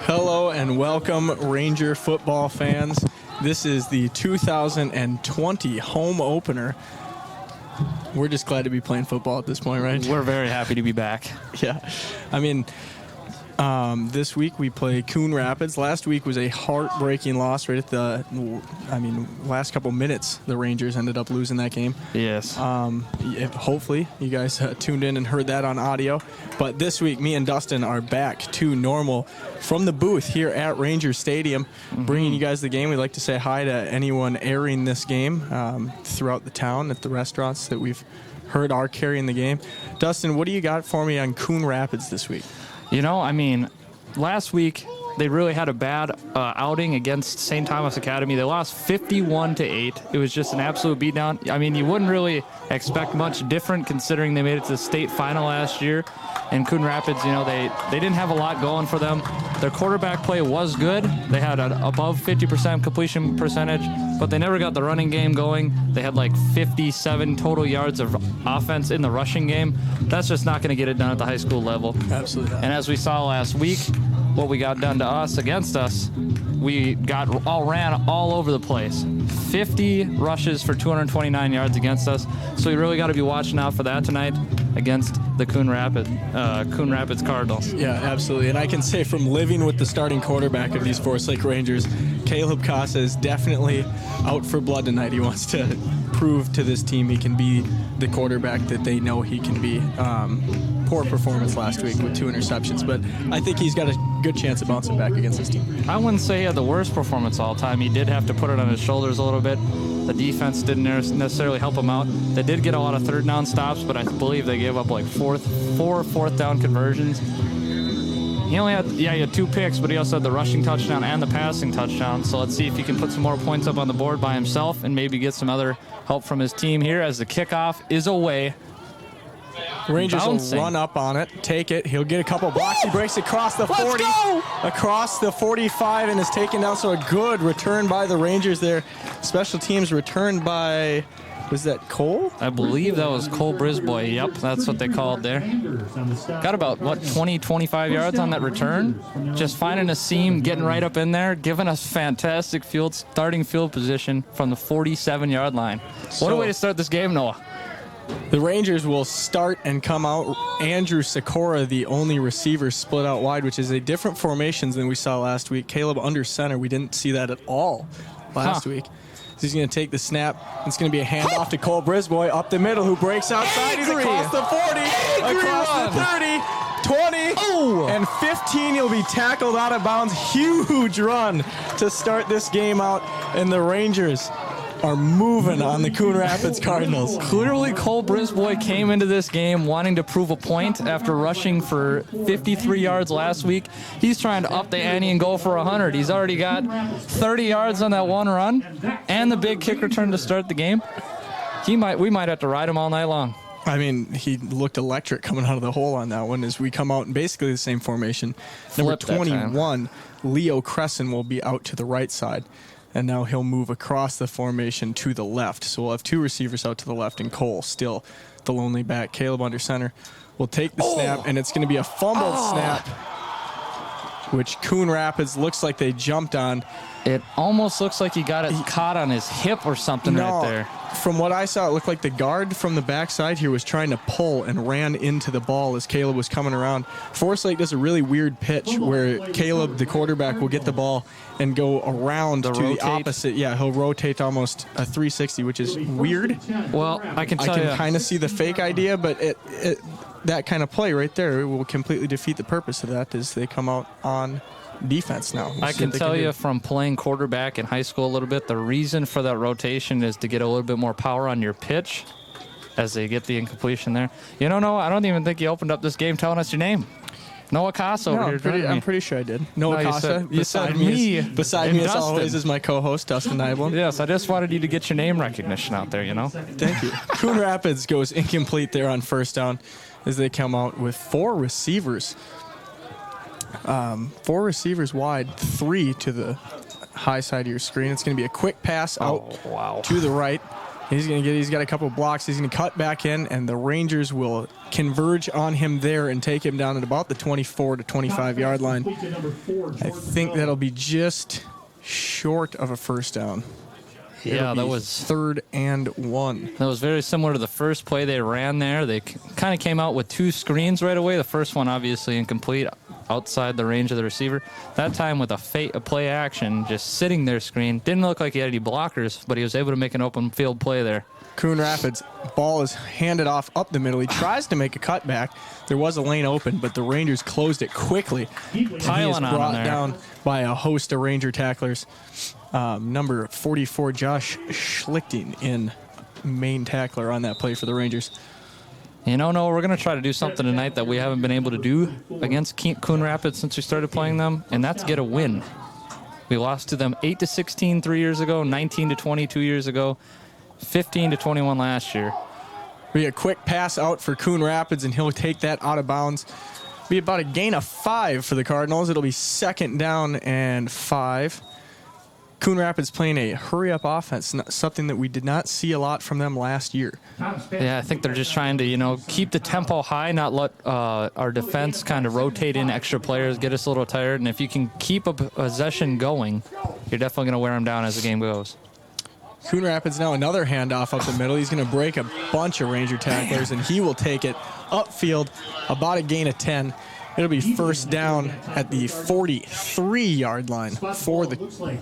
Hello and welcome, Ranger football fans. This is the 2020 home opener. We're just glad to be playing football at this point, right? We're very happy to be back. Yeah. I mean, this week we play Coon Rapids. Last week was a heartbreaking loss right at the, last couple minutes the Rangers ended up losing that game. Yes. Hopefully you guys tuned in and heard that on audio. But this week, me and Dustin are back to normal from the booth here at Ranger Stadium, bringing you guys the game. We'd like to say hi to anyone airing this game throughout the town at the restaurants that we've heard are carrying the game. Dustin, what do you got for me on Coon Rapids this week? Last week they really had a bad outing against St. Thomas Academy. They lost 51-8. It was just an absolute beatdown. I mean, you wouldn't really expect much different considering they made it to the state final last year. And Coon Rapids, they didn't have a lot going for them. Their quarterback play was good. They had an above 50% completion percentage, but they never got the running game going. They had like 57 total yards of offense in the rushing game. That's just not going to get it done at the high school level. Absolutely not. And as we saw last week, what we got done to us against us, we ran all over the place. 50 rushes for 229 yards against us. So we really got to be watching out for that tonight against the Coon Rapids Cardinals. Yeah, absolutely. And I can say from living with the starting quarterback of these Forest Lake Rangers, Caleb Casa is definitely out for blood tonight. He wants to prove to this team he can be the quarterback that they know he can be. Poor performance last week with 2 interceptions, but I think he's got a good chance of bouncing back against this team. I wouldn't say he had the worst performance all time. He did have to put it on his shoulders a little bit. The defense didn't necessarily help him out. They did get a lot of third down stops, but I believe they gave up like four fourth down conversions. He had 2 picks, but he also had the rushing touchdown and the passing touchdown. So let's see if he can put some more points up on the board by himself and maybe get some other help from his team here as the kickoff is away. Rangers will run up on it, take it. He'll get a couple blocks. He breaks across the 40, across the 45, and is taken down. So a good return by the Rangers there. Special teams returned by, was that Cole? I believe that was Cole Brisboy. Yep, that's what they called there. Got about, 20, 25 yards on that return. Just finding a seam, getting right up in there, giving us fantastic starting field position from the 47-yard line. What a way to start this game, Noah. The Rangers will start and come out. Andrew Sikora, the only receiver, split out wide, which is a different formations than we saw last week. Caleb under center. We didn't see that at all last week. So he's going to take the snap. It's going to be a handoff to Cole Brisboy up the middle, who breaks outside. He's across the 40, across the 30, 20, and 15. He'll be tackled out of bounds. Huge run to start this game out, and the Rangers are moving on the Coon Rapids Cardinals. Clearly, Cole Brisboy came into this game wanting to prove a point after rushing for 53 yards last week. He's trying to up the ante and go for 100. He's already got 30 yards on that one run and the big kick return to start the game. We might have to ride him all night long. I mean, he looked electric coming out of the hole on that one as we come out in basically the same formation. Number 21, Leo Crescent, will be out to the right side. And now he'll move across the formation to the left. So we'll have 2 receivers out to the left, and Cole still the lonely back. Caleb under center will take the snap, and it's going to be a fumbled snap, which Coon Rapids looks like they jumped on. It almost looks like he got it caught on his hip or something right there. From what I saw, it looked like the guard from the backside here was trying to pull and ran into the ball as Caleb was coming around. Forest Lake does a really weird pitch where Caleb, the quarterback, will get the ball and go around to the opposite. Yeah, he'll rotate almost a 360, which is weird. Well, I can kind of see the fake idea, but that kind of play right there will completely defeat the purpose of that as they come out on defense now. I can tell you from playing quarterback in high school a little bit, the reason for that rotation is to get a little bit more power on your pitch as they get the incompletion there. Noah, I don't even think you opened up this game telling us your name. Noah Casa over here. I'm pretty sure I did. Noah Casa. Beside me as always is my co-host, Dustin Nyblom. Yes, I just wanted you to get your name recognition out there, Thank you. Coon Rapids goes incomplete there on first down as they come out with 4 receivers. 4 receivers wide, 3 to the high side of your screen. It's going to be a quick pass out to the right. He's got a couple blocks. He's going to cut back in, and the Rangers will converge on him there and take him down at about the 24 to 25-yard line. I think that'll be just short of a first down. Yeah, that was 3rd and 1. That was very similar to the first play they ran there. They kind of came out with 2 screens right away. The first one obviously incomplete, outside the range of the receiver. That time with a play action, just sitting there screen. Didn't look like he had any blockers, but he was able to make an open field play there. Coon Rapids, ball is handed off up the middle. He tries to make a cutback. There was a lane open, but the Rangers closed it quickly. He is brought down by a host of Ranger tacklers. Number 44, Josh Schlichting, in main tackler on that play for the Rangers. You know, no, we're going to try to do something tonight that we haven't been able to do against Coon Rapids since we started playing them, and that's get a win. We lost to them 8-16 3 years ago, 19-20 2 years ago, 15-21 last year. Be a quick pass out for Coon Rapids, and he'll take that out of bounds. Be about a gain of 5 for the Cardinals. It'll be 2nd down and 5. Coon Rapids playing a hurry-up offense, something that we did not see a lot from them last year. Yeah, I think they're just trying to, keep the tempo high, not let our defense kind of rotate in extra players, get us a little tired. And if you can keep a possession going, you're definitely going to wear them down as the game goes. Coon Rapids now another handoff up the middle. He's going to break a bunch of Ranger tacklers, and he will take it upfield, about a gain of 10. It'll be 1st down at the 43-yard line for the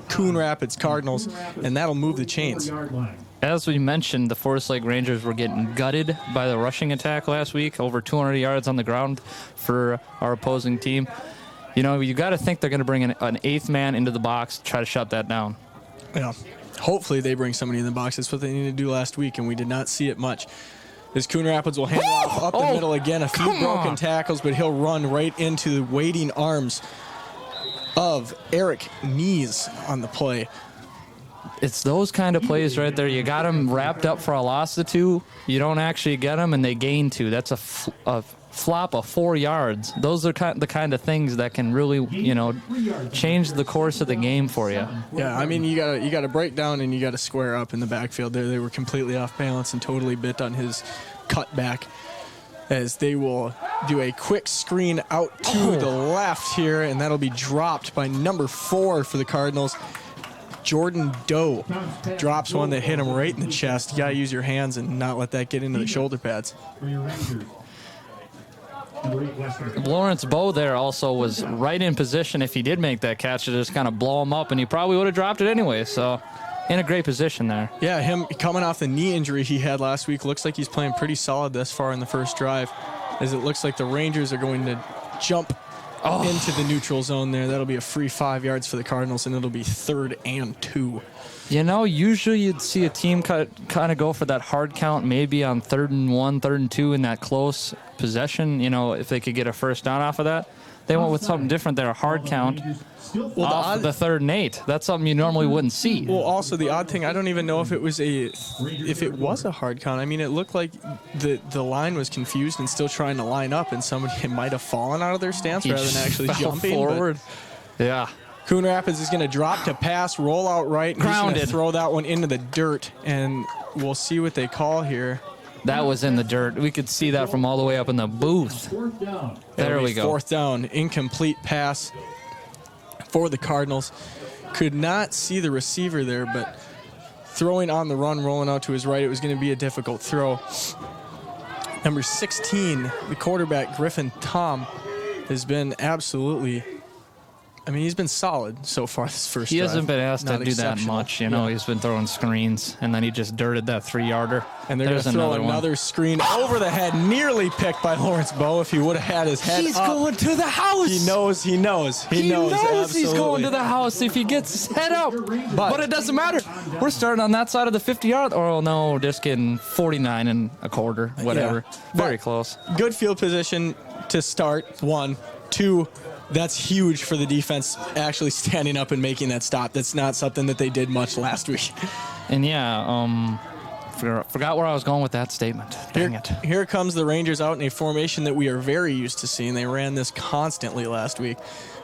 Coon Rapids Cardinals, and that'll move the chains. As we mentioned, the Forest Lake Rangers were getting gutted by the rushing attack last week, over 200 yards on the ground for our opposing team. You got to think they're going to bring an 8th man into the box to try to shut that down. Yeah. Hopefully they bring somebody in the box. That's what they needed to do last week, and we did not see it much. As Coon Rapids will hand it off up the middle again. A few broken tackles, but he'll run right into the waiting arms of Eric Nees on the play. It's those kind of plays right there. You got them wrapped up for a loss of 2. You don't actually get them, and they gain 2. That's a flop of 4 yards. Those are the kind of things that can really, change the course of the game for you. Yeah, I mean, you got to break down and you got to square up in the backfield. They were completely off balance and totally bit on his cutback, as they will do a quick screen out to the left here, and that'll be dropped by number 4 for the Cardinals. Jordan Doe drops one that hit him right in the chest. You got to use your hands and not let that get into the shoulder pads. Lawrence Bowe there also was right in position if he did make that catch to just kind of blow him up, and he probably would have dropped it anyway. So in a great position there. Yeah, him coming off the knee injury he had last week, looks like he's playing pretty solid thus far in the first drive, as it looks like the Rangers are going to jump into the neutral zone there. That'll be a free 5 yards for the Cardinals, and it'll be 3rd and 2. Usually you'd see a team kind of go for that hard count, maybe on 3rd and 1, 3rd and 2 in that close possession, if they could get a first down off of that. They went with something different there, a hard count off the 3rd and 8. That's something you normally wouldn't see. Well, also the odd thing, I don't even know if it was a hard count. I mean, it looked like the line was confused and still trying to line up, and somebody might have fallen out of their stance rather than actually jumping forward. Yeah. Coon Rapids is going to drop to pass, roll out right, and he's going to throw that one into the dirt, and we'll see what they call here. That was in the dirt. We could see that from all the way up in the booth. There we go. 4th down, incomplete pass for the Cardinals. Could not see the receiver there, but throwing on the run, rolling out to his right, it was going to be a difficult throw. Number 16, the quarterback, Griffin Tom, has been absolutely... he's been solid so far this first drive. He hasn't been asked to do that much. He's been throwing screens, and then he just dirted that 3-yarder. And they're going to throw another screen over the head, nearly picked by Lawrence Bowe if he would have had his head He's up. Going to the house. He knows. He knows he's going to the house if he gets his head up. But it doesn't matter. We're starting on that side of the 50-yard. Oh, no, just kidding. 49 and a quarter, whatever. Yeah. Very close. Good field position to start, 1. 2, that's huge for the defense actually standing up and making that stop. That's not something that they did much last week. And forgot where I was going with that statement. Dang it. Here comes the Rangers out in a formation that we are very used to seeing. They ran this constantly last week.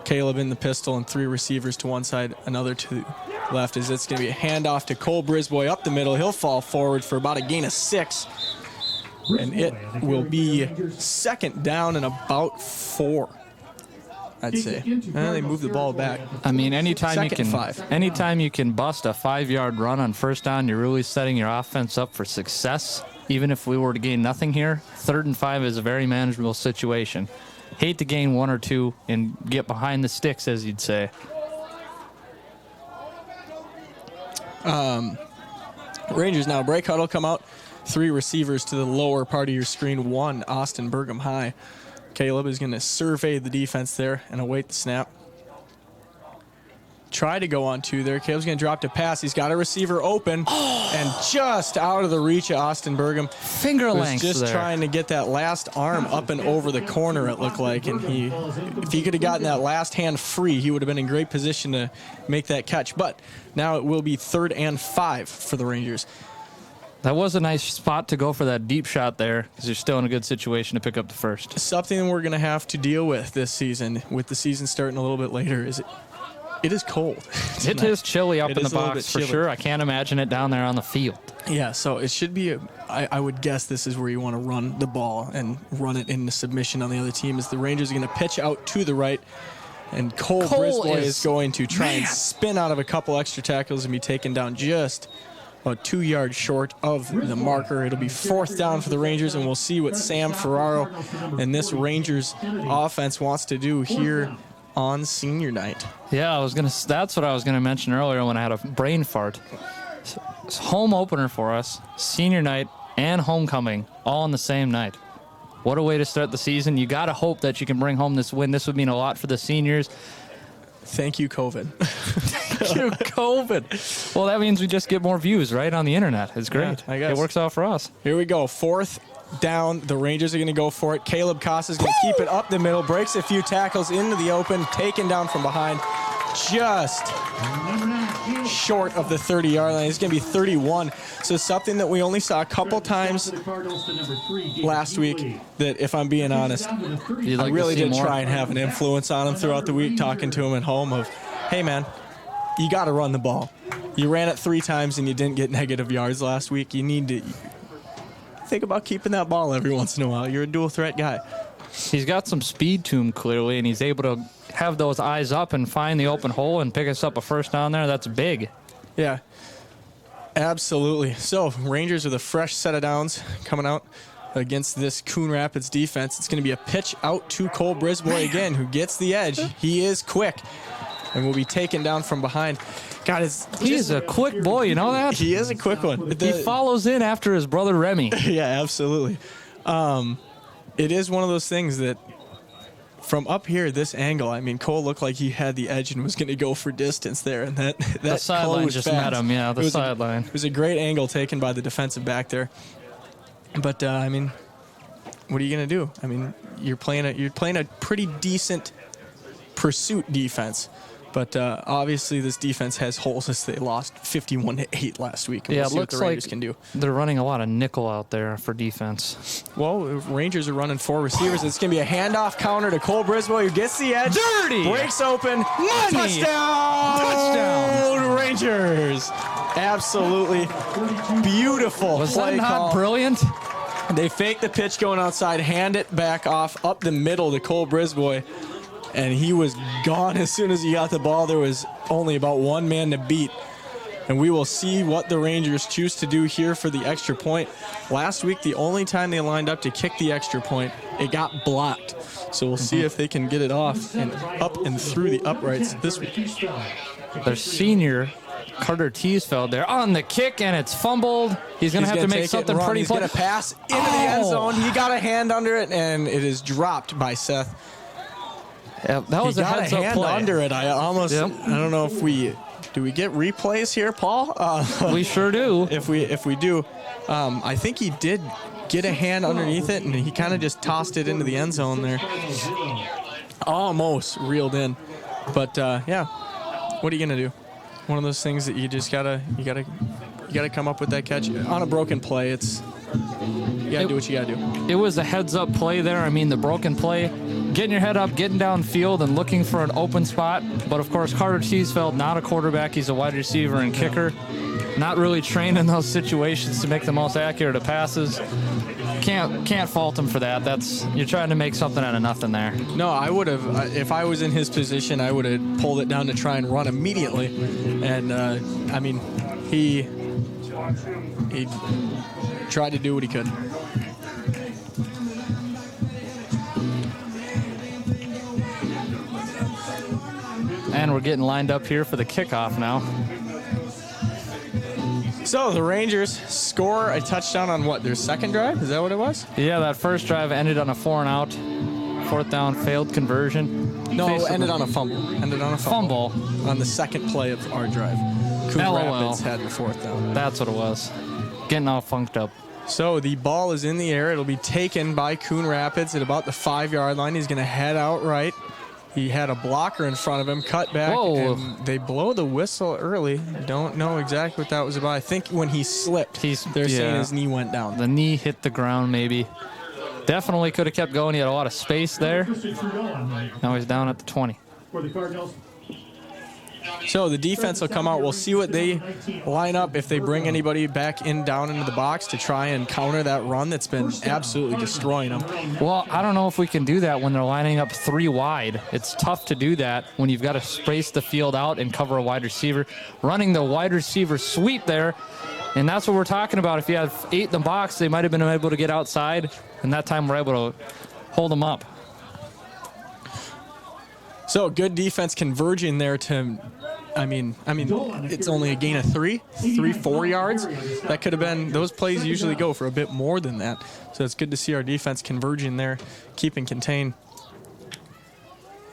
Caleb in the pistol and 3 receivers to one side, another to left as it's going to be a handoff to Cole Brisboy up the middle. He'll fall forward for about a gain of 6. And it will be second down and about 4, I'd say. They move the ball back. I mean, anytime Second and 5. anytime you can bust a 5-yard run on first down, you're really setting your offense up for success. Even if we were to gain nothing here, 3rd and 5 is a very manageable situation. Hate to gain 1 or 2 and get behind the sticks, as you'd say. Rangers now break huddle, come out. 3 receivers to the lower part of your screen. 1, Austin Burgum high. Caleb is going to survey the defense there and await the snap. Try to go on 2 there. Caleb's going to drop to pass. He's got a receiver open and just out of the reach of Austin Burgum. Finger length just there. Trying to get that last arm up and over the corner, it looked like. And if he could have gotten that last hand free, he would have been in great position to make that catch. But now it will be 3rd and 5 for the Rangers. That was a nice spot to go for that deep shot there because you're still in a good situation to pick up the first. Something we're going to have to deal with this season, with the season starting a little bit later, is it is cold. It is chilly up in the is a little box bit for chilly. sure. I can't imagine it down there on the field. Yeah, so it should be, I would guess this is where you want to run the ball and run it into submission on the other team, as the Rangers are going to pitch out to the right, and Cole Brisboy is going to try and spin out of a couple extra tackles and be taken down just about 2 yards short of the marker. It'll be 4th down for the Rangers, and we'll see what Sam Ferraro and this Rangers offense wants to do here on senior night. Yeah, that's what I was gonna mention earlier when I had a brain fart. It's home opener for us, senior night and homecoming, all on the same night. What a way to start the season. You gotta hope that you can bring home this win. This would mean a lot for the seniors. Thank you, COVID. Thank you, COVID. Well, that means we just get more views, right, on the internet. It's great. Yeah, I guess. It works out for us. Here we go. 4th down. The Rangers are going to go for it. Caleb Costa is going to keep it up the middle, breaks a few tackles into the open, taken down from behind, just short of the 30-yard line. It's going to be 31. So something that we only saw a couple times last week that, if I'm being honest, I really did try and have an influence on him throughout the week, talking to him at home of, hey, man, you got to run the ball. You ran it 3 times and you didn't get negative yards last week. You need to think about keeping that ball every once in a while. You're a dual threat guy. He's got some speed to him, clearly, and he's able to have those eyes up and find the open hole and pick us up a first down there. That's big. Yeah, absolutely. So Rangers with a fresh set of downs coming out against this Coon Rapids defense. It's going to be a pitch out to Cole Brisboy again, who gets the edge. He is quick and will be taken down from behind. God, he's a quick boy, you know that? He is a quick one. He follows in after his brother Remy. Yeah, absolutely. It is one of those things that from up here, this angle, I mean, Cole looked like he had the edge and was going to go for distance there. And that the sideline just met him, yeah, the sideline. It was a great angle taken by the defensive back there. But, I mean, what are you going to do? I mean, you're playing a pretty decent pursuit defense. But obviously, this defense has holes as they lost 51-8 last week. Yeah, we'll see it looks what the Rangers like can do. They're running a lot of nickel out there for defense. Well, Rangers are running 4 receivers. It's going to be a handoff counter to Cole Brisboy, who gets the edge. Dirty! Breaks open. Money! Touchdown! Touchdown! Rangers. Absolutely beautiful Was play that not call. brilliant? They fake the pitch going outside, hand it back off up the middle to Cole Brisboy. And he was gone as soon as he got the ball. There was only about 1 man to beat. And we will see what the Rangers choose to do here for the extra point. Last week, the only time they lined up to kick the extra point, it got blocked. So we'll see if they can get it off and up and through the uprights this week. Their senior, Carter Teesfeld, there on the kick, and it's fumbled. He's going to have to make something pretty. He's going to pass into the end zone. He got a hand under it, and it is dropped by Seth. Yeah, that was a heads-up hand play. Under it. I don't know if do we get replays here, Paul? We sure do. If we do, I think he did get a hand underneath it, and he kind of just tossed it into the end zone there. Almost reeled in, but yeah. What are you gonna do? One of those things that you just gotta come up with that catch on a broken play. It's You got to do what you got to do. It was a heads-up play there. I mean, the broken play, getting your head up, getting downfield, and looking for an open spot. But, of course, Carter Teasfeld, not a quarterback. He's a wide receiver and kicker. Not really trained in those situations to make the most accurate of passes. Can't fault him for that. You're trying to make something out of nothing there. No, I would have, if I was in his position, I would have pulled it down to try and run immediately. And, I mean, he tried to do what he could. And we're getting lined up here for the kickoff now. So the Rangers score a touchdown on what, their second drive? Is that what it was? Yeah, that first drive ended on a 4-and-out. Fourth down, failed conversion. No, Basically, ended on a fumble. On the second play of our drive. Coon Rapids had the fourth down. That's what it was. Getting all funked up. So the ball is in the air. It'll be taken by Coon Rapids at about the 5-yard line. He's going to head out right. He had a blocker in front of him, cut back, and they blow the whistle early. Don't know exactly what that was about. I think when he slipped, they're saying his knee went down. The knee hit the ground, maybe. Definitely could have kept going. He had a lot of space there. Now he's down at the 20. So the defense will come out. We'll see what they line up, if they bring anybody back down into the box to try and counter that run that's been absolutely destroying them. Well, I don't know if we can do that when they're lining up 3 wide. It's tough to do that when you've got to space the field out and cover a wide receiver. Running the wide receiver sweep there, and that's what we're talking about. If you have 8 in the box, they might have been able to get outside, and that time we're able to hold them up. So good defense converging there to, I mean, it's only a gain of 4 yards. That could have been, those plays usually go for a bit more than that. So it's good to see our defense converging there, keeping contained.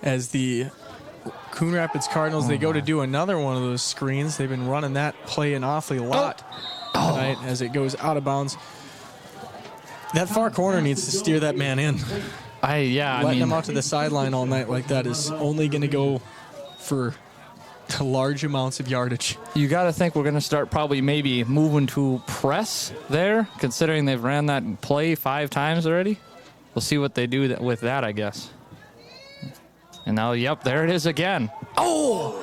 As the Coon Rapids Cardinals, they go to do another one of those screens. They've been running that play an awfully lot tonight as it goes out of bounds. That far corner needs to steer that man in. Letting him out to the sideline all night like that is only going to go for large amounts of yardage. You got to think we're going to start probably maybe moving to press there, considering they've ran that play 5 times already. We'll see what they do with that, I guess. And now, there it is again. Oh!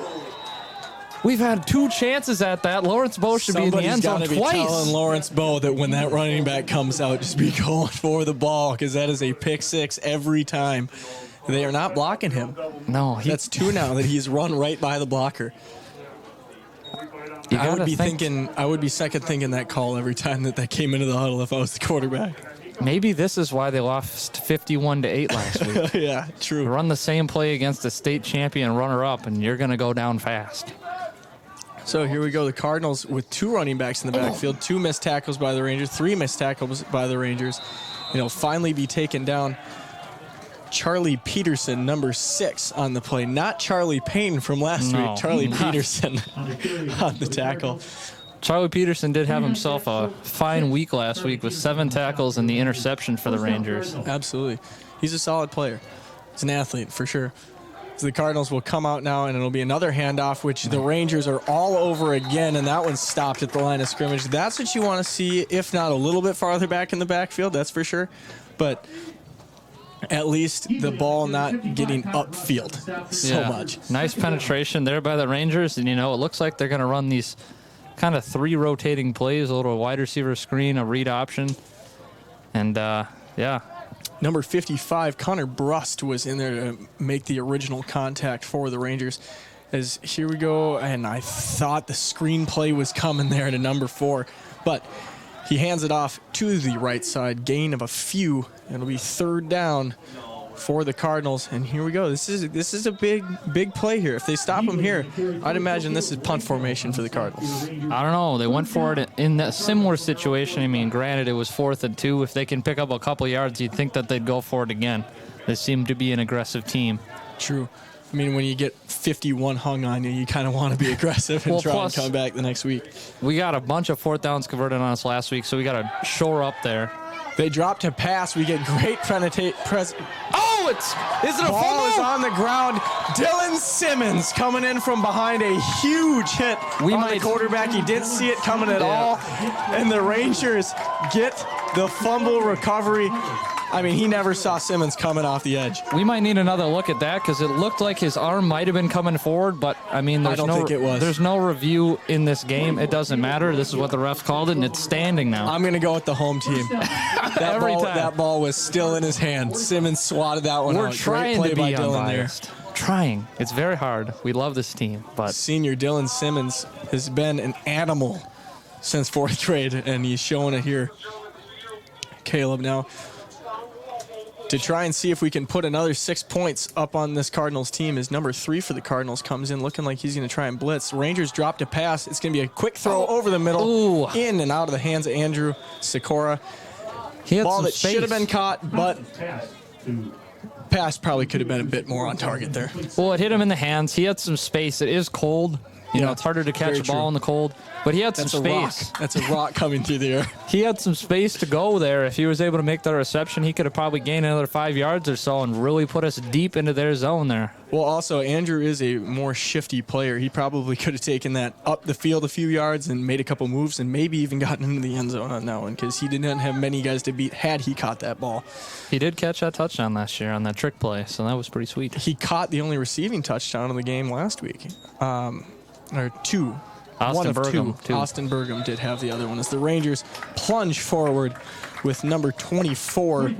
We've had 2 chances at that. Lawrence Bowe should be in the end zone twice. Somebody's got to be telling Lawrence Bowe that when that running back comes out, just be going for the ball, because that is a pick 6 every time. They are not blocking him. No. That's 2 now that he's run right by the blocker. I would be second thinking that call every time that came into the huddle if I was the quarterback. Maybe this is why they lost 51-8 last week. Yeah, true. Run the same play against a state champion runner-up, and you're going to go down fast. So here we go. The Cardinals with 2 running backs in the backfield, 2 missed tackles by the Rangers, 3 missed tackles by the Rangers. Finally be taken down. Charlie Peterson, number 6 on the play. Not Charlie Payne from last week. Charlie Peterson on the tackle. Charlie Peterson did have himself a fine week last week with 7 tackles and the interception for the Rangers. Absolutely. He's a solid player. He's an athlete for sure. So the Cardinals will come out now, and it'll be another handoff, which the Rangers are all over again, and that one's stopped at the line of scrimmage. That's what you want to see, if not a little bit farther back in the backfield, that's for sure. But at least the ball not getting upfield so much. Nice penetration there by the Rangers, and, it looks like they're going to run these kind of 3 rotating plays, a little wide receiver screen, a read option, and, Number 55, Connor Brust, was in there to make the original contact for the Rangers. As here we go, and I thought the screen play was coming there to number 4, but he hands it off to the right side, gain of a few. It'll be 3rd down for the Cardinals, and here we go. This is a big play here. If they stop him here, I'd imagine this is punt formation for the Cardinals. I don't know. They went for it in that similar situation. I mean, granted, it was 4th and 2. If they can pick up a couple yards, you'd think that they'd go for it again. They seem to be an aggressive team. True. I mean, when you get 51 hung on you, you kind of want to be aggressive and try and come back the next week. We got a bunch of 4th downs converted on us last week, so we got to shore up there. They drop to pass. We get great Is it a Ball is fumble? on the ground. Dylan Simmons coming in from behind, a huge hit on the quarterback. He didn't see it coming at all. And the Rangers get the fumble recovery. I mean, he never saw Simmons coming off the edge. We might need another look at that because it looked like his arm might have been coming forward, but I mean, I don't think it was. There's no review in this game. It doesn't matter. This is what the refs called it, and it's standing now. I'm going to go with the home team. That ball was still in his hand. Simmons swatted that one out. We're trying Great to play be by Dylan unbiased. there. Trying. It's very hard. We love this team, but Senior Dylan Simmons has been an animal since 4th grade, and he's showing it here. Caleb now to try and see if we can put another 6 points up on this Cardinals team. Is number 3 for the Cardinals comes in looking like he's going to try and blitz. Rangers dropped a pass. It's going to be a quick throw over the middle, Ooh. in and out of the hands of Andrew Sikora. he had Ball some that space. should have been caught, but pass probably could have been a bit more on target there. Well, it hit him in the hands. He had some space. It is cold. You know, Yeah, it's harder to catch very a ball true. in the cold, but he had some That's a rock. space. That's a rock coming through the air. He had some space to go there. If he was able to make that reception, he could have probably gained another 5 yards or so and really put us deep into their zone there. Well, also, Andrew is a more shifty player. He probably could have taken that up the field a few yards and made a couple moves and maybe even gotten into the end zone on that one because he didn't have many guys to beat had he caught that ball. He did catch that touchdown last year on that trick play, so that was pretty sweet. He caught the only receiving touchdown of the game last week. Or 2. Austin One of Burgum, 2. Austin Burgum did have the other one as the Rangers plunge forward with number 24,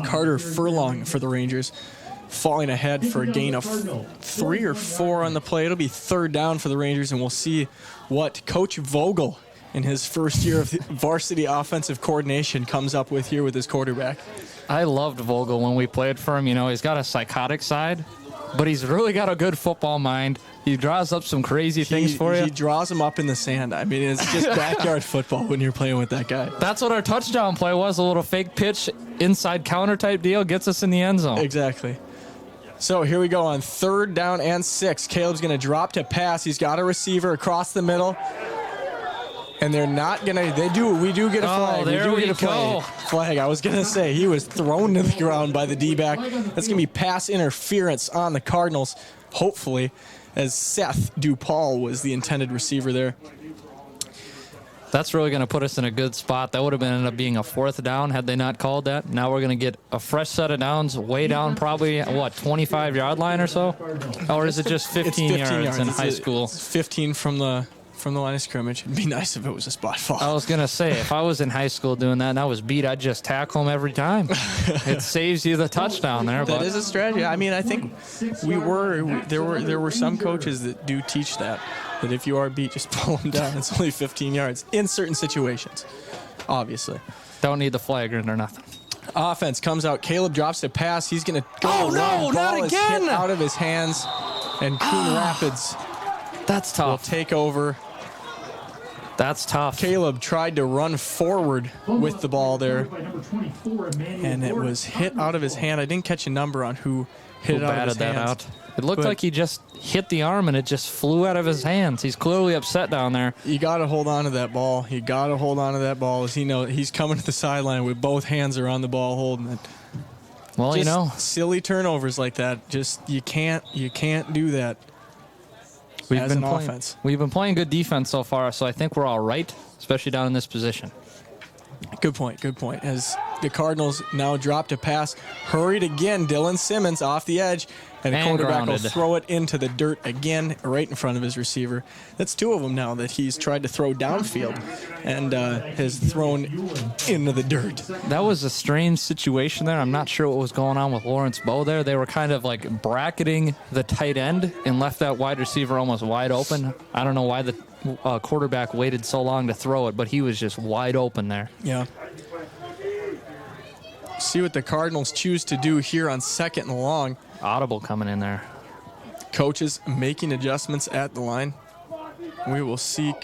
Carter Furlong for the Rangers, falling ahead for a gain of 3 or 4 on the play. It'll be 3rd down for the Rangers, and we'll see what Coach Vogel in his first year of varsity offensive coordination comes up with here with his quarterback. I loved Vogel when we played for him. You know, he's got a psychotic side, but he's really got a good football mind. He draws up some crazy things for you. He draws them up in the sand. I mean, it's just backyard football when you're playing with that guy. That's what our touchdown play was, a little fake pitch, inside counter type deal, gets us in the end zone. Exactly. So here we go on 3rd down and 6. Caleb's going to drop to pass. He's got a receiver across the middle. And they're not going to, we do get a flag. There we go. Flag. I was going to say, he was thrown to the ground by the D-back. That's going to be pass interference on the Cardinals, hopefully, as Seth DuPaul was the intended receiver there. That's really going to put us in a good spot. That would have ended up being a 4th down had they not called that. Now we're going to get a fresh set of downs way down, probably, 25-yard line or so? Or is it just 15 yards in high school? It's 15 from the line of scrimmage. It'd be nice if it was a spot fall. I was going to say, if I was in high school doing that and I was beat, I'd just tackle him every time. It saves you the touchdown there. That is a strategy. I mean, I think there were some coaches that do teach that if you are beat, just pull them down. It's only 15 yards in certain situations, obviously. Don't need the flagrant or nothing. Offense comes out. Caleb drops a pass. He's going to go. Oh, no, not Ball is again. hit out of his hands, and Coon Rapids That's will tough. take over. That's tough. Caleb tried to run forward with the ball there, and it was hit out of his hand. I didn't catch a number on who hit it out of his batted that hands. out. It looked like he just hit the arm and it just flew out of his hands. He's clearly upset down there. You got to hold on to that ball. You got to hold on to that ball as he knows he's coming to the sideline with both hands around the ball holding it. Well, Just silly turnovers like that. Just you can't do that. As an offense. We've been playing good defense so far, so I think we're all right, especially down in this position. Good point. As the Cardinals now dropped a pass, hurried again. Dylan Simmons off the edge, and the quarterback will throw it into the dirt again, right in front of his receiver. That's 2 of them now that he's tried to throw downfield and has thrown into the dirt. That was a strange situation there. I'm not sure what was going on with Lawrence Bowe there. They were kind of like bracketing the tight end and left that wide receiver almost wide open. I don't know why the quarterback waited so long to throw it, but he was just wide open there. Yeah. See what the Cardinals choose to do here on 2nd and long. Audible coming in there. Coaches making adjustments at the line. We will switch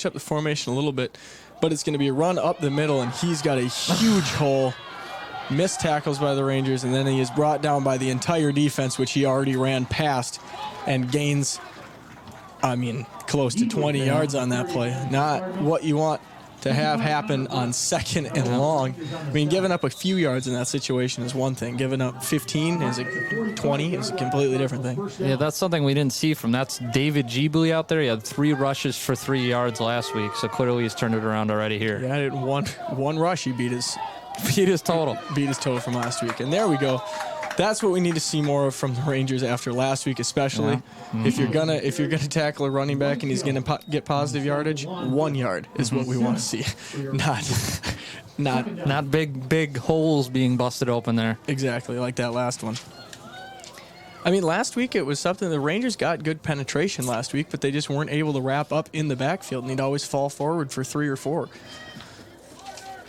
up the formation a little bit, but it's going to be a run up the middle, and he's got a huge hole. Missed tackles by the Rangers, and then he is brought down by the entire defense, which he already ran past, and gains, close to 20 yards on that play. Not what you want to have happen on 2nd and long. I mean, giving up a few yards in that situation is one thing. Giving up 15 is 20 is a completely different thing. Yeah, that's something we didn't see from. That's David Gibley out there. He had 3 rushes for 3 yards last week, so clearly he's turned it around already here. Yeah, in one rush, he beat his total. Beat his total from last week. And there we go. That's what we need to see more of from the Rangers after last week, especially. Yeah. If you're gonna tackle a running back and he's gonna get positive yardage, 1 yard is what we want to see. Not big holes being busted open there. Exactly like that last one. I mean, last week it was something the Rangers got good penetration last week, but they just weren't able to wrap up in the backfield, and he'd always fall forward for 3 or 4.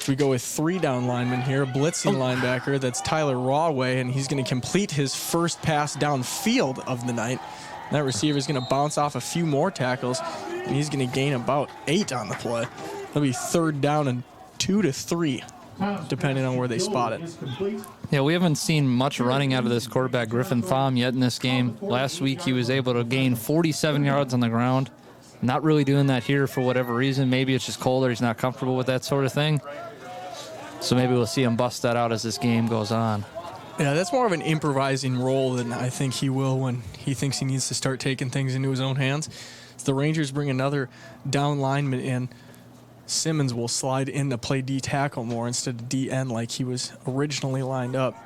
We go with 3 down linemen here, a blitzing linebacker. That's Tyler Rawway, and he's going to complete his first pass downfield of the night. And that receiver is going to bounce off a few more tackles, and he's going to gain about 8 on the play. That'll be 3rd down and 2 to 3, depending on where they spot it. Yeah, we haven't seen much running out of this quarterback, Griffin Thom, yet in this game. Last week he was able to gain 47 yards on the ground. Not really doing that here for whatever reason. Maybe it's just colder. He's not comfortable with that sort of thing. So maybe we'll see him bust that out as this game goes on. Yeah, that's more of an improvising role than I think he will when he thinks he needs to start taking things into his own hands. As the Rangers bring another down lineman in, Simmons will slide in to play D tackle more instead of DN like he was originally lined up.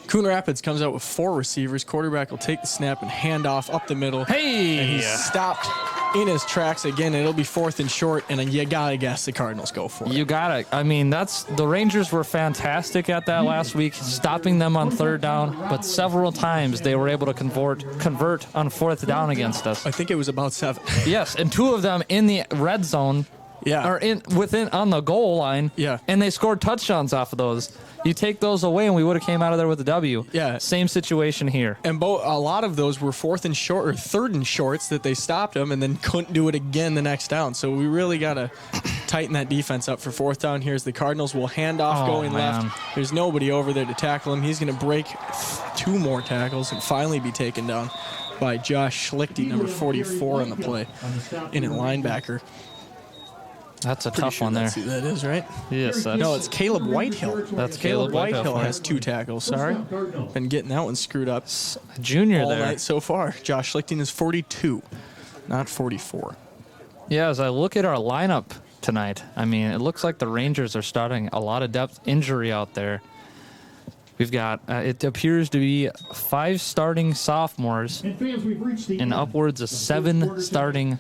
Coon Rapids comes out with 4 receivers. Quarterback will take the snap and hand off up the middle. Hey! And he's stopped in his tracks again. It'll be 4th and short, and you gotta guess the Cardinals go for it. You gotta. I mean, the Rangers were fantastic at that last week, stopping them on 3rd down, but several times they were able to convert on 4th down against us. I think it was about 7. Yes, and 2 of them in the red zone. Yeah. Or on the goal line. Yeah. And they scored touchdowns off of those. You take those away, and we would have came out of there with a W. Yeah. Same situation here. And a lot of those were 4th and short or 3rd and shorts that they stopped them and then couldn't do it again the next down. So we really got to tighten that defense up for 4th down. Here's the Cardinals will hand off going left. There's nobody over there to tackle him. He's going to break 2 more tackles and finally be taken down by Josh Schlichty, number 44 on the play, in a linebacker. That's a tough one there. That's who that is, right? Yes. No, it's Caleb Whitehill. That's Caleb Whitehill has 2 tackles. Sorry. Been getting that one screwed up Junior all there. night so far. Josh Schlichting is 42, not 44. Yeah, as I look at our lineup tonight, I mean, it looks like the Rangers are starting a lot of depth injury out there. We've got, it appears to be 5 starting sophomores and upwards of 7 starting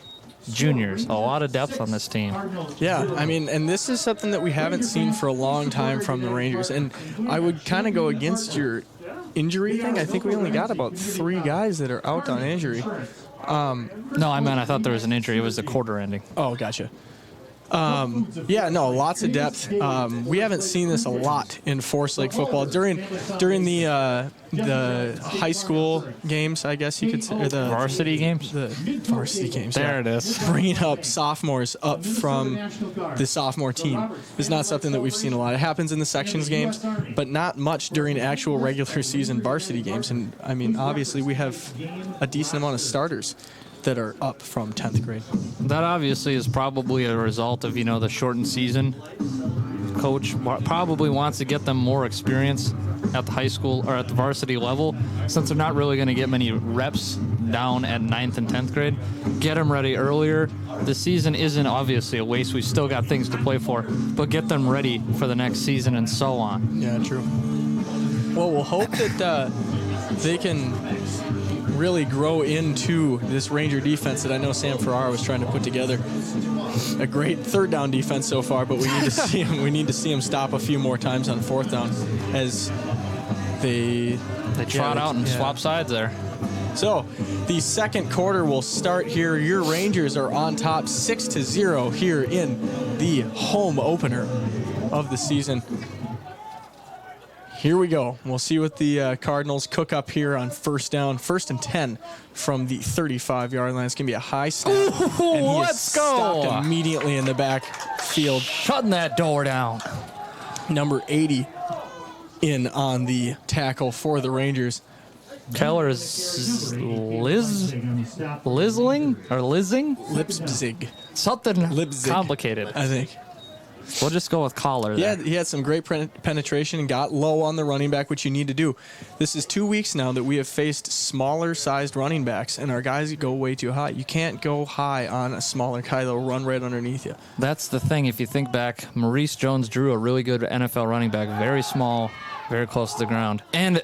juniors. A lot of depth on this team. Yeah, I mean, and this is something that we haven't seen for a long time from the Rangers. And I would kind of go against your injury thing. I think we only got about 3 guys that are out on injury. No, I thought there was an injury. It was the quarter ending. Oh, gotcha. Yeah, no, lots of depth. We haven't seen this a lot in Forest Lake football during the high school games, I guess you could say, or the Varsity games. The varsity games. There it is. Bringing up sophomores up from the sophomore team is not something that we've seen a lot. It happens in the sections games, but not much during actual regular season varsity games. And I mean, obviously, we have a decent amount of starters that are up from 10th grade. That obviously is probably a result of, the shortened season. Coach probably wants to get them more experience at the high school or at the varsity level, since they're not really going to get many reps down at 9th and 10th grade. Get them ready earlier. The season isn't obviously a waste. We've still got things to play for, but get them ready for the next season and so on. Yeah, true. Well, we'll hope that they can really grow into this Ranger defense that I know Sam Ferrara was trying to put together. A great 3rd down defense so far, but we need to see him. We need to see him stop a few more times on 4th down as they trot out and swap sides there. So the second quarter will start here. Your Rangers are on top 6-0 here in the home opener of the season. Here we go. We'll see what the Cardinals cook up here on 1st down. 1st and 10 from the 35-yard line. It's going to be a high snap. Ooh, and he let's go. Stopped immediately in the backfield. Shutting that door down. Number 80 in on the tackle for the Rangers. Keller is lizzling or lizzing? Lipzig, Something Leipzig. complicated. I think. We'll just go with Collar Yeah, there. he had some great penetration and got low on the running back, which you need to do. This is 2 weeks now that we have faced smaller-sized running backs, and our guys go way too high. You can't go high on a smaller guy that'll run right underneath you. That's the thing. If you think back, Maurice Jones-Drew, a really good NFL running back, very small, very close to the ground. And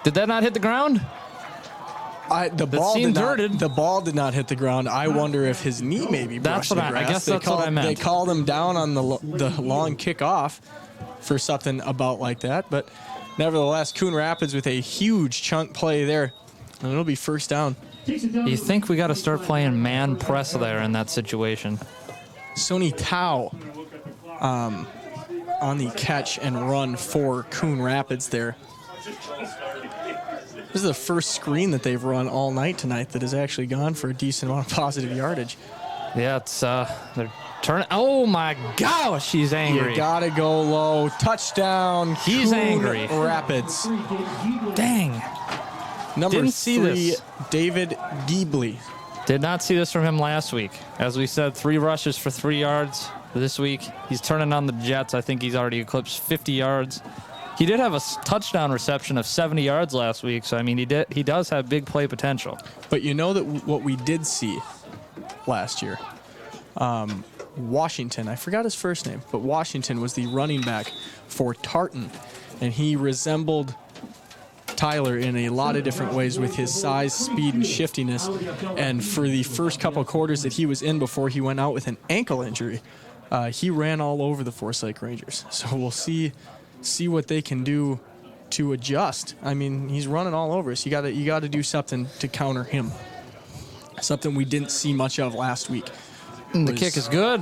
did that not hit the ground? The ball did not hit the ground. I wonder if his knee maybe brushed the grass. I guess that's what I meant. They called him down on the long kickoff for something about like that. But nevertheless, Coon Rapids with a huge chunk play there. And it'll be first down. You think we got to start playing man press there in that situation? Sony Tao on the catch and run for Coon Rapids there. This is the first screen that they've run all night tonight that has actually gone for a decent amount of positive yardage. Yeah, it's they're turning. Oh my gosh, he's angry. You gotta go low. Touchdown. He's Coon angry. Rapids. Dang. Number Didn't see 3, this. David Giebly. Did not see this from him last week. As we said, 3 rushes for 3 yards this week. He's turning on the Jets. I think he's already eclipsed 50 yards. He did have a touchdown reception of 70 yards last week, so I mean, he does have big play potential. But you know that what we did see last year, Washington, I forgot his first name, but Washington was the running back for Tartan, and he resembled Tyler in a lot of different ways with his size, speed, and shiftiness. And for the first couple of quarters that he was in before he went out with an ankle injury, he ran all over the Forest Lake Rangers. So we'll see what they can do to adjust. I mean, he's running all over us. You got to do something to counter him. Something we didn't see much of last week. And the kick is good.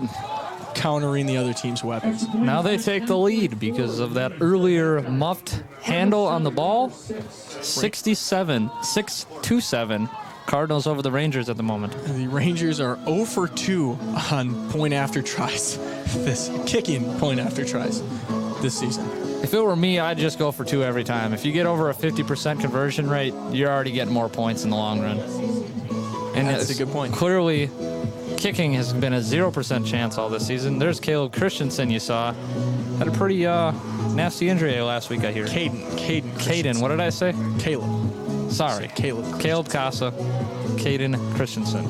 Countering the other team's weapons. Now they take the lead because of that earlier muffed handle on the ball. 6-7 Cardinals over the Rangers at the moment. The Rangers are 0 for 2 on point after tries. Kicking point after tries this season. If it were me, I'd just go for 2 every time. If you get over a 50% conversion rate, you're already getting more points in the long run. And that's a good point. Clearly, kicking has been a 0% chance all this season. There's Caleb Christensen you saw. Had a pretty nasty injury last week, I hear. Caden, what did I say? Caleb. Sorry. Caleb Casa. Caden Christensen.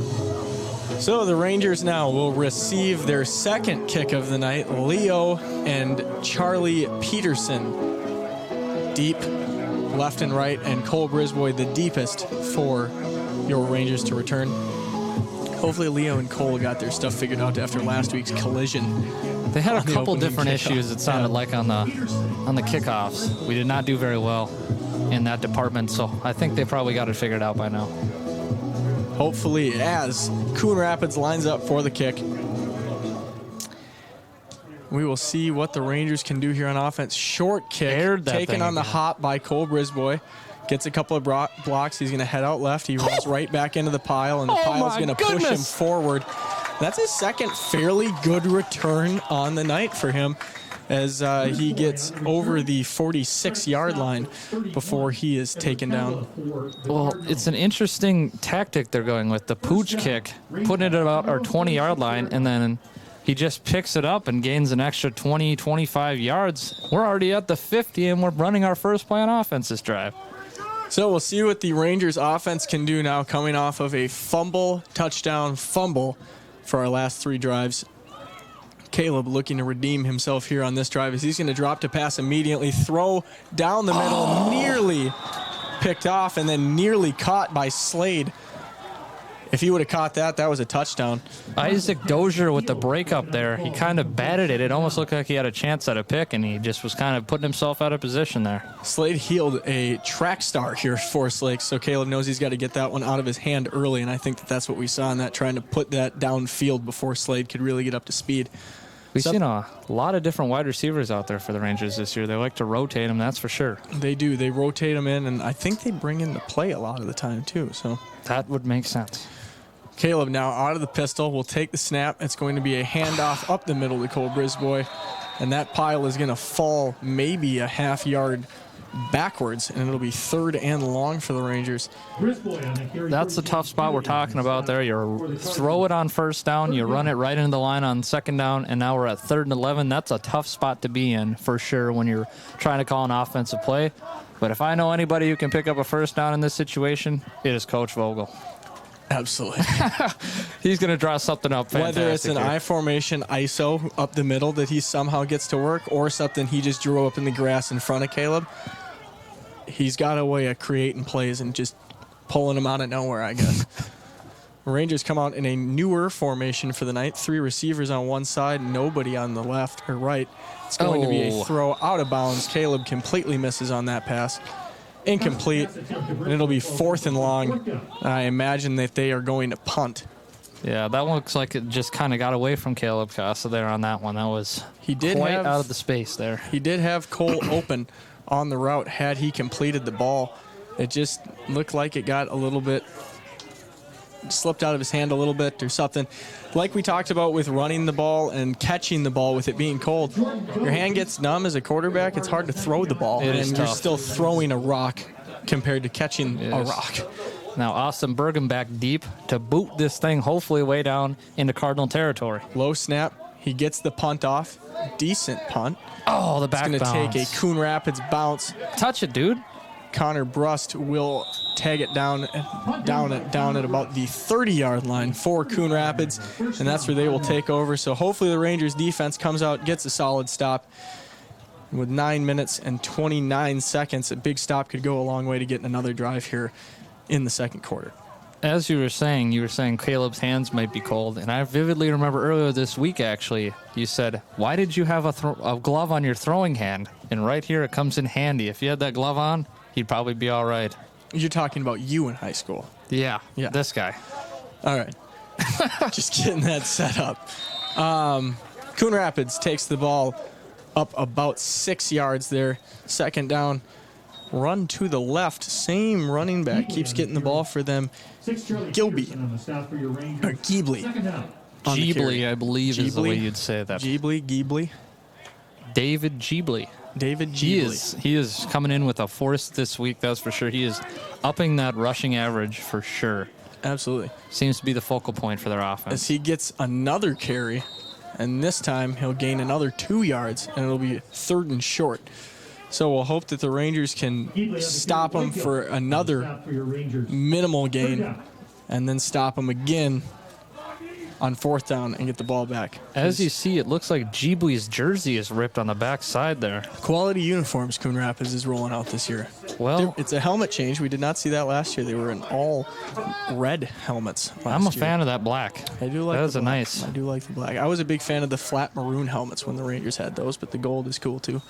So the Rangers now will receive their second kick of the night. Leo and Charlie Peterson deep, left and right, and Cole Brisboy the deepest for your Rangers to return. Hopefully Leo and Cole got their stuff figured out after last week's collision. They had a couple different kickoff. issues, it sounded like, on the kickoffs. We did not do very well in that department, so I think they probably got it figured out by now. Hopefully, as Coon Rapids lines up for the kick, we will see what the Rangers can do here on offense. Short kick, taken on the hop by Cole Brisboy. Gets a couple of blocks. He's going to head out left. He runs right back into the pile, and the pile's going to push him forward. That's his second fairly good return on the night for him, as he gets over the 46-yard line before he is taken down. Well, it's an interesting tactic they're going with. The pooch kick, putting it at about our 20-yard line, and then he just picks it up and gains an extra 20, 25 yards. We're already at the 50, and we're running our first play on offense this drive. So we'll see what the Rangers offense can do now, coming off of a touchdown fumble for our last 3 drives. Caleb looking to redeem himself here on this drive as he's going to drop to pass immediately, throw down the middle, nearly picked off, and then nearly caught by Slade. If he would have caught that, that was a touchdown. Isaac Dozier with the breakup there. He kind of batted it. It almost looked like he had a chance at a pick, and he just was kind of putting himself out of position there. Slade healed a track star here at Forest Lake, so Caleb knows he's got to get that one out of his hand early, and I think that's what we saw in that, trying to put that downfield before Slade could really get up to speed. We've seen a lot of different wide receivers out there for the Rangers this year. They like to rotate them, that's for sure. They do. They rotate them in, and I think they bring in the play a lot of the time, too. So that would make sense. Caleb now out of the pistol, will take the snap. It's going to be a handoff up the middle to Cole Brisboy, and that pile is going to fall maybe a half yard backwards, and it'll be 3rd and long for the Rangers. That's the tough spot we're talking about there. You throw it on 1st down, you run it right into the line on 2nd down, and now we're at 3rd and 11. That's a tough spot to be in for sure when you're trying to call an offensive play. But if I know anybody who can pick up a 1st down in this situation, it is Coach Vogel. Absolutely. He's going to draw something up fantastic. Whether it's an here. I formation ISO up the middle that he somehow gets to work, or something he just drew up in the grass in front of Caleb, he's got a way of creating plays and just pulling them out of nowhere, I guess. Rangers come out in a newer formation for the night. 3 receivers on one side, nobody on the left or right. It's going to be a throw out of bounds. Caleb completely misses on that pass. Incomplete, and it'll be 4th and long. And I imagine that they are going to punt. Yeah, that looks like it just kind of got away from Caleb Costa there on that one. That was quite out of the space there. He did have Cole open on the route had he completed the ball. It just looked like it got a little bit, slipped out of his hand a little bit or something. Like we talked about with running the ball and catching the ball with it being cold, your hand gets numb as a quarterback. It's hard to throw the ball, and you're still throwing a rock compared to catching a rock. Now Austin Bergen back deep to boot this thing hopefully way down into Cardinal territory. Low snap. He gets the punt off. Decent punt. Oh, the back bounce. It's going to take a Coon Rapids bounce. Touch it, dude. Connor Brust will tag it down at about the 30-yard line for Coon Rapids, and that's where they will take over. So hopefully the Rangers defense comes out, gets a solid stop. With 9 minutes and 29 seconds, a big stop could go a long way to getting another drive here in the 2nd quarter. As you were saying Caleb's hands might be cold, and I vividly remember earlier this week, actually, you said, why did you have a glove on your throwing hand? And right here it comes in handy. If you had that glove on, he'd probably be all right. You're talking about you in high school. Yeah. This guy. All right. Just getting that set up. Coon Rapids takes the ball up about 6 yards there. 2nd down. Run to the left. Same running back. Keeps getting the ball for them. Gilby. Or Geebly. Geebly, I believe, is the way you'd say that. Geebly. David Geebly. He is coming in with a force this week, that's for sure. He is upping that rushing average for sure. Absolutely. Seems to be the focal point for their offense. As he gets another carry, and this time he'll gain another 2 yards, and it'll be 3rd and short. So we'll hope that the Rangers can stop him for another minimal gain, and then stop him again on 4th down and get the ball back. As you see, it looks like Geebly's jersey is ripped on the back side there. Quality uniforms Coon Rapids is rolling out this year. Well, it's a helmet change. We did not see that last year. They were in all red helmets last I'm a year. fan of that black. I do like that. Is a nice. I do like the black. I was a big fan of the flat maroon helmets when the Rangers had those, but the gold is cool too.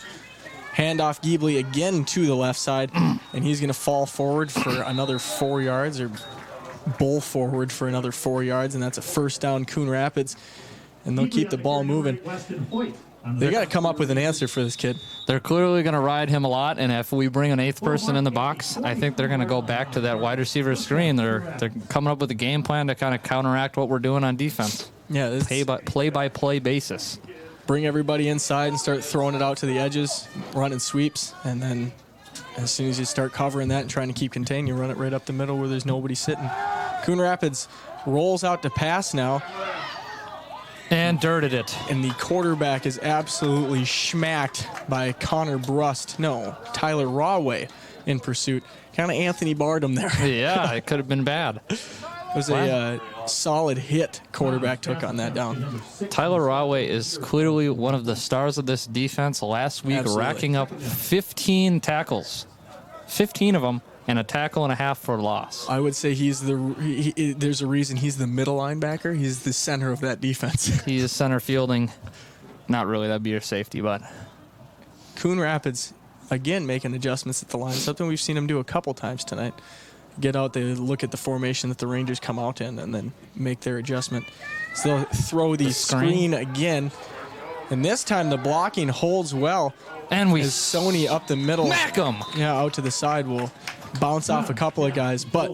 Handoff Geebly again to the left side, and he's going to fall forward for another 4 yards, or bull forward for another 4 yards, and that's a 1st down Coon Rapids, and they'll keep the ball moving. They got to come up with an answer for this kid. They're clearly going to ride him a lot, and if we bring an 8th person in the box, I think they're going to go back to that wide receiver screen. They're coming up with a game plan to kind of counteract what we're doing on defense. Yeah, play-by-play basis. Bring everybody inside and start throwing it out to the edges, running sweeps, and then as soon as you start covering that and trying to keep contained, you run it right up the middle where there's nobody sitting. Coon Rapids rolls out to pass now. And dirted it. And the quarterback is absolutely schmacked by Tyler Rawway in pursuit. Kind of Anthony Bardem there. Yeah, it could have been bad. It was a solid hit quarterback took on that down. Tyler Rawway is clearly one of the stars of this defense last week, racking up 15 tackles. 15 of them, and a tackle and a half for loss. I would say there's a reason he's the middle linebacker. He's the center of that defense. He is center fielding. Not really, that'd be your safety, but. Coon Rapids, again, making adjustments at the line, something we've seen him do a couple times tonight. Get out, they look at the formation that the Rangers come out in and then make their adjustment. So they'll throw the screen again. And this time the blocking holds well. And we Sony up the middle. Smack him! Yeah, out to the side will bounce off a couple of guys. But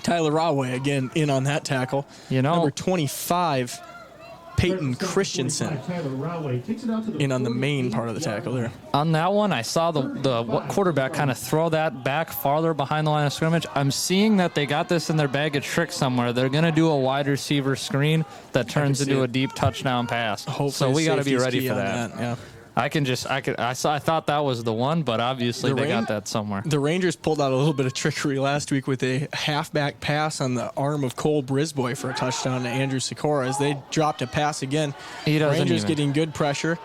Tyler Rawway, again, in on that tackle. You know, number 25, Peyton Christensen in on the main part of the tackle there. On that one, I saw the quarterback kind of throw that back farther behind the line of scrimmage. I'm seeing that they got this in their bag of tricks somewhere. They're going to do a wide receiver screen that turns into a deep touchdown pass. Hopefully so we got to be ready for that. Yeah. I thought that was the one, but obviously they got that somewhere. The Rangers pulled out a little bit of trickery last week with a halfback pass on the arm of Cole Brisboy for a touchdown to Andrew Sikora as they dropped a pass again. Rangers getting good pressure.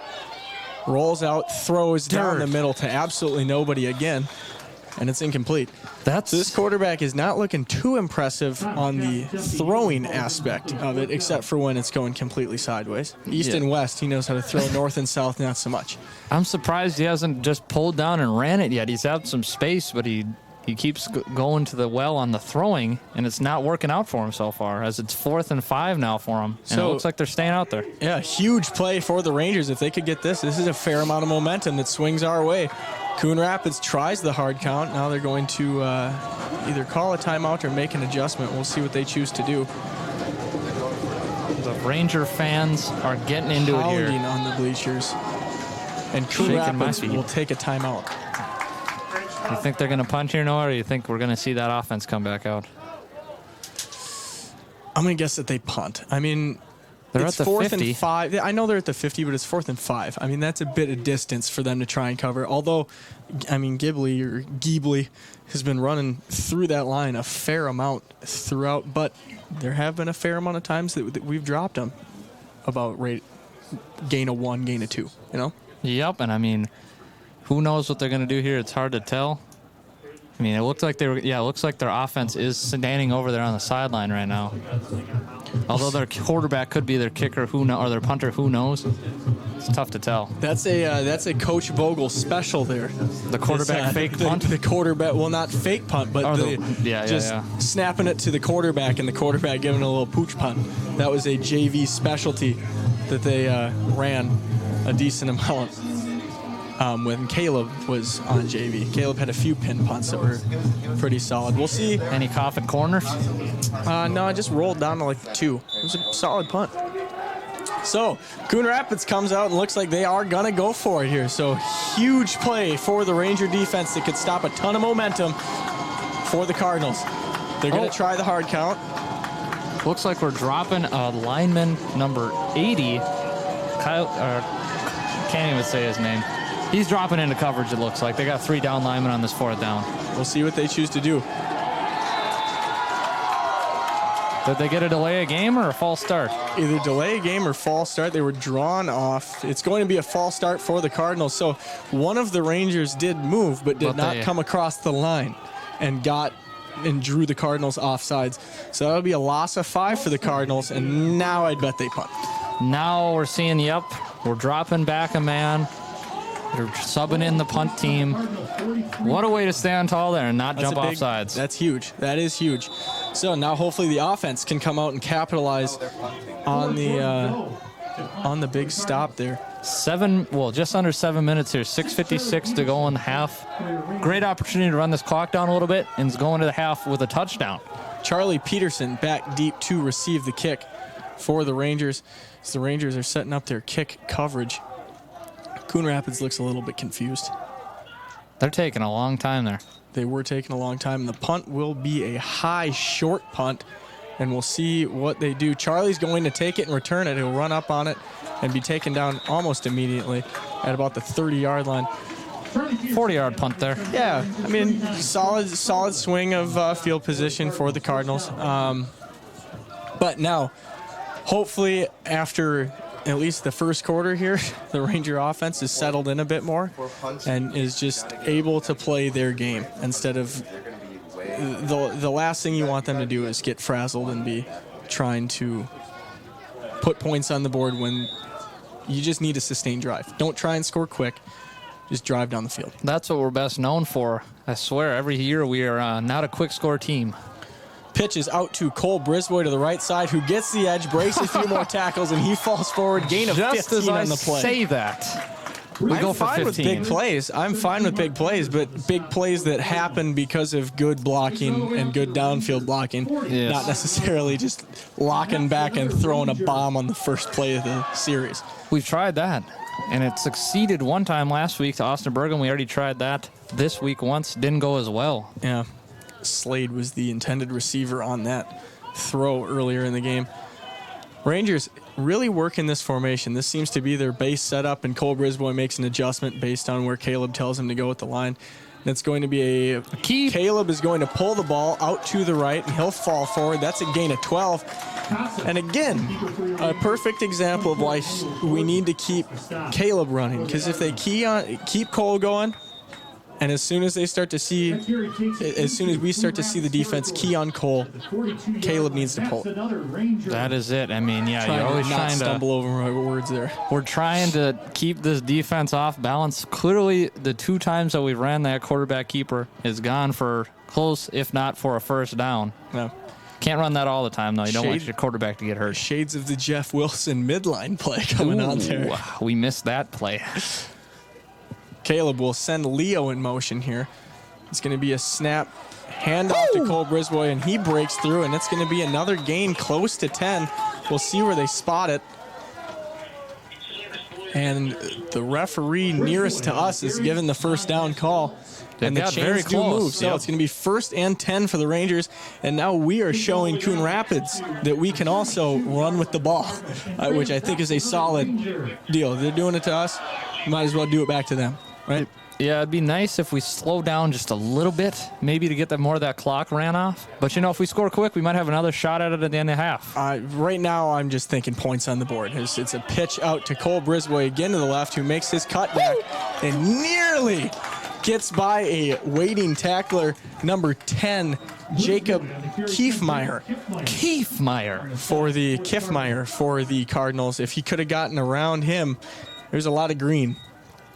Rolls out, throws down the middle to absolutely nobody again, and it's incomplete. So this quarterback is not looking too impressive on the throwing aspect of it, except for when it's going completely sideways. East and west, he knows how to throw. North and south, not so much. I'm surprised he hasn't just pulled down and ran it yet. He's had some space, but he keeps going to the well on the throwing, and it's not working out for him so far, as it's 4th and 5 now for him. And it looks like they're staying out there. Yeah, huge play for the Rangers. If they could get this is a fair amount of momentum that swings our way. Coon Rapids tries the hard count. Now they're going to either call a timeout or make an adjustment. We'll see what they choose to do. The Ranger fans are getting into it here. Pounding on the bleachers. And Coon Rapids will take a timeout. You think they're going to punt here, Noah, or you think we're going to see that offense come back out? I'm going to guess that they punt. I mean, they're it's at the 4th 50. and 5. I know they're at the 50, but it's 4th and 5. I mean, that's a bit of distance for them to try and cover. Although, I mean, Gibley has been running through that line a fair amount throughout, but there have been a fair amount of times that we've dropped them about gain of 1, gain of 2, you know? Yep, and I mean, who knows what they're going to do here? It's hard to tell. I mean, it looks like it looks like their offense is standing over there on the sideline right now. Although their quarterback could be their kicker, or their punter, who knows? It's tough to tell. That's a Coach Vogel special there. The quarterback fake punt? The quarterback, well, not fake punt, but snapping it to the quarterback and the quarterback giving a little pooch punt. That was a JV specialty that they ran a decent amount. When Caleb was on JV. Caleb had a few pin punts that were pretty solid. We'll see. Any coffin corners? No, I just rolled down to like 2. It was a solid punt. So, Coon Rapids comes out and looks like they are going to go for it here. So, huge play for the Ranger defense that could stop a ton of momentum for the Cardinals. They're going to try the hard count. Looks like we're dropping lineman number 80. Can't even say his name. He's dropping into coverage, it looks like. They got 3 down linemen on this 4th down. We'll see what they choose to do. Did they get a delay a game or a false start? Either delay a game or false start. They were drawn off. It's going to be a false start for the Cardinals. So one of the Rangers did move, but did not come across the line and drew the Cardinals offsides. So that'll be a loss of 5 for the Cardinals, and now I'd bet they punt. Now we're seeing, we're dropping back a man. They're subbing in the punt team. What a way to stand tall there and not jump off sides. That's huge. That is huge. So now hopefully the offense can come out and capitalize on the big stop there. Just under 7 minutes here. 6:56 to go in the half. Great opportunity to run this clock down a little bit, and is going to the half with a touchdown. Charlie Peterson back deep to receive the kick for the Rangers. As the Rangers are setting up their kick coverage. Coon Rapids looks a little bit confused. They're taking a long time there. They were taking a long time. And the punt will be a high, short punt, and we'll see what they do. Charlie's going to take it and return it. He'll run up on it and be taken down almost immediately at about the 30-yard line. 40-yard punt there. Yeah, I mean, solid swing of field position for the Cardinals. But now, hopefully, after at least the first quarter here, the Ranger offense is settled in a bit more and is just able to play their game instead of the last thing you want them to do is get frazzled and be trying to put points on the board when you just need a sustained drive. Don't try and score quick. Just drive down the field. That's what we're best known for. I swear, every year we are not a quick score team. Pitch is out to Cole Brisboy to the right side, who gets the edge, breaks a few more tackles, and he falls forward. Gain of 15 on the play. Just as I say that, We go I'm for fine 15. with big plays. I'm fine with big plays, but big plays that happen because of good blocking and good downfield blocking, Yes. not necessarily just locking back and throwing a bomb on the first play of the series. We've tried that, and it succeeded one time last week to Austin Bergen. We already tried that this week once. Didn't go as well. Yeah, Slade was the intended receiver on that throw earlier in the game. Rangers really working this formation. This seems to be their base setup, and Cole Brisbois makes an adjustment based on where Caleb tells him to go with the line. That's going to be a keep. Caleb is going to pull the ball out to the right, and he'll fall forward. That's a gain of 12. And again, a perfect example of why we need to keep Caleb running, because if they keep Cole going, and as soon as we start to see the defense key on Cole, Caleb needs to pull it. That is it. I mean, yeah, you're always trying to stumble over my words there. We're trying to keep this defense off balance. Clearly, the 2 times that we ran that quarterback keeper is gone for close, if not for a first down. No. Can't run that all the time, though. You don't want your quarterback to get hurt. Shades of the Jeff Wilson midline play coming on there. We missed that play. Caleb will send Leo in motion here. It's going to be a snap, handoff to Cole Brisbois, and he breaks through, and it's going to be another gain close to 10. We'll see where they spot it. And the referee nearest to us is given the first down call. And the got chains very do close. move, so it's going to be 1st and 10 for the Rangers. And now we are showing Coon Rapids that we can also run with the ball, which I think is a solid deal. They're doing it to us. Might as well do it back to them, right? Yeah, it'd be nice if we slow down just a little bit, maybe to get that more of that clock ran off. But, if we score quick, we might have another shot at it at the end of half. Right now, I'm just thinking points on the board. It's a pitch out to Cole Brisbois again to the left, who makes his cutback and nearly gets by a waiting tackler, number 10, Jacob Kiefmeyer. Kiefmeyer for the Cardinals. If he could have gotten around him, there's a lot of green.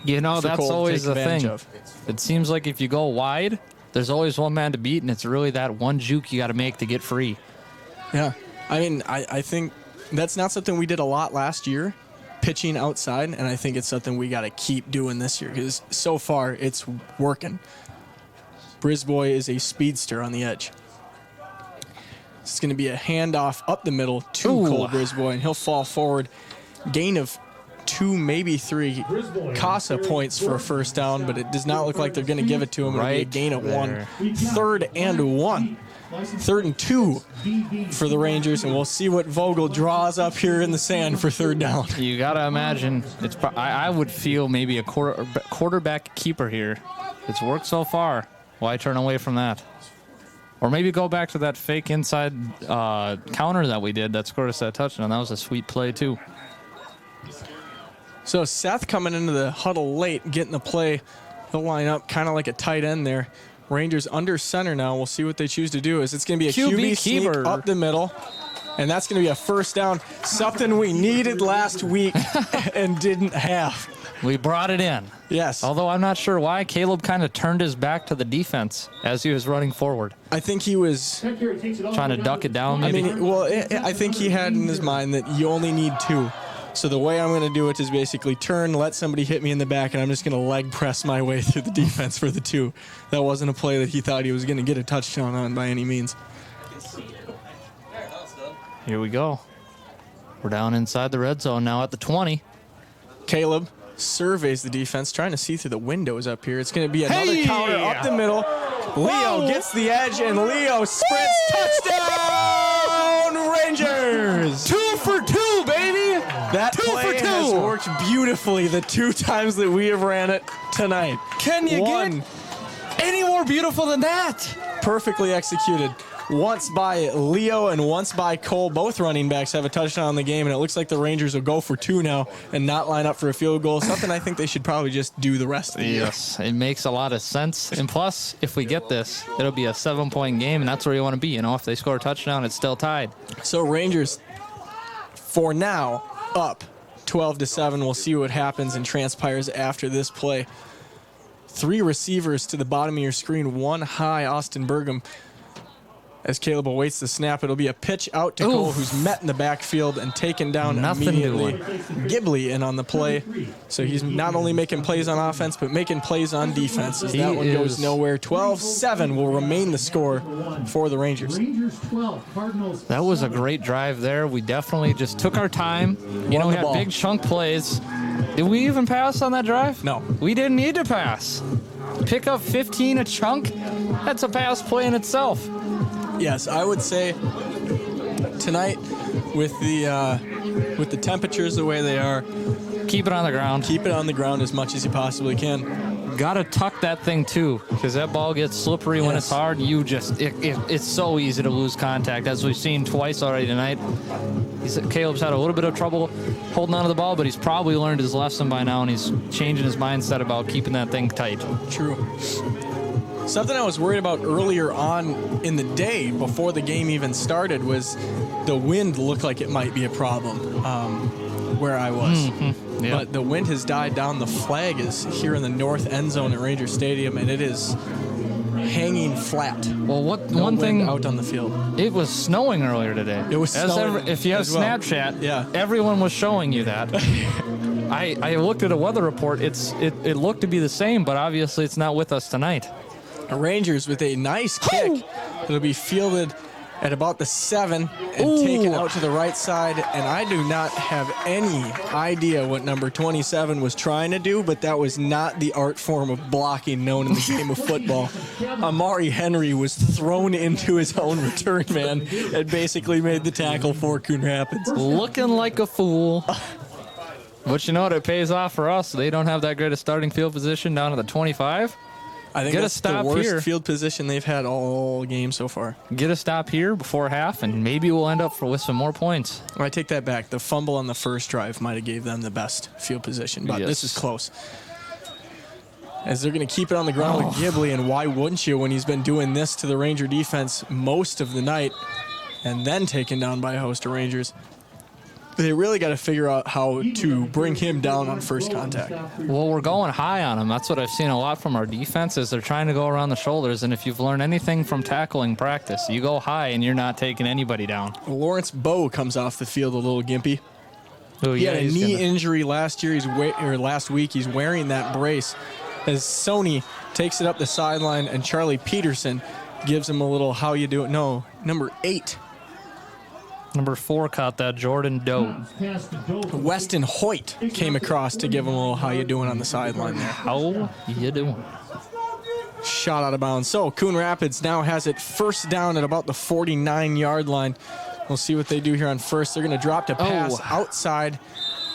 That's always the thing. It seems like if you go wide, there's always one man to beat, and it's really that one juke you got to make to get free. Yeah. I mean, I think that's not something we did a lot last year, pitching outside, and I think it's something we got to keep doing this year because so far it's working. Brisbois is a speedster on the edge. It's going to be a handoff up the middle to Cole Brisbois, and he'll fall forward. Gain of 2, maybe 3 Casa points for a first down, but it does not look like they're going to give it to him. It'll be a gain of 1. 3rd and 1. 3rd and 2 for the Rangers, and we'll see what Vogel draws up here in the sand for 3rd down. You got to imagine, I would feel maybe a quarterback keeper here. It's worked so far. Why turn away from that? Or maybe go back to that fake inside counter that we did that scored us that touchdown. That was a sweet play, too. So Seth coming into the huddle late, getting the play. He'll line up kind of like a tight end there. Rangers under center now. We'll see what they choose to do. It's going to be a QB sneak up the middle, and that's going to be a first down, something we needed last week and didn't have. We brought it in. Yes. Although I'm not sure why Caleb kind of turned his back to the defense as he was running forward. I think he was trying to duck it down, maybe. I think he had in his mind that you only need 2. So the way I'm going to do it is basically turn, let somebody hit me in the back, and I'm just going to leg press my way through the defense for the 2. That wasn't a play that he thought he was going to get a touchdown on by any means. Here we go. We're down inside the red zone now at the 20. Caleb surveys the defense, trying to see through the windows up here. It's going to be another counter up the middle. Leo gets the edge, and Leo sprints. Touchdown, Rangers! 2 for 2, baby! That play has worked beautifully the 2 times that we have ran it tonight. Can you get any more beautiful than that? Perfectly executed. Once by Leo and once by Cole. Both running backs have a touchdown in the game, and it looks like the Rangers will go for 2 now and not line up for a field goal. Something I think they should probably just do the rest of the year. Yes, it makes a lot of sense. And plus, if we get this, it'll be a 7-point game, and that's where you want to be. If they score a touchdown, it's still tied. So Rangers, for now, up 12-7. We'll see what happens and transpires after this play. 3 receivers to the bottom of your screen, 1 high, Austin Bergam. As Caleb awaits the snap, it'll be a pitch out to Cole, who's met in the backfield and taken down immediately. Ghibli in on the play. So he's not only making plays on offense, but making plays on defense. As that one goes nowhere. 12-7 will remain the score for the Rangers. That was a great drive there. We definitely just took our time. We had big chunk plays. Did we even pass on that drive? No. We didn't need to pass. Pick up 15 a chunk? That's a pass play in itself. Yes, I would say tonight with the temperatures the way they are, keep it on the ground. Keep it on the ground as much as you possibly can. Gotta tuck that thing too, because that ball gets slippery when it's hard. It's so easy to lose contact, as we've seen twice already tonight. Caleb's had a little bit of trouble holding on to the ball, but he's probably learned his lesson by now, and he's changing his mindset about keeping that thing tight. True. Something I was worried about earlier on in the day, before the game even started, was the wind looked like it might be a problem where I was. Mm-hmm. Yeah. But the wind has died down. The flag is here in the north end zone at Ranger Stadium, and it is hanging flat. Well, one thing out on the field. It was snowing earlier today. It was snowing. If you have Snapchat, everyone was showing you that. I looked at a weather report. It looked to be the same, but obviously it's not with us tonight. Rangers with a nice kick. It'll be fielded at about the 7 and taken out to the right side. And I do not have any idea what number 27 was trying to do, but that was not the art form of blocking known in the game of football. Amari Henry was thrown into his own return man and basically made the tackle for Coon Rapids. Looking like a fool. But you know what? It pays off for us. They don't have that great a starting field position down at the 25. I think that's the worst field position they've had all game so far. Get a stop here before half, and maybe we'll end up with some more points. I take that back. The fumble on the first drive might have gave them the best field position, but this is close. As they're going to keep it on the ground with Ghibli, and why wouldn't you when he's been doing this to the Ranger defense most of the night and then taken down by a host of Rangers. They really got to figure out how to bring him down on first contact. Well, we're going high on him. That's what I've seen a lot from our defense is they're trying to go around the shoulders. And if you've learned anything from tackling practice, you go high and you're not taking anybody down. Lawrence Bowe comes off the field a little gimpy. Oh, he had a knee injury last year. Last week. He's wearing that brace. As Sony takes it up the sideline, and Charlie Peterson gives him a little "how you doing?" No, number 8. Number 4 caught that, Jordan Doe. Weston Hoyt came across to give him a little "how you doing" on the sideline there. How you doing? Shot out of bounds. So Coon Rapids now has it first down at about the 49-yard line. We'll see what they do here on first. They're going to drop to pass outside.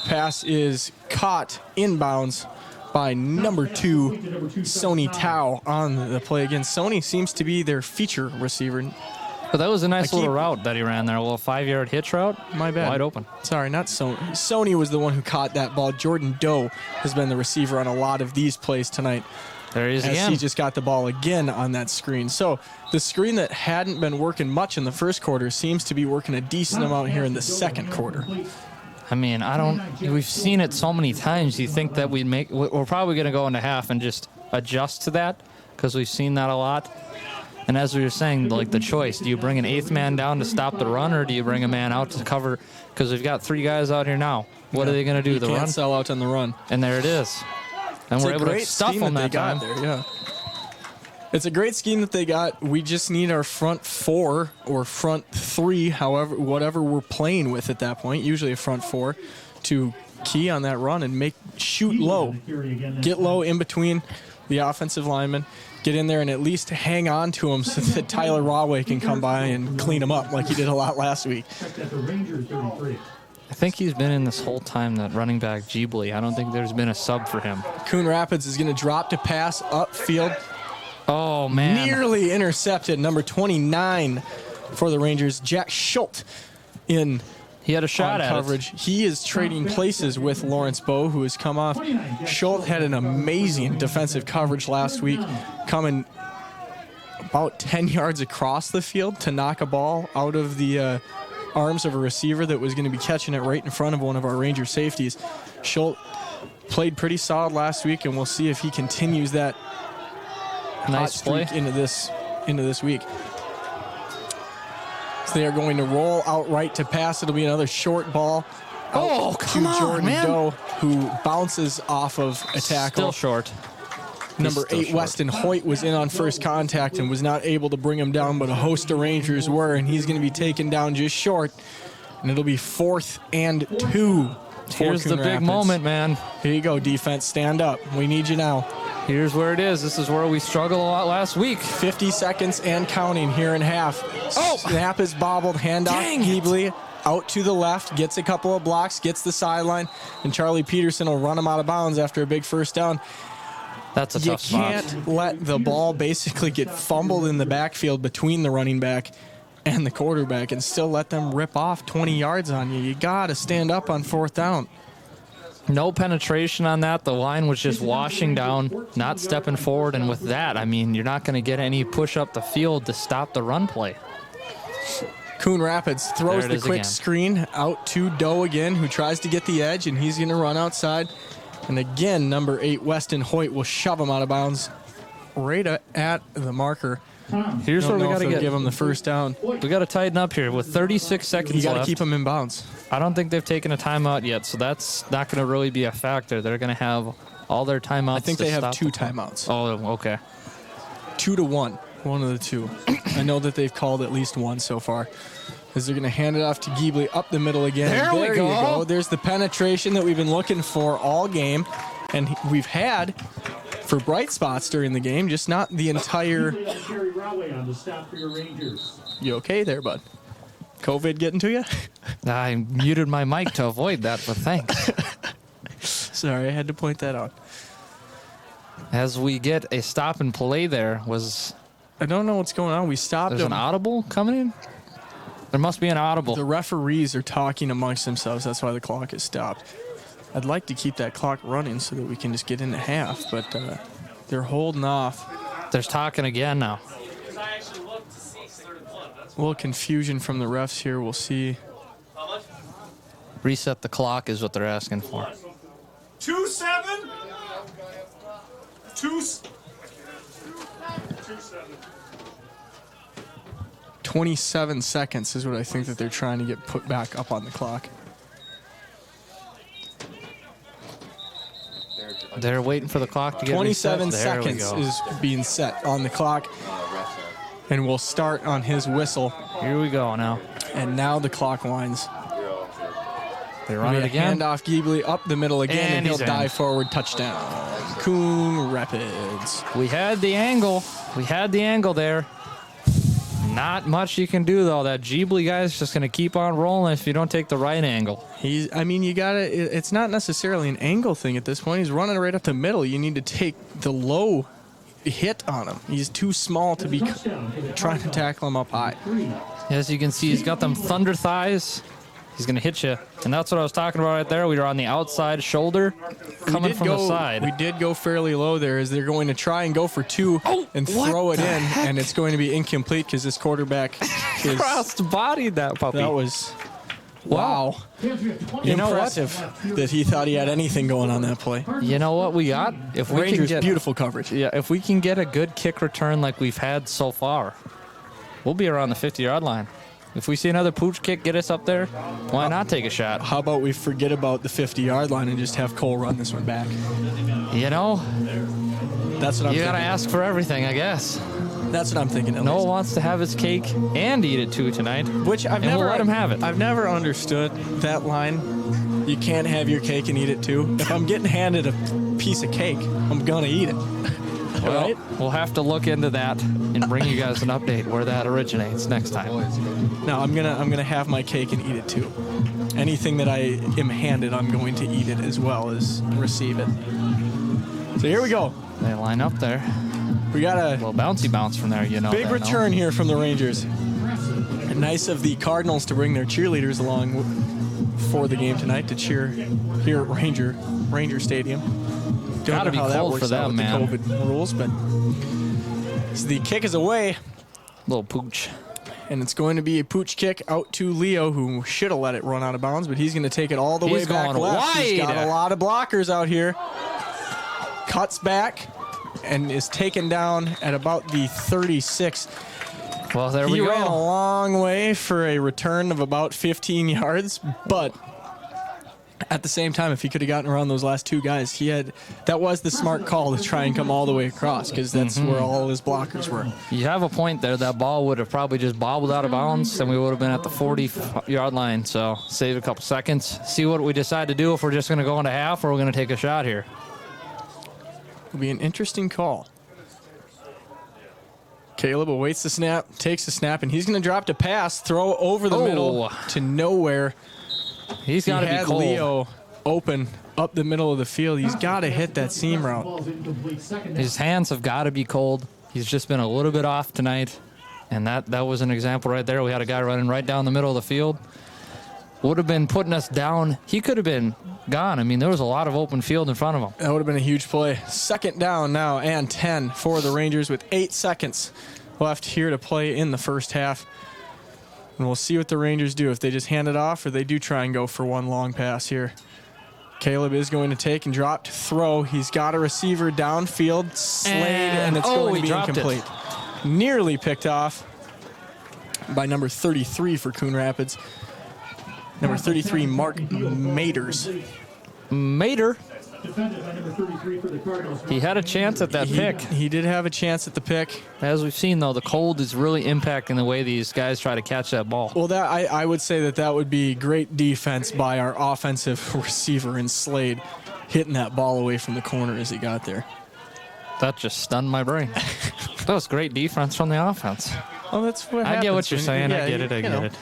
Pass is caught inbounds by number 2, Sony Tao on the play. Again, Sony seems to be their feature receiver. But that was a nice little route that he ran there. A little 5-yard hitch route. My bad. Wide open. Sorry, not Sony. Sony was the one who caught that ball. Jordan Doe has been the receiver on a lot of these plays tonight. There he is again. He just got the ball again on that screen. So the screen that hadn't been working much in the first quarter seems to be working a decent amount here in the second quarter. I mean, we've seen it so many times. You think that we're probably going to go into half and just adjust to that because we've seen that a lot. And as we were saying, like the choice, do you bring an 8th man down to stop the run, or do you bring a man out to cover? Because we've got 3 guys out here now. What are they going to do? The run? Sell out on the run. And there it is. And we're able to stuff them that time. It's a great scheme that they got. We just need our front 4 or front 3, whatever we're playing with at that point, usually a front 4, to key on that run and shoot low. Get low in between the offensive linemen. Get in there and at least hang on to him so that Tyler Rawway can come by and clean him up like he did a lot last week. I think he's been in this whole time, that running back Ghibli. I don't think there's been a sub for him. Coon Rapids is going to drop to pass upfield. Oh, man. Nearly intercepted. Number 29 for the Rangers, Jack Schultz in He had a shot at coverage. He is trading places with Lawrence Bowe, who has come off. Schultz had an amazing defensive coverage last week, coming about 10 yards across the field to knock a ball out of the arms of a receiver that was going to be catching it right in front of one of our Ranger safeties. Schultz played pretty solid last week, and we'll see if he continues that hot streak into this week. So they are going to roll out right to pass. It'll be another short ball. Oh, come on, Jordan man. Doe, who bounces off of a tackle. Still short. Number still 8, short. Weston Hoyt, was in on first contact and was not able to bring him down, but a host of Rangers were, and he's going to be taken down just short. And it'll be 4th and 2. Here's Coon the big Rapids. moment, man. Here you go, defense. Stand up. We need you now. Here's where it is. This is where we struggled a lot last week. 50 seconds and counting here in half. Oh! Snap is bobbled. Handoff. Dang it. Geebly out to the left. Gets a couple of blocks. Gets the sideline. And Charlie Peterson will run him out of bounds after a big first down. That's a You tough spot. can't let the ball basically get fumbled in the backfield between the running back and the quarterback and still let them rip off 20 yards on you. You got to stand up on 4th down. No penetration on that. The line was just washing down, not stepping forward. And with that, I mean, you're not going to get any push up the field to stop the run play. Coon Rapids throws There it the is quick again. screen out to Doe again, who tries to get the edge, and he's going to run outside. And again, number 8, Weston Hoyt, will shove him out of bounds right at the marker. Here's where Don't we know got if to they'll get. give him the first down. We got to tighten up here with 36 seconds You got to left. keep him in bounds. I don't think they've taken a timeout yet, so that's not going to really be a factor. They're going to have all their timeouts. I think to they have stop 2 the clock. timeouts. Oh, okay. 2 to 1. One of the 2. I know that they've called at least one so far. As they're going to hand it off to Geebly up the middle again. There we you go. go. There's the penetration that we've been looking for all game. And we've had for bright spots during the game, just not the entire. You okay there, bud? COVID getting to you? I muted my mic to avoid that, but thanks. Sorry, I had to point that out. As we get a stop and play there, I don't know what's going on. We stopped there's them. an audible coming in? There must be an audible. The referees are talking amongst themselves. That's why the clock is stopped. I'd like to keep that clock running so that we can just get into half, but they're holding off. There's talking again now. A little confusion from the refs here. We'll see. Reset the clock is what they're asking for. 2-7. 27 seconds is what I think that they're trying to get put back up on the clock. They're waiting for the clock to get 27 reset. There we seconds go. is being set on the clock. And we'll start on his whistle. Here we go now. And now the clock winds. They run it We again. hand off Geebly up the middle again, And and he'll he's in. dive forward. Touchdown. Coon Rapids. We had the angle. We had the angle there. Not much you can do, though. That Geebly guy's just going to keep on rolling if you don't take the right angle. You gotta, it's not necessarily an angle thing at this point. He's running right up the middle. You need to take the low hit on him. He's too small to be trying to tackle him up high. As you can see, he's got them thunder thighs. He's going to hit you. And that's what I was talking about right there. We were on the outside shoulder coming from the side. We did go fairly low there as they're going to try and go for 2 and what throw it the in, heck? and it's going to be incomplete because this quarterback is. Crossed-bodied that puppy. That was. Wow. You know what? Impressive that he thought he had anything going on that play. You know what we got? If we Rangers, can get beautiful coverage. Yeah, if we can get a good kick return like we've had so far, we'll be around the 50-yard line. If we see another pooch kick get us up there, why not take a shot? How about we forget about the 50-yard line and just have Cole run this one back? You know, That's what I'm you thinking. gotta ask for everything, I guess. That's what I'm thinking. At Noah least. wants to have his cake and eat it too tonight. Which I've and never we'll let him have it. I've never understood that line. You can't have your cake and eat it too. If I'm getting handed a piece of cake, I'm gonna eat it. Well, right? we'll have to look into that and bring you guys an update where that originates next time. No, I'm gonna have my cake and eat it too. Anything that I am handed, I'm going to eat it as well as receive it. So here we go. They line up there. We got a Little bouncy bounce from there, you know. big that, no? return here from the Rangers. Nice of the Cardinals to bring their cheerleaders along for the game tonight to cheer here at Ranger Stadium. Don't Gotta know be how that cold works for out them, with man. the COVID rules, but so the kick is away, Little pooch. and it's going to be a pooch kick out to Leo, who should have let it run out of bounds, but he's going to take it all the way He's back going left. He's got wide. a lot of blockers out here. Cuts back and is taken down at about the 36. Well, there we He go. ran a long way for a return of about 15 yards, but at the same time, if he could have gotten around those last two guys, that was the smart call to try and come all the way across because that's where all his blockers were. You have a point there. That ball would have probably just bobbled out of bounds, and we would have been at the 40-yard line. So save a couple seconds. See what we decide to do, if we're just going to go into half or we're going to take a shot here. It'll be an interesting call. Caleb awaits the snap, takes the snap, and he's going to drop to pass, throw over the middle to nowhere. He's got to be cold. Leo open up the middle of the field. He's got to hit that seam route. His hands have got to be cold. He's just been a little bit off tonight, and that was an example right there. We had a guy running right down the middle of the field. Would have been putting us down. He could have been gone. I mean, there was a lot of open field in front of him. That would have been a huge play. Second down now and 10 for the Rangers with 8 seconds left here to play in the first half. And we'll see what the Rangers do, if they just hand it off or they do try and go for one long pass here. Caleb is going to take and drop to throw. He's got a receiver downfield, Slade, and it's going to be incomplete. Nearly picked off by number 33 for Coon Rapids. Number 33, Mark Maters. Mater. He had a chance at that pick. He did have a chance at the pick. As we've seen, though, the cold is really impacting the way these guys try to catch that ball. Well, I would say that would be great defense by our offensive receiver in Slade, hitting that ball away from the corner as he got there. That just stunned my brain. That was great defense from the offense. Oh, that's what happens. I get what you're saying. I get it.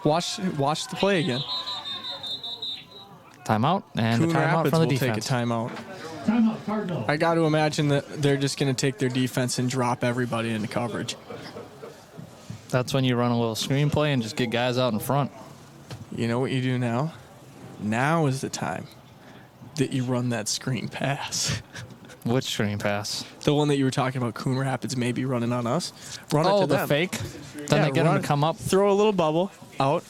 Watch the play again. Timeout, and Coon a timeout Rapids from the will defense. take a timeout. I got to imagine that they're just going to take their defense and drop everybody into coverage. That's when you run a little screenplay and just get guys out in front. You know what you do now? Now is the time that you run that screen pass. Which screen pass? The one that you were talking about, Coon Rapids maybe running on us. Run it to the them. fake? Then they get them to come up. Throw a little bubble out.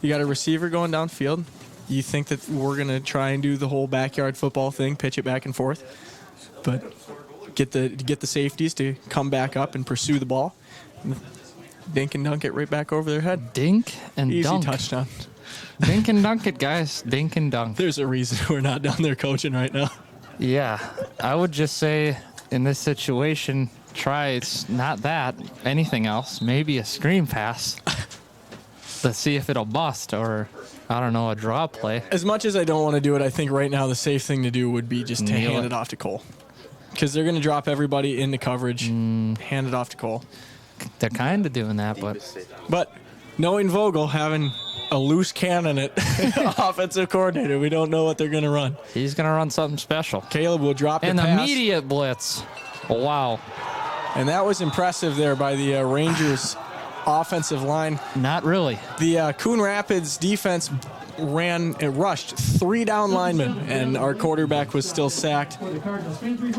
You got a receiver going downfield. You think that we're going to try and do the whole backyard football thing, pitch it back and forth, but get the safeties to come back up and pursue the ball. Dink and dunk it right back over their head. Dink and Easy dunk. touchdown. Dink and dunk it, guys. Dink and dunk. There's a reason we're not down there coaching right now. Yeah, I would just say in this situation, try it's not that, anything else, maybe a screen pass. Let's see if it'll bust, or I don't know, a draw play. As much as I don't want to do it, I think right now the safe thing to do would be just to hand it off to Cole. Because they're going to drop everybody into coverage. Hand it off to Cole. They're kind of doing that, But knowing Vogel having a loose cannon at offensive coordinator, we don't know what they're going to run. He's going to run something special. Caleb will drop the An pass. immediate blitz. Wow. And that was impressive there by the Rangers offensive line. Not really. The Coon Rapids defense rushed 3 down linemen, and our quarterback was still sacked.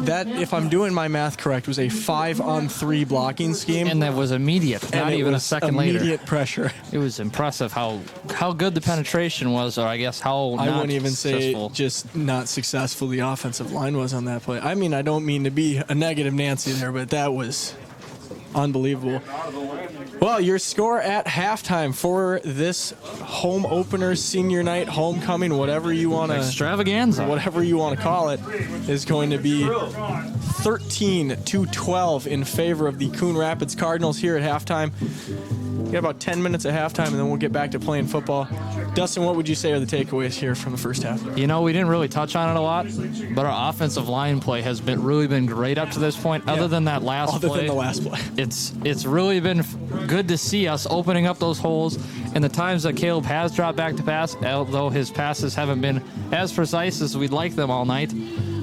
That, if I'm doing my math correct, was a 5-on-3 blocking scheme. And that was immediate, not even a second later. Immediate pressure. It was impressive how good the penetration was, or I guess how I not wouldn't even successful. say just not successful the offensive line was on that play. I mean, I don't mean to be a negative Nancy there, but that was unbelievable. Well, your score at halftime for this home opener, senior night, homecoming, whatever you want to extravaganza, whatever you want to call it, is going to be 13-12 in favor of the Coon Rapids Cardinals here at halftime. We got about 10 minutes at halftime, and then we'll get back to playing football. Dustin, what would you say are the takeaways here from the first half? You know, we didn't really touch on it a lot, but our offensive line play has really been great up to this point. Other than that last play. Other than the last play. It's really been good to see us opening up those holes. And the times that Caleb has dropped back to pass, although his passes haven't been as precise as we'd like them all night,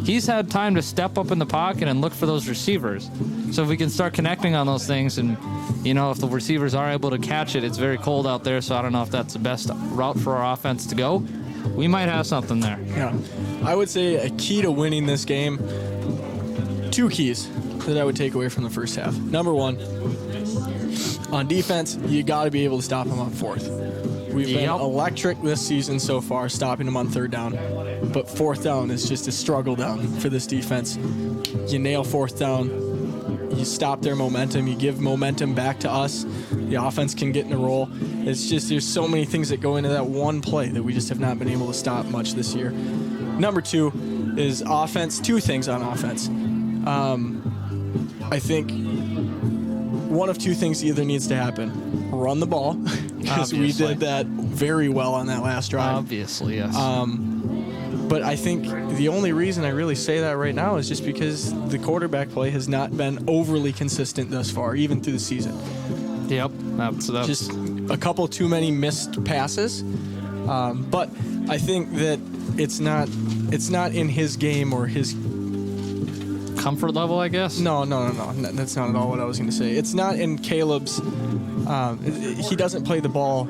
he's had time to step up in the pocket and look for those receivers. So if we can start connecting on those things, and, you know, if the receivers are able to catch it, it's very cold out there, so I don't know if that's the best route for our offense to go. We might have something there. Yeah. I would say a key to winning this game, 2 keys that I would take away from the first half. Number 1, on defense, you got to be able to stop them on 4th. We've been electric this season so far, stopping them on 3rd down. But 4th down is just a struggle down for this defense. You nail 4th down, you stop their momentum, you give momentum back to us, the offense can get in a roll. It's just there's so many things that go into that one play that we just have not been able to stop much this year. Number 2 is offense. 2 things on offense. I think one of 2 things either needs to happen. Run the ball, because we did that very well on that last drive. Obviously, yes. But I think the only reason I really say that right now is just because the quarterback play has not been overly consistent thus far, even through the season. Yep. That's Just a couple too many missed passes. But I think that it's not in his game or his comfort level, I guess. No. That's not at all what I was going to say. It's not in Caleb's. He doesn't play the ball.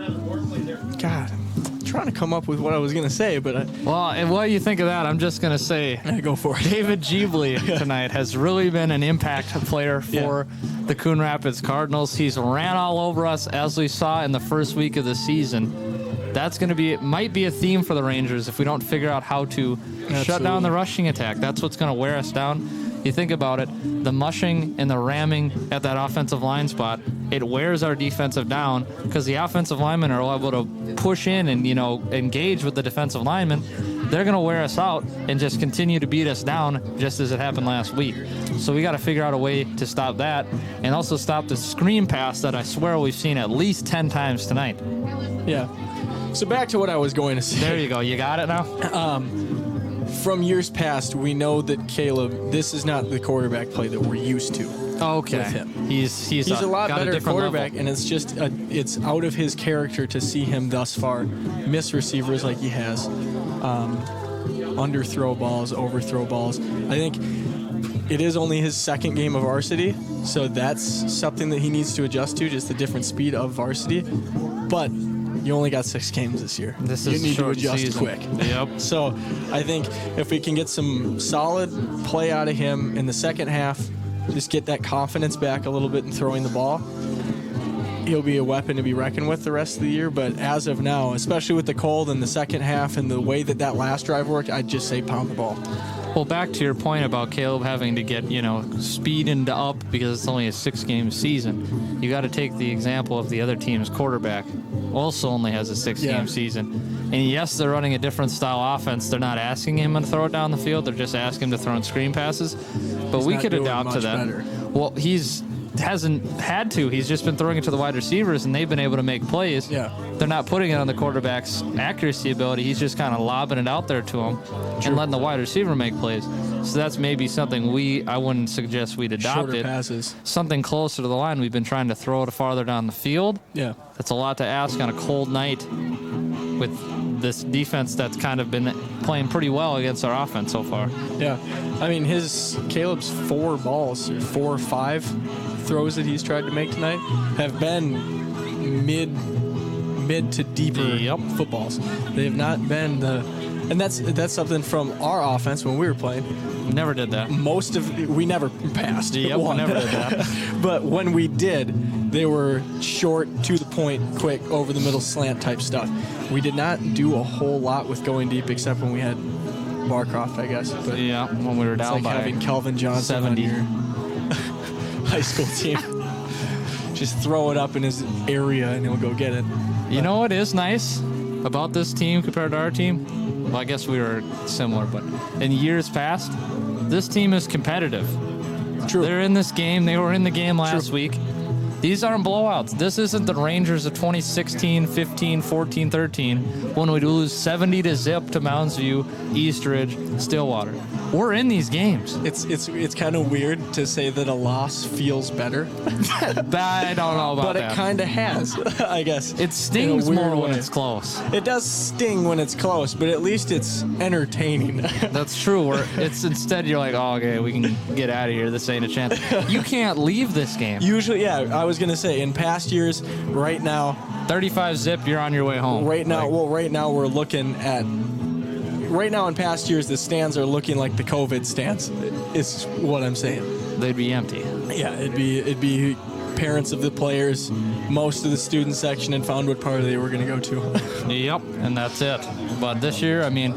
God, I'm trying to come up with what I was going to say, but Well, and what do you think of that? I'm just going to say, go for it. David Jeebley tonight has really been an impact player for the Coon Rapids Cardinals. He's ran all over us, as we saw in the first week of the season. That's going to be, it might be a theme for the Rangers if we don't figure out how to shut down the rushing attack. That's what's going to wear us down. You think about it, the mushing and the ramming at that offensive line spot, it wears our defensive down because the offensive linemen are able to push in and, engage with the defensive linemen. They're going to wear us out and just continue to beat us down just as it happened last week. So we got to figure out a way to stop that and also stop the screen pass that I swear we've seen at least 10 times tonight. Yeah. So back to what I was going to say. There you go. You got it now? From years past, we know that Caleb, this is not the quarterback play that we're used to. Okay. With him. He's a lot got better a quarterback, level. and it's just it's out of his character to see him thus far miss receivers like he has, underthrow balls, overthrow balls. I think it is only his second game of varsity, so that's something that he needs to adjust to, just the different speed of varsity. But you only got 6 games this year. This you is need to short adjust season. quick. Yep. So I think if we can get some solid play out of him in the second half, just get that confidence back a little bit in throwing the ball, he'll be a weapon to be reckoned with the rest of the year. But as of now, especially with the cold in the second half and the way that last drive worked, I'd just say pound the ball. Well, back to your point about Caleb having to get, speed into up because it's only a 6-game season. You got to take the example of the other team's quarterback. Also only has a 6-game season. And yes, they're running a different style offense. They're not asking him to throw it down the field. They're just asking him to throw in screen passes. But we could adopt to that. Better. Well, hasn't had to. He's just been throwing it to the wide receivers, and they've been able to make plays. Yeah. They're not putting it on the quarterback's accuracy ability. He's just kind of lobbing it out there to him and letting the wide receiver make plays. So that's maybe something I wouldn't suggest we'd adopt Shorter it. passes. Something closer to the line. We've been trying to throw it farther down the field. Yeah. That's a lot to ask on a cold night with this defense that's kind of been playing pretty well against our offense so far. Yeah. I mean, Caleb's 4 balls, or 4 or 5 throws that he's tried to make tonight have been mid to deeper footballs. They have not been and that's something from our offense when we were playing. Never did that. We never passed. Yep, we never did that. But when we did, they were short, to the point, quick, over the middle slant type stuff. We did not do a whole lot with going deep, except when we had Barcroft, I guess. But yeah, when we were down it's like by having Kelvin Johnson 70. on your high school team. Just throw it up in his area and he'll go get it. You know what is nice about this team compared to our team? Well, I guess we were similar, but in years past, this team is competitive. True. They're in this game. They were in the game last week. These aren't blowouts. This isn't the Rangers of 2016, 15, 14, 13 when we lose 70 to zip to Mounds View, Eastridge, Stillwater. We're in these games. It's kind of weird to say that a loss feels better. I don't know about that. But it kind of has, I guess. It stings more when way. it's close. It does sting when it's close, but at least it's entertaining. That's true. It's instead you're like, oh, okay, we can get out of here. This ain't a chance. You can't leave this game. Usually, yeah, I was going to say, in past years, right now, 35 zip, you're on your way home. right now we're looking at, right now in past years, the stands are looking like the COVID stands, is what I'm saying. They'd be empty. Yeah, it'd be parents of the players, most of the student section, and found what party they were going to go to. Yep, and that's it. But this year, I mean,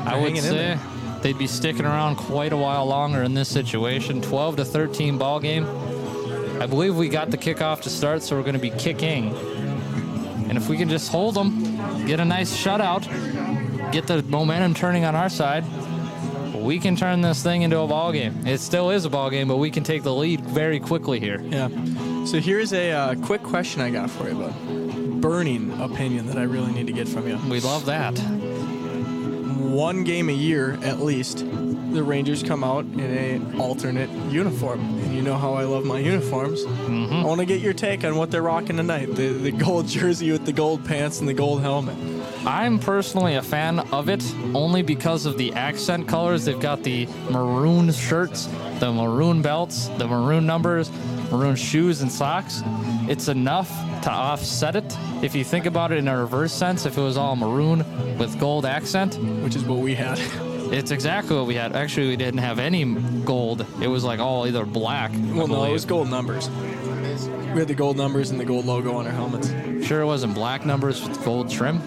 I would hanging in say there. they'd be sticking around quite a while longer in this situation. 12-13 ball game. I believe we got the kickoff to start, so we're going to be kicking. And if we can just hold them, get a nice shutout, get the momentum turning on our side, we can turn this thing into a ball game. It still is a ball game, but we can take the lead very quickly here. Yeah. So here's a quick question I got for you, bud. Burning opinion that I really need to get from you. We love that. One game a year, at least, the Rangers come out in an alternate uniform. And you know how I love my uniforms. Mm-hmm. I want to get your take on what they're rocking tonight. The gold jersey with the gold pants and the gold helmet. I'm personally a fan of it only because of the accent colors. They've got the maroon shirts, the maroon belts, the maroon numbers, maroon shoes and socks. It's enough to offset it. If you think about it in a reverse sense, if it was all maroon with gold accent, Which is what we had. it's exactly what we had. Actually, we didn't have any gold. It was like all either black. Well, no, it was gold numbers. We had the gold numbers and the gold logo on our helmets. Sure, it wasn't black numbers with gold trim.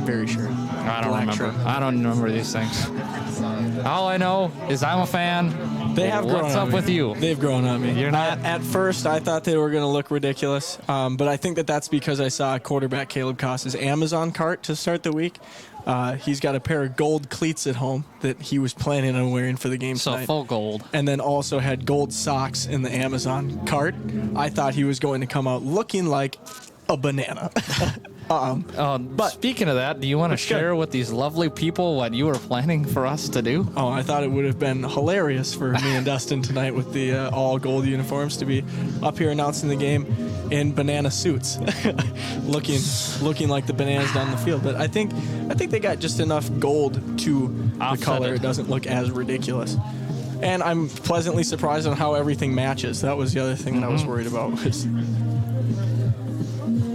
Very sure. I don't Black remember. trim. I don't remember these things. All I know is I'm a fan. They have grown What's on up me. with you? They've grown on me. You're not- At first, I thought they were going to look ridiculous, but I think that's because I saw quarterback Caleb Koss's Amazon cart to start the week. He's got a pair of gold cleats at home that he was planning on wearing for the game So tonight. full gold. And then also had gold socks in the Amazon cart. I thought he was going to come out looking like a banana. But speaking of that, do you want to Which good. share with these lovely people what you were planning for us to do? Oh, I thought it would have been hilarious for me and Dustin tonight with the all gold uniforms to be up here announcing the game in banana suits, looking like the bananas down the field. But I think they got just enough gold to the Offset color. it. It doesn't look as ridiculous. And I'm pleasantly surprised on how everything matches. That was the other thing that I was worried about was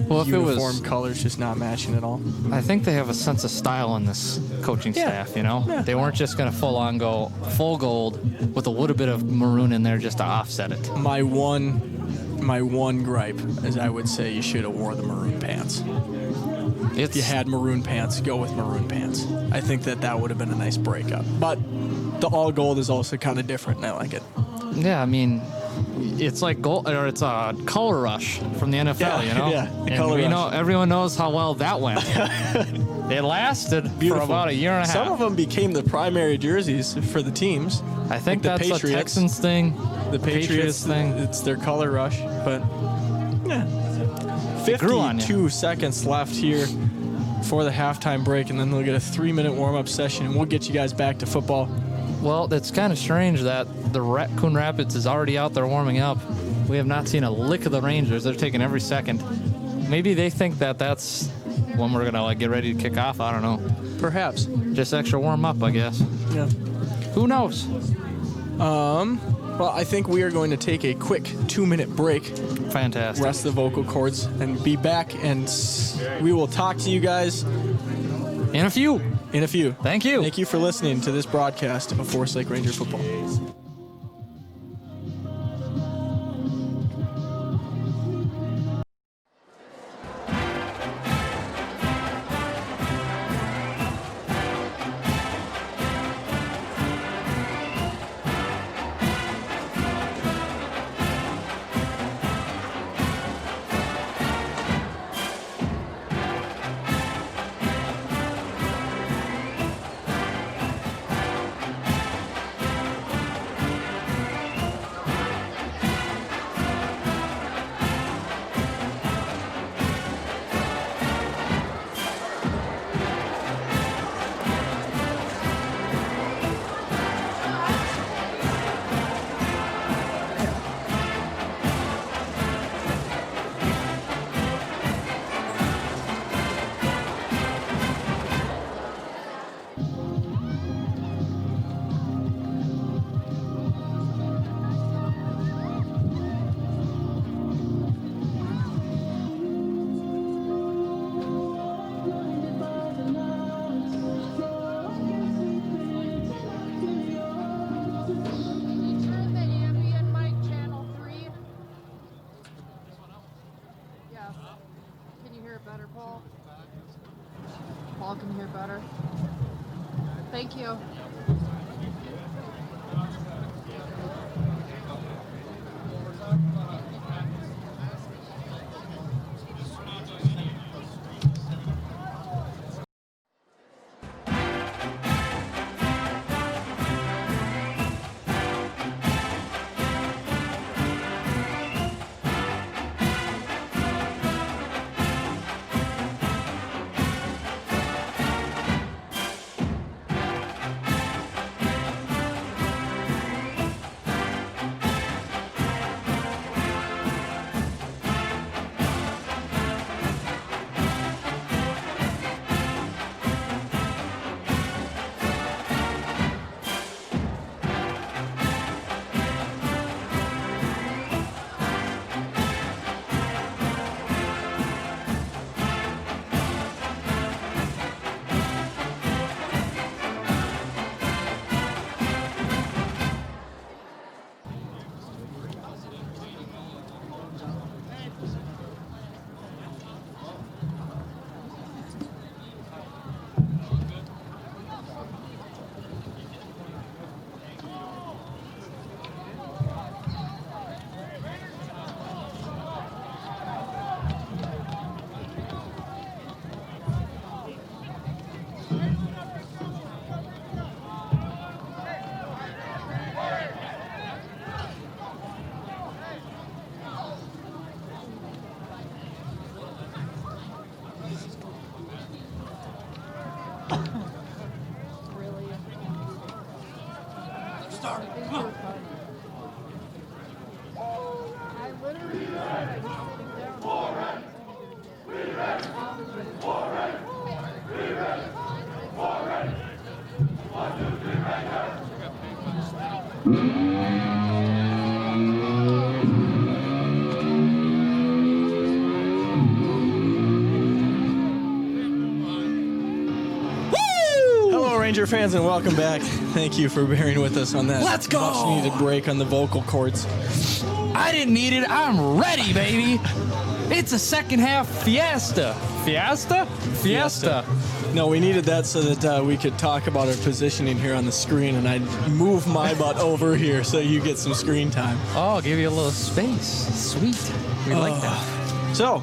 Well, if uniform it was, colors just not matching at all. I think they have a sense of style in this coaching Yeah. staff. You know, Yeah. they weren't just going to full on go full gold with a little bit of maroon in there just to offset it. My one gripe is I would say you should have wore the maroon pants. If you had maroon pants, go with maroon pants. I think that would have been a nice breakup. But the all gold is also kind of different, and I like it. Yeah, I mean, it's like gold, or it's a color rush from the NFL. Yeah, You know, yeah, the and color we rush. know everyone knows how well that went. It lasted Beautiful. for about a year and a half. Some of them became the primary jerseys for the teams. I think like the that's a Patriots. Texans thing. The Patriots thing. It's their color rush, but yeah. grew on you. 52 seconds left here for the halftime break, and then they'll get a 3-minute warm-up session, and we'll get you guys back to football. Well, it's kind of strange that the Coon Rapids is already out there warming up. We have not seen a lick of the Rangers. They're taking every second. Maybe they think that that's when we're gonna get ready to kick off. I don't know. Perhaps. Just extra warm up, I guess. Yeah. Who knows? Well, I think we are going to take a quick 2-minute break, Fantastic. rest the vocal cords, and be back, and we will talk to you guys In a few. in a few. Thank you. Thank you for listening to this broadcast of Forest Lake Ranger football. Turn the ambient mic channel 3. Yeah. Can you hear it better, Paul? Paul can hear better. Thank you. I literally said I was sitting down. Hello, Ranger fans, and welcome back. Thank you for bearing with us on that Let's go! much-needed break on the vocal cords. I didn't need it. I'm ready, baby. It's a second half fiesta. Fiesta? No, we needed that so that we could talk about our positioning here on the screen, and I'd move my butt over here so you get some screen time. Oh, give you a little space. Sweet. We like that. So,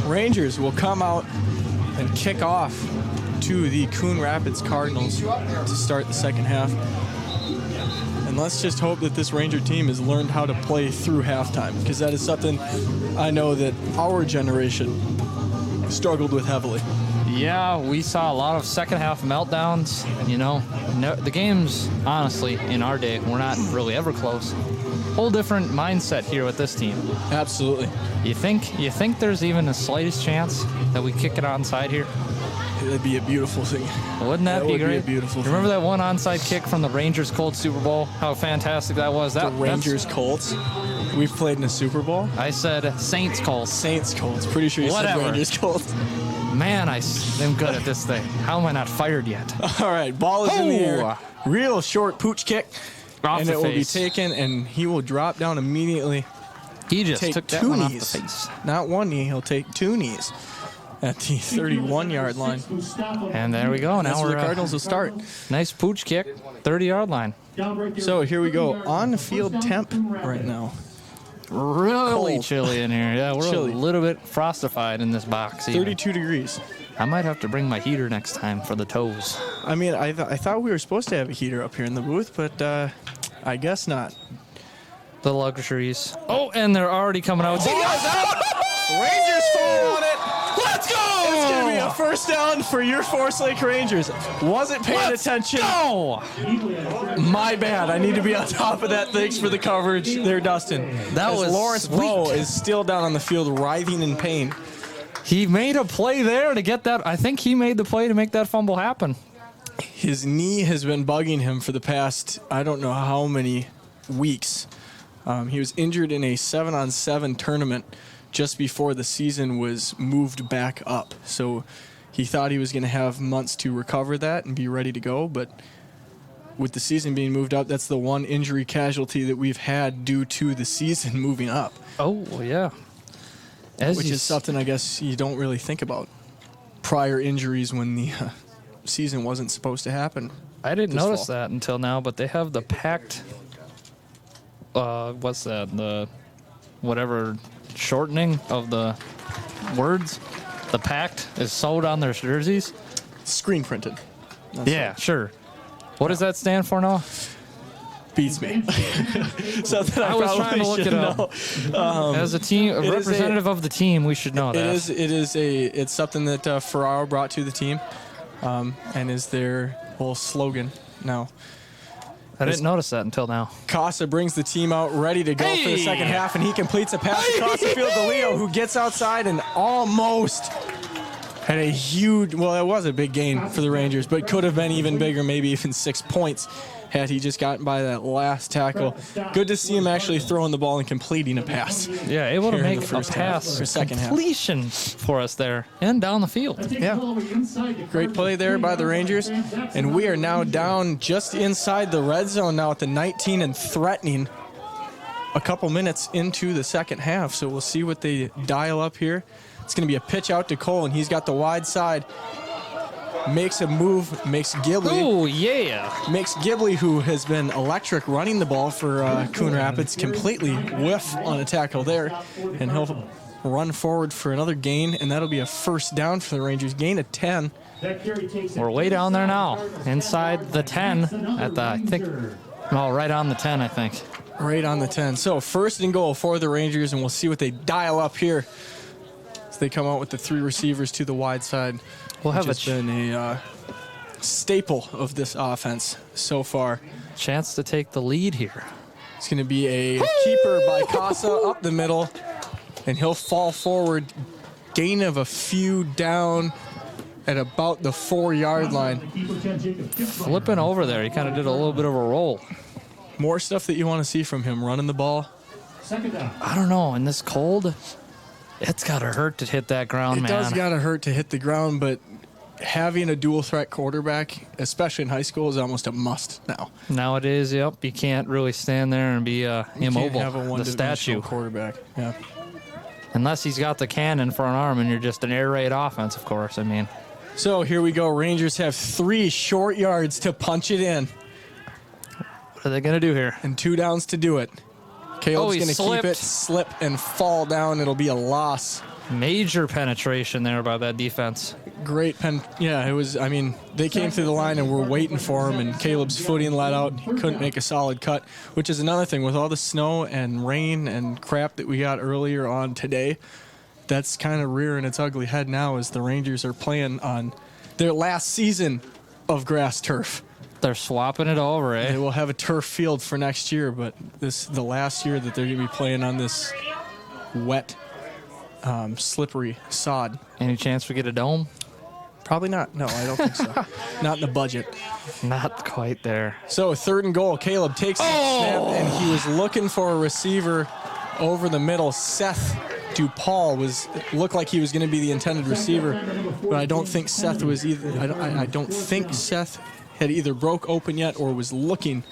Rangers will come out and kick off to the Coon Rapids Cardinals to start the second half. And let's just hope that this Ranger team has learned how to play through halftime, because that is something I know that our generation struggled with heavily. Yeah, we saw a lot of second half meltdowns. You know, the games, honestly, in our day, were not really ever close. Whole different mindset here with this team. Absolutely. You think there's even the slightest chance that we kick it onside here? That'd be a beautiful thing. Wouldn't that be would great? Be a beautiful thing. Remember that one onside kick from the Rangers Colts Super Bowl? How fantastic that was. The Rangers Colts. We've played in a Super Bowl. I said Saints Colts. Saints Colts. Pretty sure you Whatever. said Rangers Colts. Man, I'm good at this thing. How am I not fired yet? All right, ball is in the Oh. air. Real short pooch kick. Off And the it will be face. taken, and he will drop down immediately. He just Take took that two one off knees. the face. Not one knee, he'll take two knees at the 31-yard line. And there we go. That's Now where the we're Cardinals will start. nice pooch kick, 30-yard line. So here we go. On the field temp right now. Really Cold. chilly in here. Yeah, we're Chilly. a little bit frostified in this box. even. 32 degrees. I might have to bring my heater next time for the toes. I mean, I thought we were supposed to have a heater up here in the booth, but I guess not. The luxuries. Oh, and they're already coming out. Rangers fall on it. Let's go! It's going to be a first down for your Forest Lake Rangers. Wasn't paying attention. Go! My bad. I need to be on top of that. Thanks for the coverage there, Dustin. That As was Lawrence sweet. Rowe is still down on the field, writhing in pain. He made a play there to get that. I think he made the play to make that fumble happen. His knee has been bugging him for the past, I don't know how many weeks. He was injured in a 7-on-7 tournament just before the season was moved back up. So he thought he was going to have months to recover that and be ready to go. But with the season being moved up, that's the one injury casualty that we've had due to the season moving up, Oh, yeah. which is something I guess you don't really think about. Prior injuries when the season wasn't supposed to happen. I didn't this notice fall. that until now, but they have the packed. What's that? The whatever shortening of the words. The packed is sewed on their jerseys. Screen printed. That's Yeah, sure. What does that stand for now? beats me. Something I was probably trying to look should it up. know. As a team, a is representative of the team, we should know that. It's something that Ferraro brought to the team, and is their whole slogan now. I didn't notice that until now. Casa brings the team out ready to go for the Hey! second half, and he completes a pass across the field to Leo, who gets outside and almost had a huge, well, it was a big gain for the Rangers, but could have been even bigger, maybe even 6 points had he just gotten by that last tackle. Good to see him actually throwing the ball and completing a pass. Yeah, able to Here in make the a first half, pass or second half. completion for us there and down the field. Yeah. Great play there by the Rangers. And we are now down just inside the red zone now at the 19 and threatening a couple minutes into the second half. So we'll see what they dial up here. It's going to be a pitch out to Cole, and he's got the wide side. Makes a move, makes Ghibli, Oh, yeah. who has been electric running the ball for Coon Rapids, completely whiff on a tackle there. And he'll run forward for another gain, and that'll be a first down for the Rangers. Gain of 10. We're way down there now, inside the 10 at the, I think, well, right on the 10, I think. Right on the 10. So first and goal for the Rangers, and we'll see what they dial up here as they come out with the three receivers to the wide side. We'll have Which has been a staple of this offense so far. Chance to take the lead here. It's going to be a keeper by Casa up the middle, and he'll fall forward, gain of a few down at about the 4-yard line. Flipping over there, he kind of did a little bit of a roll. More stuff that you want to see from him, running the ball. I don't know, in this cold, it's got to hurt to hit that ground, man. It does got to hurt to hit the ground, but having a dual threat quarterback, especially in high school, is almost a must now. Nowadays, yep, you can't really stand there and be You immobile, can't have a the one-dimensional statue. quarterback. Yeah. Unless he's got the cannon for an arm and you're just an air raid offense, of course. I mean, So here we go. Rangers have 3 short yards to punch it in what are they going to do here? and 2 downs to do it. Caleb's he going to keep slipped. it, slip, and fall down. It'll be a loss. Major penetration there by that defense. Great pen. Yeah, it was. I mean, they came through the line and were waiting for him, and Caleb's footing let out. He couldn't make a solid cut, which is another thing. With all the snow and rain and crap that we got earlier on today, that's kind of rearing its ugly head now as the Rangers are playing on their last season of grass turf. They're swapping it over, They eh? will have a turf field for next year, but this the last year that they're going to be playing on this wet, slippery sod. Any chance we get a dome? Probably not. No, I don't think so. Not in the budget. Not quite there. So 3rd and goal. Caleb takes the snap, and he was looking for a receiver over the middle. Seth DuPaul looked like he was going to be the intended receiver, but I don't think Seth was either. I don't think Seth had either broke open yet or was looking.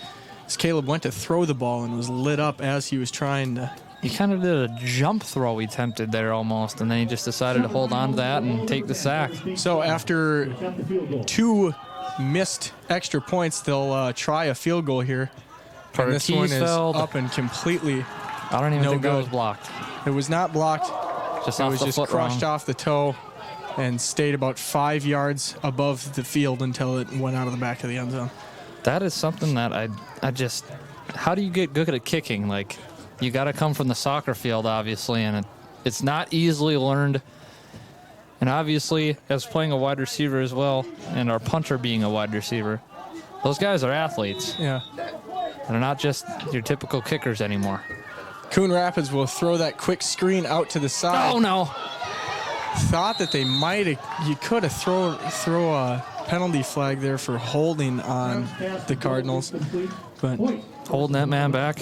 As Caleb went to throw the ball and was lit up as he was trying to. He kind of did a jump throw he tempted there almost, and then he just decided to hold on to that and take the sack. So after 2 missed extra points, they'll try a field goal here. And this one is Teesfeld. up and completely. I don't even No think that was good. blocked. It was not blocked. Just It off was the just foot crushed wrong. off the toe and stayed about 5 yards above the field until it went out of the back of the end zone. That is something that I just, how do you get good at kicking? Like, you got to come from the soccer field, obviously, and it's not easily learned. And obviously, as playing a wide receiver as well, and our punter being a wide receiver, those guys are athletes. Yeah. They're not just your typical kickers anymore. Coon Rapids will throw that quick screen out to the side. Oh, no. Thought that they might have, you could have throw a penalty flag there for holding on the Cardinals, but Holding that man back.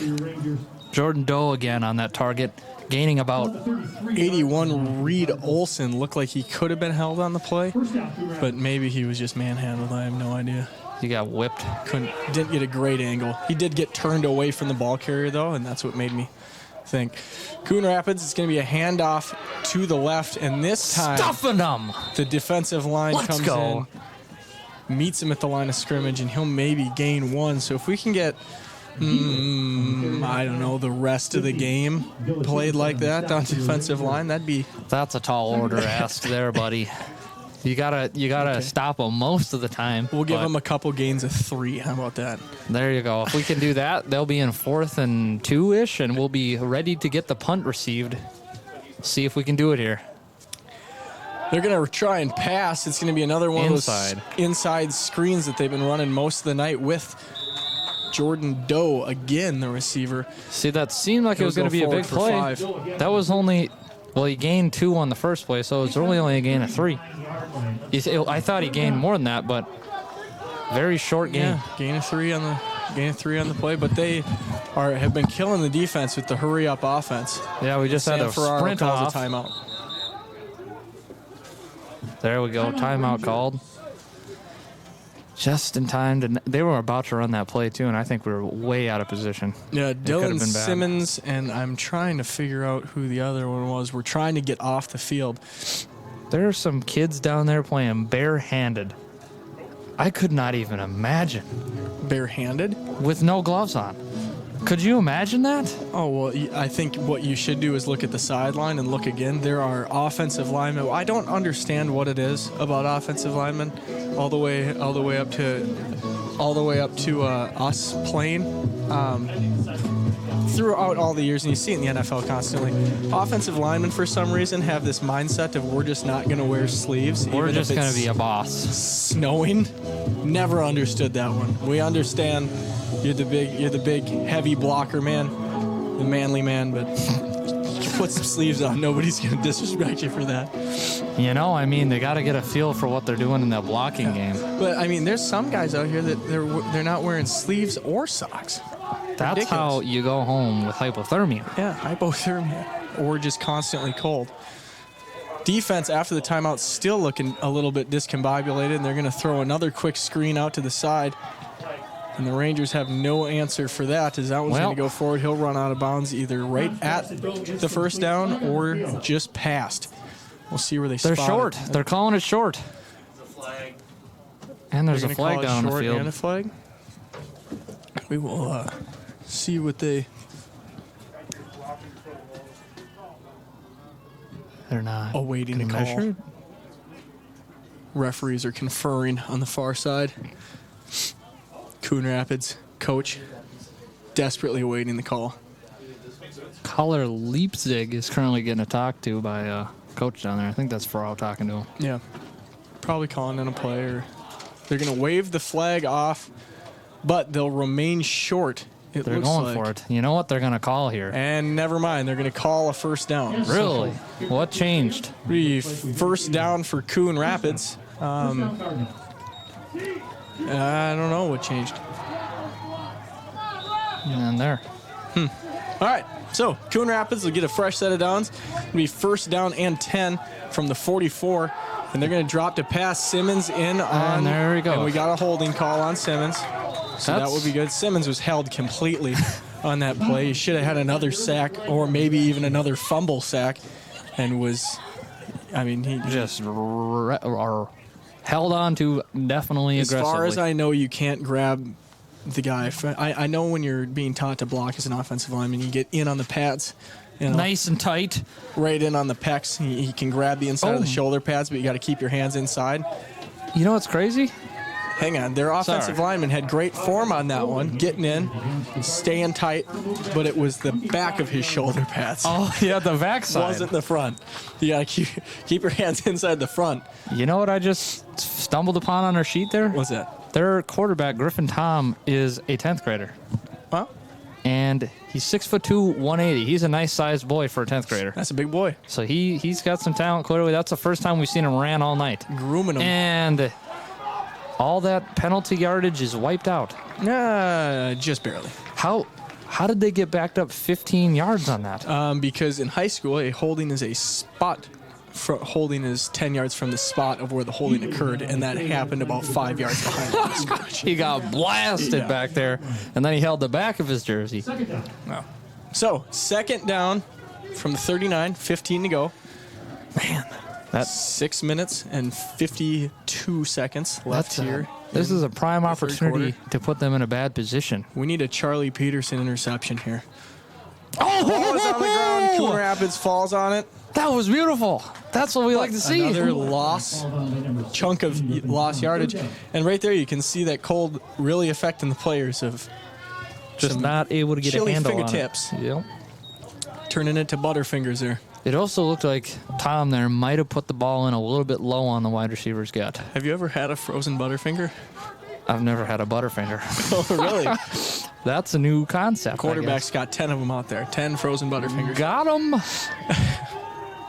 Jordan Doe again on that target, gaining about 81 Reed Olson looked like he could have been held on the play, but maybe he was just manhandled. I have no idea. He got whipped. Didn't get a great angle. He did get turned away from the ball carrier though, and that's what made me think. Coon Rapids, it's going to be a handoff to the left, and this time Stuffing them. the defensive line Let's comes go. in, meets him at the line of scrimmage, and he'll maybe gain 1. So if we can get, I don't know, the rest of the game played like that on defensive line, that'd be That's a tall order ask there, buddy. You gotta stop them most of the time. We'll give but them a couple gains of 3. How about that? There you go. If we can do that, they'll be in 4th and 2-ish, and we'll be ready to get the punt received. See if we can do it here. They're going to try and pass. It's going to be another one Inside. of those inside screens that they've been running most of the night with Jordan Doe, again, the receiver. See, that seemed like it was He'll going to go be a big forward for play. 5. That was only, well, he gained 2 on the first play, so it's really only a gain of 3. I thought he gained more than that, but very short gain. Yeah, gain of 3 on the play, but they have been killing the defense with the hurry up offense. Yeah, we just had Sam a Ferraro sprint calls off. a timeout. There we go. Timeout called. Just in time to. They were about to run that play too, and I think we were way out of position. Yeah, could've been Dylan bad. Simmons, and I'm trying to figure out who the other one was. We're trying to get off the field. There are some kids down there playing barehanded. I could not even imagine Barehanded? with no gloves on. Could you imagine that? Oh, well, I think what you should do is look at the sideline and look again. There are offensive linemen. I don't understand what it is about offensive linemen all the way up to us playing. throughout all the years, and you see it in the NFL constantly, offensive linemen for some reason have this mindset of we're just not going to wear sleeves. We're even just if going to it's be a boss. snowing. Never understood that one. We understand you're the big heavy blocker man, the manly man, but put some sleeves on. Nobody's going to disrespect you for that. You know, I mean, they got to get a feel for what they're doing in that blocking game. But I mean, there's some guys out here that they're not wearing sleeves or socks. That's Ridiculous. how you go home with hypothermia. Yeah, hypothermia or just constantly cold. Defense after the timeout still looking a little bit discombobulated, and they're going to throw another quick screen out to the side. And the Rangers have no answer for that, as that one's going to go forward. He'll run out of bounds either right at the first down or just past. We'll see where they They're spot short. it. They're calling it short. And there's They're a gonna flag call it down the short field. and a flag. We will see what they... They're not awaiting a call. measured. Referees are conferring on the far side. Coon Rapids coach desperately awaiting the call. Caller Leipzig is currently getting a talk to by a coach down there. I think that's Farrell talking to him. Yeah. Probably calling in a play, or they're going to wave the flag off, but they'll remain short. They're going for it. You know what they're going to call here? And never mind, they're going to call a first down. Really? What changed? First down for Coon Rapids. I don't know what changed. And there. All right, so Coon Rapids will get a fresh set of downs. It'll be first down and 10 from the 44. And they're going to drop to pass Simmons in on. And there we go. And we got a holding call on Simmons. So that would be good. Simmons was held completely on that play. He should have had another sack or maybe even another fumble sack. And was, I mean, he just are held on to definitely as aggressively. far as I know, you can't grab the guy. I know when you're being taught to block as an offensive lineman, you get in on the pads. You know, nice and tight. right in on the pecs. He can grab the inside of the shoulder pads, but you got to keep your hands inside. You know what's crazy? Hang on. Their offensive lineman had great form on that one, getting in, staying tight, but it was the back of his shoulder pads. Oh, yeah, the backside. Wasn't the front. You got to keep your hands inside the front. You know what I just stumbled upon on our sheet there? What's that? Their quarterback, Griffin Tom, is a 10th grader. Well, And he's 6'2", 180. He's a nice sized boy for a 10th grader. that's a big boy. So he's got some talent. Clearly, that's the first time we've seen him ran all night. Grooming him. And all that penalty yardage is wiped out. Just barely. How did they get backed up 15 yards on that? Because in high school, a holding is a spot. Holding is 10 yards from the spot of where the holding occurred, and that happened about 5 yards behind the scrimmage. He got blasted back there, and then he held the back of his jersey. No. So, second down from the 39, 15 to go. Man, That's 6 minutes and 52 seconds left here. This is a prime third opportunity quarter. to put them in a bad position. We need a Charlie Peterson interception here. Oh, ball is on the ground. Coon Rapids falls on it. That was beautiful. That's what we like to see. Another chunk of lost yardage. And right there you can see that cold really affecting the players of Just some not able to get a chilly handle fingertips. on it. Yep. Turning into butterfingers there. It also looked like Tom there might have put the ball in a little bit low on the wide receiver's gut. Have you ever had a frozen butterfinger? I've never had a butterfinger. Oh, really? That's a new concept. I Quarterback's guess. got 10 of them out there. 10 frozen butterfingers. Got him.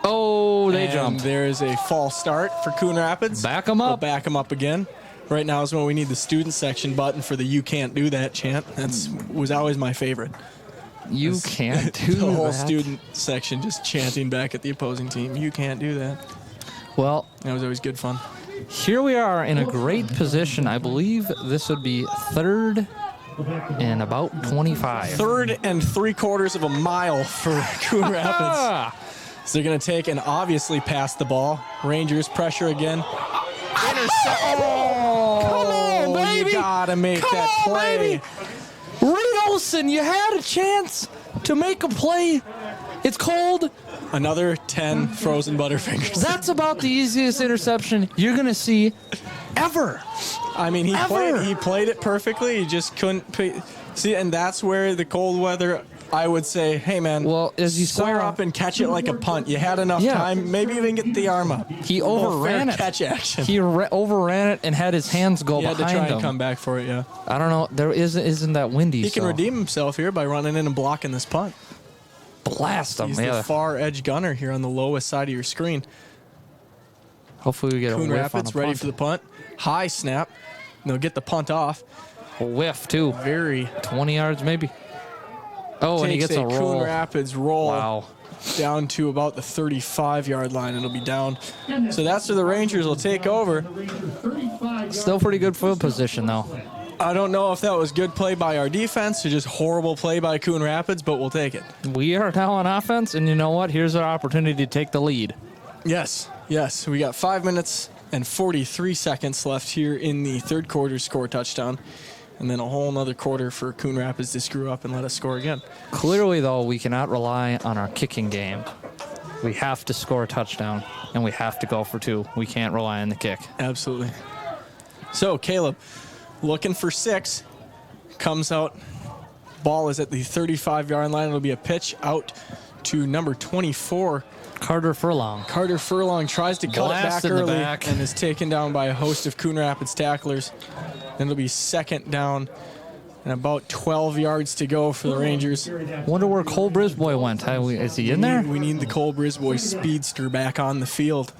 Oh, they And jumped. there's a false start for Coon Rapids. Back 'em We'll up. back them up again. Right now is when we need the student section button for the "You Can't Do That" chant. Was always my favorite. You can't do The whole that. student section just chanting back at the opposing team. You can't do that. Well, That was always good fun. here we are in a great position. I believe this would be third and about 25. Third and 3/4 of a mile for Coon Rapids. Ah, So they're going to take and obviously pass the ball. Rangers pressure again. Intercept. Oh, come on, baby. You got to make that play. baby. Reed Olson, you had a chance to make a play. It's cold. Another 10 frozen butterfingers. That's about the easiest interception you're going to see ever. I mean, he Ever. played it perfectly. He just couldn't see, and that's where the cold weather I would say, hey, man, Well, as you square saw- up and catch it like a punt. You had enough Yeah. time. Maybe even get the arm up. He Little overran fair it. catch action. He overran it and had his hands go He had to behind try him. and come back for it, yeah. I don't know. There isn't that windy. He can so redeem himself here by running in and blocking this punt. blast him. He's Yeah. the far edge gunner here on the lowest side of your screen. Hopefully we get Coon a whiff Rapids on a ready punt. for the punt. High snap. And they'll get the punt off. A whiff too. Very 20 yards maybe. Oh, and he takes gets a Coon roll. Rapids roll Wow. down to about the 35-yard line. It'll be down. So that's where the Rangers will take over. Still pretty good field position though. I don't know if that was good play by our defense or just horrible play by Coon Rapids, but we'll take it. We are now on offense, and you know what? Here's our opportunity to take the lead. Yes, yes. We got 5 minutes and 43 seconds left here in the third quarter, score a touchdown. And then a whole nother quarter for Coon Rapids to screw up and let us score again. Clearly, though, we cannot rely on our kicking game. We have to score a touchdown, and we have to go for two. We can't rely on the kick. Absolutely. So, Caleb, looking for 6, comes out. Ball is at the 35-yard line. It'll be a pitch out to number 24. Carter Furlong. Carter Furlong tries to cut Blast it in back the early back. and is taken down by a host of Coon Rapids tacklers. Then it'll be second down and about 12 yards to go for the Rangers. Wonder where Cole Brisboy went. Is he in there? We need the Cole Brisboy speedster back on the field.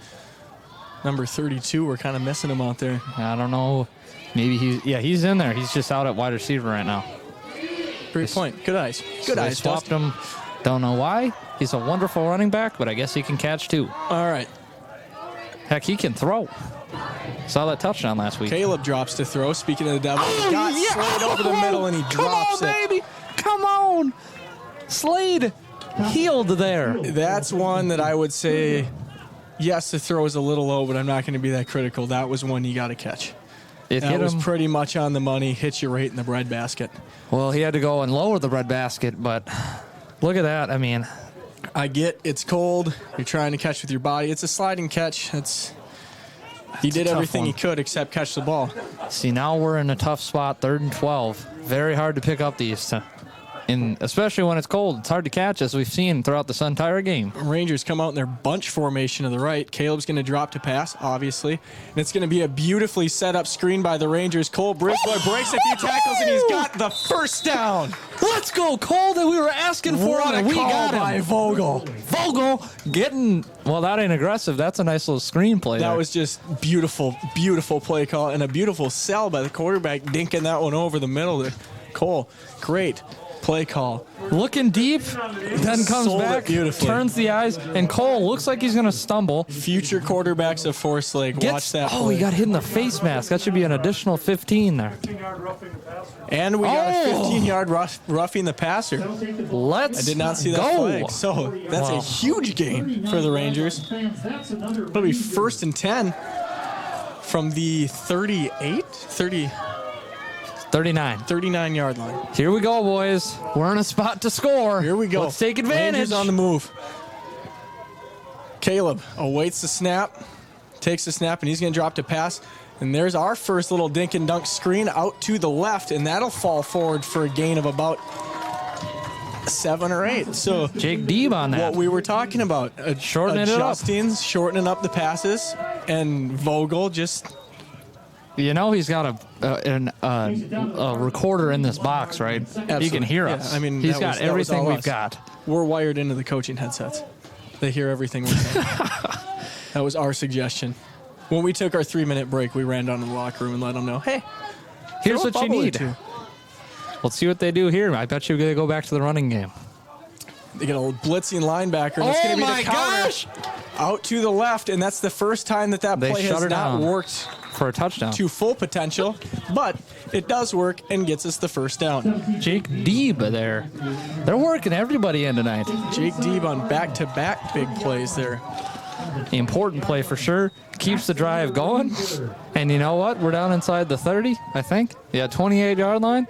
Number 32, we're kind of missing him out there. I don't know. Maybe he's in there. He's just out at wide receiver right now. Great point. Good eyes. Good They eyes, swapped Dustin. him. Don't know why. He's a wonderful running back, but I guess he can catch too. All right. Heck, he can throw. Saw that touchdown last week. Caleb drops to throw. Speaking of the devil, he got Slade over the middle and he drops Come on, it. baby. Come on. Slade healed there. That's one that I would say, yes, the throw is a little low, but I'm not going to be that critical. That was one you got to catch. It That hit was him. pretty much on the money. Hit you right in the breadbasket. Well, he had to go and lower the breadbasket, but look at that. I mean, I get it's cold. You're trying to catch with your body. It's a sliding catch. He did a tough everything he one. could except catch the ball. see, now we're in a tough spot, 3rd and 12. Very hard to pick up these, and especially when it's cold. It's hard to catch, as we've seen throughout this entire game. Rangers come out in their bunch formation to the right. Caleb's going to drop to pass, obviously. And it's going to be a beautifully set up screen by the Rangers. Cole Brisboy breaks a few tackles, and he's got the first down. Let's go, Cole, that we were asking for, What a and we call got by him. Vogel. Vogel getting, well, that ain't aggressive. That's a nice little screenplay. That there. was just beautiful, beautiful play call and a beautiful sell by the quarterback, dinking that one over the middle there. Cole, great play call. looking deep, then comes Sold it back, beautifully. turns the eyes, and Cole looks like he's going to stumble. Future quarterbacks of Forest Lake, watch that Oh, play. he got hit in the face mask. That should be an additional 15 there. And we got a Oh. 15-yard roughing the passer. Let's I did not see that go. flag. So that's Wow. a huge gain for the Rangers. It'll be 1st and 10 from the 39-yard line. Here we go, boys. We're in a spot to score. Here we go. Let's take advantage. Rangers on the move. Caleb awaits the snap, takes the snap, and he's going to drop to pass. And there's our first little dink and dunk screen out to the left, and that'll fall forward for a gain of about 7 or 8. So Jake Deeb on that. what we were talking about, Shortening it up. adjusting, shortening up the passes, and Vogel just You know he's got a recorder in this box, right? He Absolutely. can hear Yeah, us. I mean, he's that got was- that was everything all we've us. got. we're wired into the coaching headsets. They hear everything we're saying. That was our suggestion. When we took our 3-minute break, we ran down to the locker room and let them know, hey, Here's throw a what you bubble or need. two. Let's see what they do here. I bet you're going to go back to the running game. They get a blitzing linebacker, and it's Oh going to be my the counter gosh! out to the left, and that's the first time that They play shut has her not down. worked For a touchdown. to full potential, but it does work and gets us the first down. Jake Deeb there. They're working everybody in tonight. Jake Deeb on back-to-back big plays there. Important play for sure. Keeps the drive going. And you know what? We're down inside the 30, I think. Yeah, 28-yard line.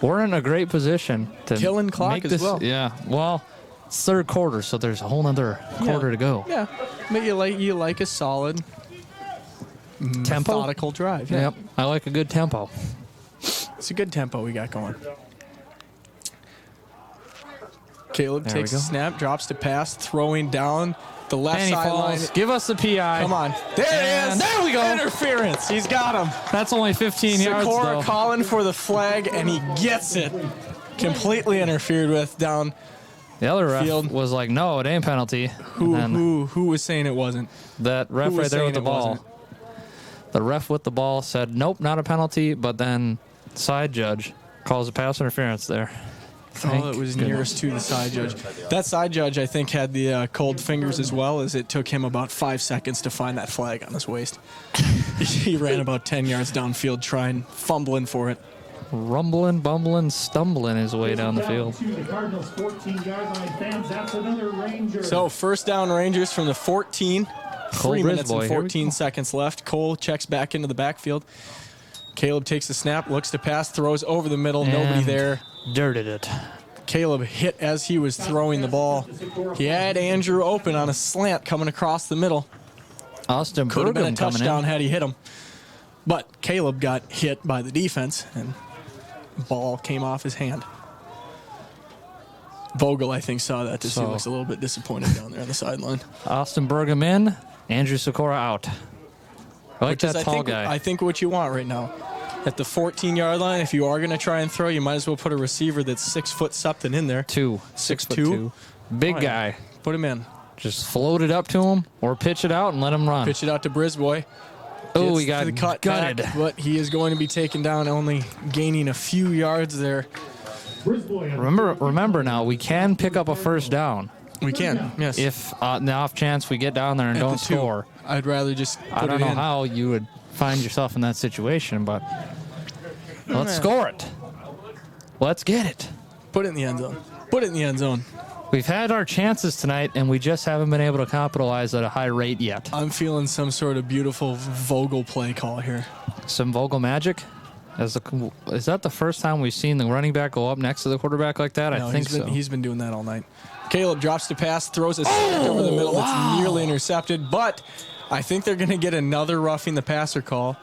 We're in a great position to Killing clock make as this. well. Yeah, well, it's third quarter, so there's a whole nother quarter to go. Yeah, but you like a solid, Tempo? methodical drive. Yeah. Yep, I like a good tempo. It's a good tempo we got going. Caleb There takes we a go. snap, drops to pass, throwing down the left And he sideline. falls. Give us the PI. Come on. There it is. And there we go. Interference. He's got him. That's only 15 yards, Sikora though. calling for the flag, and he gets it. Completely interfered with down. The other ref Field. was like, no, it ain't penalty. Who And then who was saying it wasn't? that ref who was right there with saying the it ball. wasn't? The ref with the ball said, nope, not a penalty, but then side judge calls a pass interference there. Thank Oh, it was goodness. nearest to the side judge. That side judge, I think, had the cold fingers as well, as it took him about 5 seconds to find that flag on his waist. He ran about 10 yards downfield trying, fumbling for it. Rumbling, bumbling, stumbling his way down the field. To the Cardinals 14-yard line. Fans, that's another Ranger. So first down Rangers from the 14. Cole 3 minutes Brisbois, and here we 14 go. seconds left. Cole checks back into the backfield. Caleb takes the snap, looks to pass, throws over the middle. Nobody And there. Dirted it. Caleb hit as he was throwing the ball. He had Andrew open on a slant coming across the middle. Austin Could have been a Burgum coming touchdown in. had he hit him. But Caleb got hit by the defense, and the ball came off his hand. Vogel, I think, saw that. He So- looks a little bit disappointed down there on the sideline. Austin Burgum in. Andrew Sikora out. I like Which is, that tall guy. I think what you want right now. At the 14-yard line, if you are going to try and throw, you might as well put a receiver that's 6 foot something in there. 6'2". Big Fine. guy. Put him in. Just float it up to him or pitch it out and let him run. Pitch it out to Brisbois. Oh, he Gets got to the cut gutted. back, but he is going to be taken down, only gaining a few yards there. Remember now, we can pick up a first down We can, yes. if on the off chance we get down there and At don't the 2. score. I'd rather just put I don't it know in. how you would find yourself in that situation, but let's score it. Let's get it. Put it in the end zone. Put it in the end zone. We've had our chances tonight, and we just haven't been able to capitalize at a high rate yet. I'm feeling some sort of beautiful Vogel play call here. Some Vogel magic. Is that the first time we've seen the running back go up next to the quarterback like that? No, I think he's been doing that all night. Caleb drops to pass, throws a slant over the middle. That's nearly intercepted, but I think they're going to get another roughing the passer call.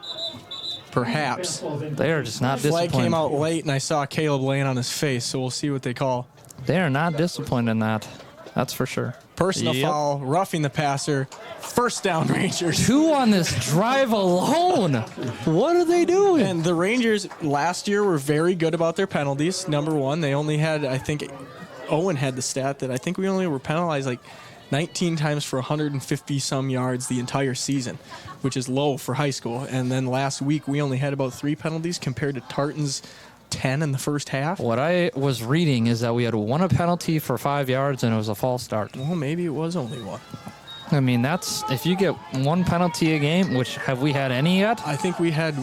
Perhaps. They are just not Flag disciplined. came out late, and I saw Caleb laying on his face, so we'll see what they call. They are not disciplined in that. That's for sure. Personal Yep. foul, roughing the passer. First down, Rangers. 2 on this drive alone. What are they doing? And the Rangers last year were very good about their penalties. Number one, they only had, I think, Owen had the stat that I think we only were penalized like 19 times for 150 some yards the entire season, which is low for high school. And then last week we only had about 3 penalties compared to Tartan's 10 in the first half. What I was reading is that we had won a penalty for 5 yards and it was a false start. Well, maybe it was only one. I mean, that's if you get 1 penalty a game, which have we had any yet? I think we had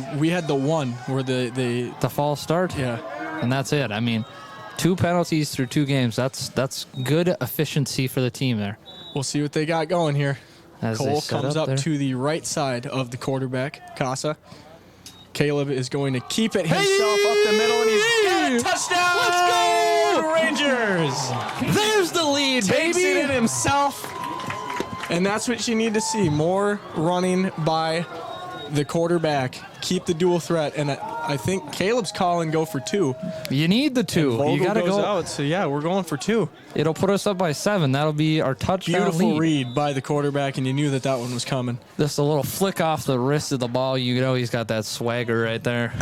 the one where the The false start? yeah. And that's it. I mean, 2 penalties through 2 games. That's good efficiency for the team there. We'll see what they got going here. As they Cole set comes up there. to the right side of the quarterback, Casa. Caleb is going to keep it himself up the middle, and he's got a touchdown! Let's go! Rangers! There's the lead, Takes baby! it in himself. And that's what you need to see. More running by the quarterback. Keep the dual threat. And I think Caleb's calling go for 2. You need the 2. Vogel You got to goes go. out. So, yeah, we're going for 2. It'll put us up by 7. That'll be our touchdown Beautiful lead. read by the quarterback, and you knew that one was coming. Just a little flick off the wrist of the ball. You know he's got that swagger right there.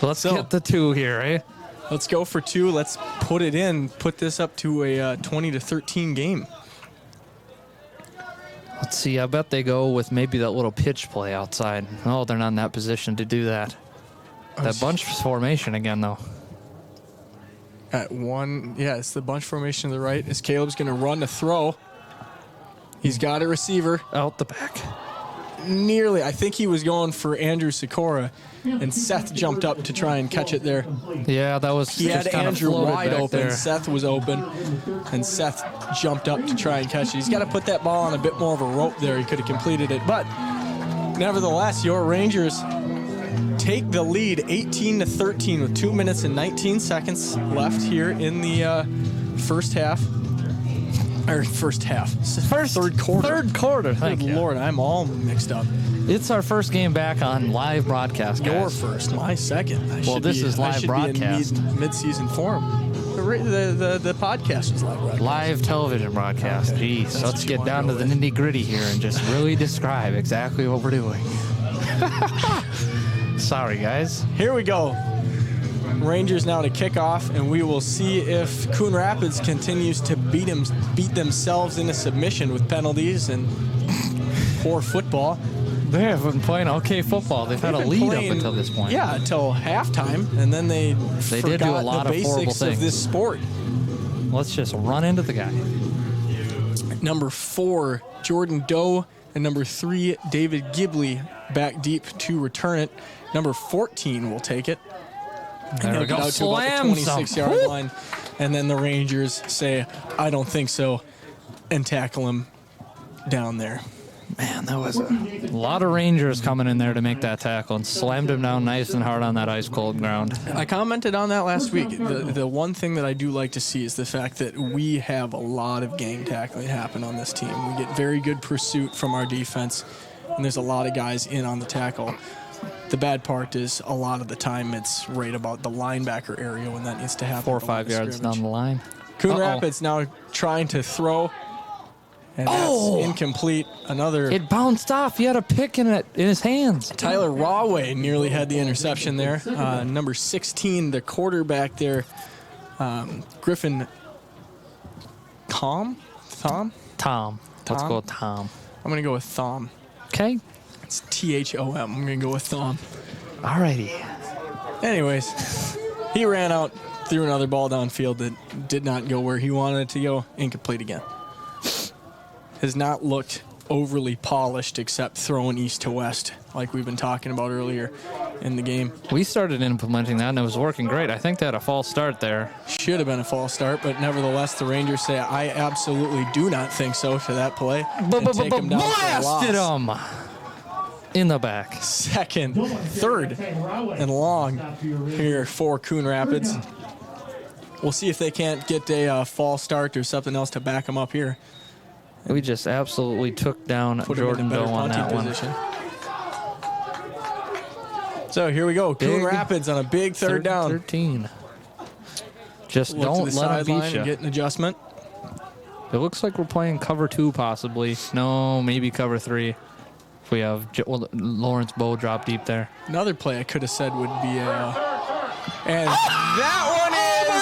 Let's So- get the 2 here, eh? Let's go for 2. Let's put it in. Put this up to a 20-13 game. Let's see. I bet they go with maybe that little pitch play outside. Oh, they're not in that position to do that. That bunch formation again, though. At 1, yeah, it's the bunch formation to the right. As Caleb's going to run to throw. He's got a receiver. Out the back. Nearly. I think he was going for Andrew Sikora, and Seth jumped up to try and catch it there. Yeah, that was He had just kind of Andrew floated wide back open. there. Seth was open, and Seth jumped up to try and catch it. He's got to put that ball on a bit more of a rope there. He could have completed it. But nevertheless, your Rangers take the lead 18-13 with 2 minutes and 19 seconds left here in the first half. Or first half. Third quarter. Third quarter, thank Good you. Lord, I'm all mixed up. It's our first game back on live broadcast, guys. Your first, my second. Well, this is live broadcast. Mid-season form. The the podcast was live broadcast. Live television broadcast. Okay. Jeez, That's let's what you get wanna down go to the with. nitty-gritty here and just really describe exactly what we're doing. Sorry, guys. Here we go. Rangers now to kick off, and we will see if Coon Rapids continues to beat themselves into submission with penalties and poor football. They have been playing okay football. They've had a They've lead been up playing, until this point. Yeah, until halftime, and then they They forgot did do a lot the of horrible basics of things. this sport. Let's just run into the guy. Number 4, Jordan Doe, and number 3, David Gibley, back deep to return it. Number 14 will take it. There we He'll go. get out to about Slam the some. 26-yard Woo! line, and then the Rangers say, "I don't think so," and tackle him down there. Man, that was a lot of Rangers coming in there to make that tackle and slammed him down nice and hard on that ice-cold ground. I commented on that last week. The one thing that I do like to see is the fact that we have a lot of gang tackling happen on this team. We get very good pursuit from our defense, and there's a lot of guys in on the tackle. The bad part is a lot of the time it's right about the linebacker area when that needs to happen. 4 or at the line 5 of yards scrimmage. down the line. Coon Uh-oh. Rapids now trying to throw, and that's incomplete. Another It bounced off. He had a pick in his hands. Tyler Rawway nearly had the interception there. Number 16, the quarterback there, Griffin Tom? Tom. Let's Tom? go with Tom. I'm going to go with Thom. Okay. It's Thom. I'm going to go with Thom. Alrighty. Anyways, he ran out, threw another ball downfield that did not go where he wanted it to go. Incomplete again. Has not looked overly polished except throwing east to west like we've been talking about earlier in the game. We started implementing that, and it was working great. I think they had a false start there. Should have been a false start, but nevertheless, the Rangers say, "I absolutely do not think so" to that play. and take him down for a Blasted loss. him in the back. Second, third, and long here for Coon Rapids. We'll see if they can't get a false start or something else to back them up here. We just absolutely took down Put Jordan him in a Doe better on that punting one. position. So here we go. Coon Big Rapids on a big third down. 13. Just Look to don't the let them sideline beat and you. get an adjustment. It looks like we're playing cover 2 possibly. No, maybe cover 3. If we have Lawrence Bowe drop deep there. Another play I could have said would be and that one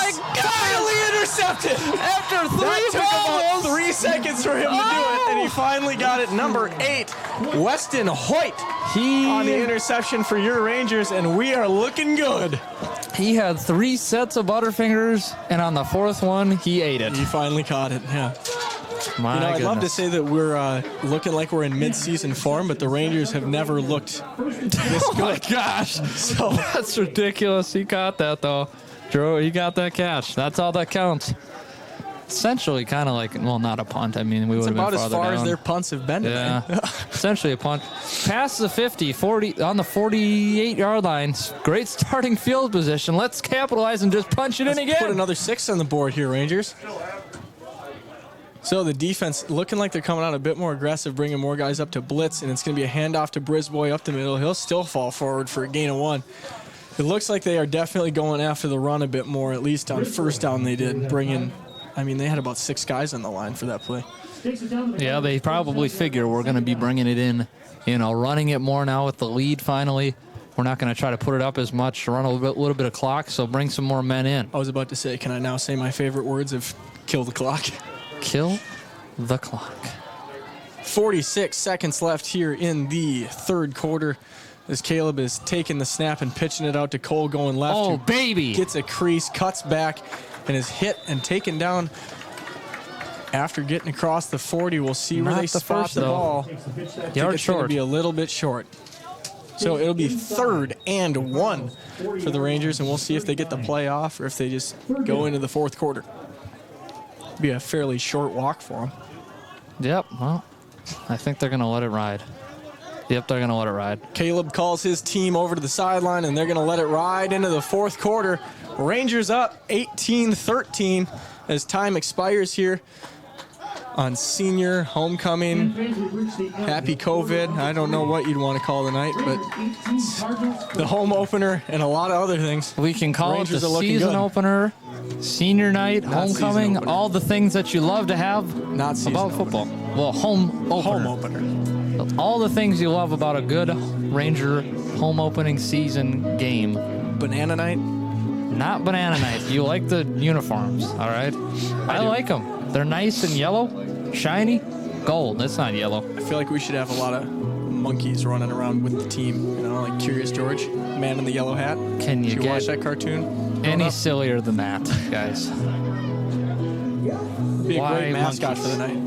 is finally intercepted. After 3 That took about 3 seconds for him to do it, and he finally got it. Number 8, Weston Hoyt on the interception for your Rangers, and we are looking good. He had 3 sets of Butterfingers, and on the 4th one, he ate it. He finally caught it, yeah. My I'd love to goodness. say that we're looking like we're in mid-season form, but the Rangers have never looked this Oh my good. gosh. So That's ridiculous. He caught that, though. Drew, he got that catch. That's all that counts. Essentially, kind of like, well, not a punt. I mean, we it's would have been about as farther far down. as their punts have been Yeah, today. essentially a punt. Past the 50, 40, on the 48-yard line. Great starting field position. Let's capitalize and just punch it in Let's again. put another 6 on the board here, Rangers. So the defense looking like they're coming out a bit more aggressive, bringing more guys up to blitz, and it's going to be a handoff to Brisboy up the middle. He'll still fall forward for a gain of 1. It looks like they are definitely going after the run a bit more, at least on first down they did. They had about 6 guys on the line for that play. Yeah, they probably figure we're going to be bringing it in, running it more now with the lead finally. We're not going to try to put it up as much, run a little bit of clock, so bring some more men in. I was about to say, can I now say my favorite words of kill the clock? Kill the clock. 46 seconds left here in the third quarter as Caleb is taking the snap and pitching it out to Cole going left. Oh, who baby. Gets a crease, cuts back, and is hit and taken down after getting across the 40. We'll see where Not they the spot first, the though. ball. Yard It's going to short. be a little bit short. So it'll be 3rd and 1 for the Rangers, and we'll see if they get the play off or if they just go into the fourth quarter. Be a fairly short walk for them. Yep, well, I think they're going to let it ride. Yep, they're going to let it ride. Caleb calls his team over to the sideline, and they're going to let it ride into the fourth quarter. Rangers up 18-13 as time expires here. on senior, homecoming, happy COVID. I don't know what you'd want to call the night, but the home opener and a lot of other things. We can call Rangers it are the looking season good. opener, senior night, Not season homecoming, opener. all the things that you love to have Not season about opener. football. Well, home opener. Home opener. All the things you love about a good Ranger home opening season game. Banana night. Not banana night. You like the uniforms, all right? I do. like them. They're nice and yellow, shiny, gold. It's not yellow. I feel like we should have a lot of monkeys running around with the team. You know, like Curious George, man in the yellow hat. Can you Did you watch get that cartoon? growing any up? sillier than that, guys? Be a Why great mascot monkeys? for the night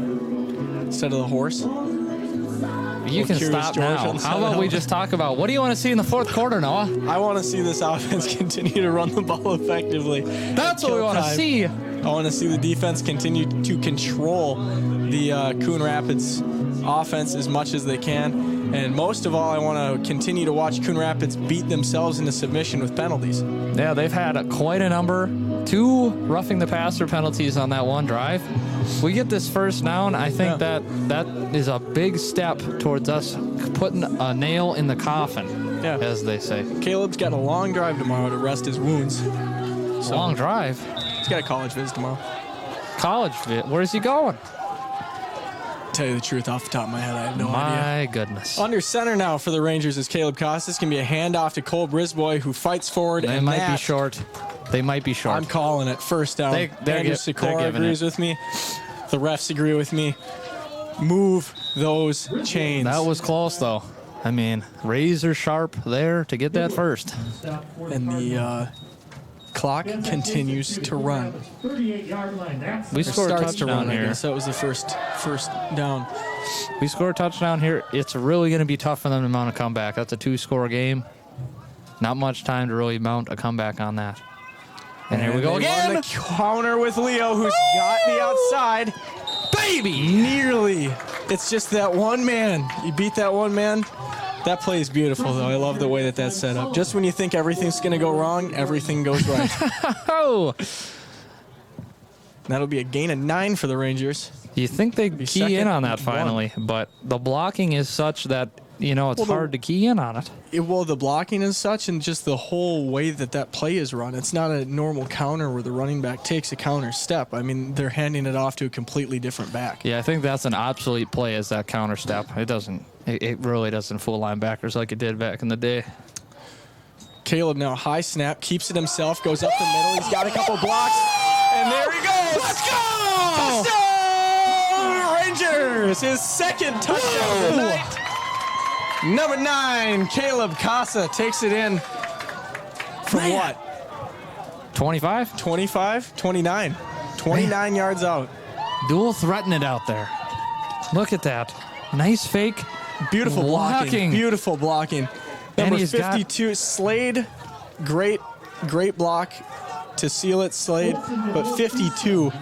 instead of the horse. You can Curious stop George now. on the How side about of we the just talk about what do you want to see in the fourth quarter, Noah? I want to see this offense continue to run the ball effectively. That's what we want to Kill time. see. I want to see the defense continue to control the Coon Rapids offense as much as they can. And most of all, I want to continue to watch Coon Rapids beat themselves into submission with penalties. Yeah, they've had quite a number. 2 roughing the passer penalties on that one drive. We get this first down. I think that is a big step towards us putting a nail in the coffin, Yeah. as they say. Caleb's got a long drive tomorrow to rest his wounds. Long drive. He's got a college visit tomorrow. College fit. Where's he going? Tell you the truth, off the top of my head, I have no idea. My goodness. Under center now for the Rangers is Caleb Costas. Can be a handoff to Cole Brisboy, who fights forward. They and might be that- short. They might be short. I'm calling it. First down. They're Andrew they're Sikora giving agrees with me. The refs agree with me. Move those chains. That was close, though. I mean, razor sharp there to get that first. And the clock continues to run. 38-yard line. That's We Or scored a starts to touchdown run, I here. guess. That was the first down. We scored a touchdown here. It's really going to be tough for them to mount a comeback. That's a 2-score game. Not much time to really mount a comeback on that. And here we go they run again. the counter with Leo, who's got the outside. Baby! Nearly. It's just that one man. You beat that one man. That play is beautiful, though. I love the way that that's set up. Just when you think everything's going to go wrong, everything goes right. Oh! That'll be a gain of 9 for the Rangers. You think they key second in on that and one. finally, but the blocking is such that, it's Well, hard to key in on it. Well, the blocking is such, and just the whole way that play is run. It's not a normal counter where the running back takes a counter step. I mean, they're handing it off to a completely different back. Yeah, I think that's an obsolete play as that counter step. It really doesn't fool linebackers like it did back in the day. Caleb now high snap, keeps it himself, goes up the middle. He's got a couple blocks, and there he goes. Let's go! Touchdown! Rangers, his second touchdown of the night. Number 9, Caleb Casa takes it in from what? 25? 25? 29. 29 yards out. Dual threaten it out there. Look at that. Nice fake. Beautiful blocking. Blocking. Beautiful blocking. And Number he's got- 52, Slade. Great block to seal it, Slade. But 52,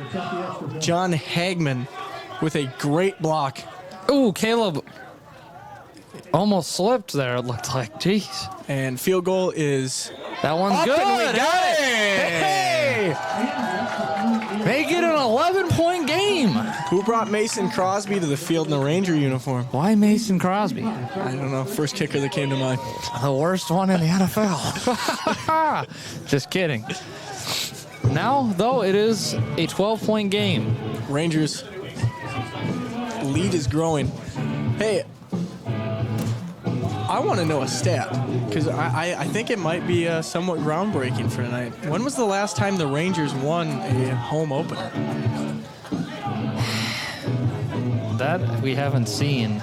John Hagman with a great block. Ooh, Caleb almost slipped there, it looked like. Jeez. And field goal is That one's up, good. and we got it. Hey! Make it an 11-point game. Who brought Mason Crosby to the field in the Ranger uniform? Why Mason Crosby? I don't know. First kicker that came to mind. The worst one in the NFL. Just kidding. Now, though, it is a 12-point game. Rangers lead is growing. Hey, I want to know a stat because I think it might be somewhat groundbreaking for tonight. When was the last time the Rangers won a home opener? That we haven't seen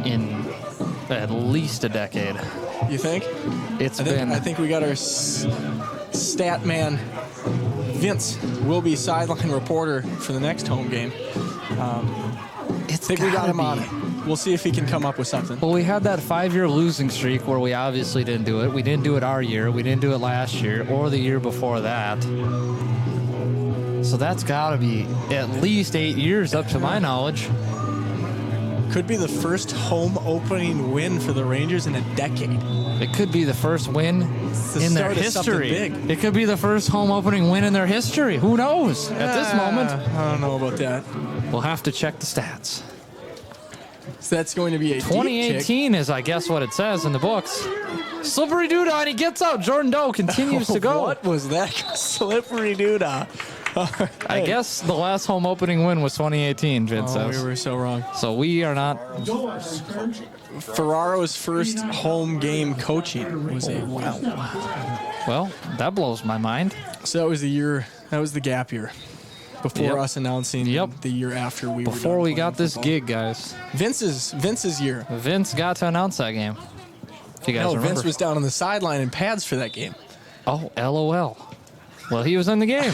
in at least a decade. You think? I think we got our stat man, Vince, will be sideline reporter for the next home game. I think we got him on it. We'll see if he can come up with something. Well, we had that 5-year losing streak where we obviously didn't do it. We didn't do it our year. We didn't do it last year or the year before that. So that's got to be at least 8 years up to my knowledge. Could be the first home opening win for the Rangers in a decade. It could be the first win the in their start of something history. big. It could be the first home opening win in their history. Who knows? At this moment, I don't know about that. we'll have to check the stats. So that's going to be a deep kick. 2018 is, I guess, what it says in the books. Slippery doodah, and he gets out. Jordan Doe continues to go. What was that? Slippery doodah. I guess the last home opening win was 2018, Vince Oh, says. we were so wrong. So we are not. Ferraro's first home game coaching was a wow. Well, that blows my mind. So that was the year. That was the gap year before Yep. us announcing Yep. the year after we were Before done we playing got this football. gig, guys, Vince's year. Vince got to announce that game. If you guys No, remember. Vince was down on the sideline in pads for that game. Oh, LOL. Well, he was in the game.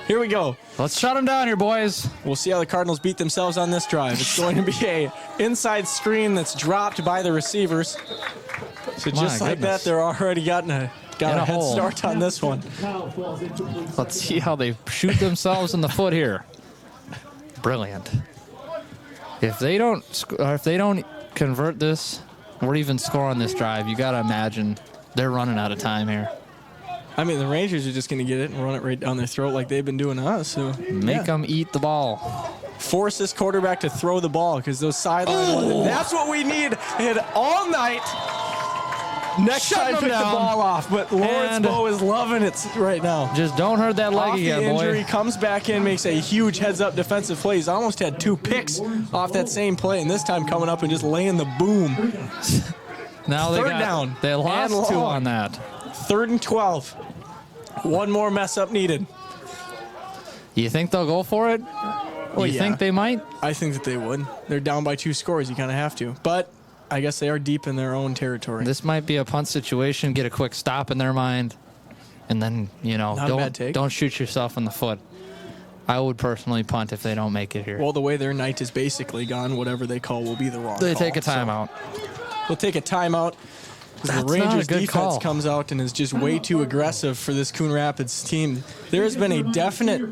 Here we go. Let's shut him down here, boys. We'll see how the Cardinals beat themselves on this drive. It's going to be a inside screen that's dropped by the receivers. So just My like goodness. that, they're already got In a a head hole. start on this one. Let's see how they shoot themselves in the foot here. Brilliant. If they don't convert this or even score on this drive, you got to imagine they're running out of time here. I mean, the Rangers are just going to get it and run it right down their throat like they've been doing to us. So Make them eat the ball. force this quarterback to throw the ball because those sideline ones, that's what we need. And all night. Next Shut time, them pick the down. ball off. But Lawrence And- Bowe is loving it right now. Just don't hurt that leg Off the again, injury, boy. comes back in, makes a huge heads-up defensive play. He's almost had 2 picks off that same play, and this time coming up and just laying the boom. Now they Third got down They lost and 2 long. on that. 3rd and 12. One more mess up needed. You think they'll go for it? Well, you yeah. think they might? I think that they would. They're down by 2 scores. You kind of have to. But I guess they are deep in their own territory. This might be a punt situation. Get a quick stop in their mind, and then Not a bad take. don't shoot yourself in the foot. I would personally punt if they don't make it here. Well, the way their night is basically gone, whatever they call will be the wrong They call. take a So timeout. we'll take a timeout. The That's not Rangers a good defense call. comes out and is just way too aggressive for this Coon Rapids team. There's been a definite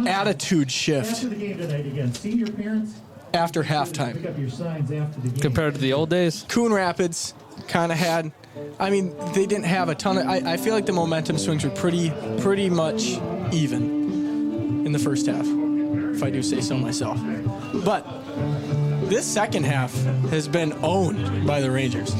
attitude shift After the game tonight again, senior parents, after pick halftime. up your signs after the game. Compared to the old days, Coon Rapids kind of had, I mean, they didn't have a ton of, I feel like the momentum swings were pretty much even in the first half, if I do say so myself. But this second half has been owned by the Rangers.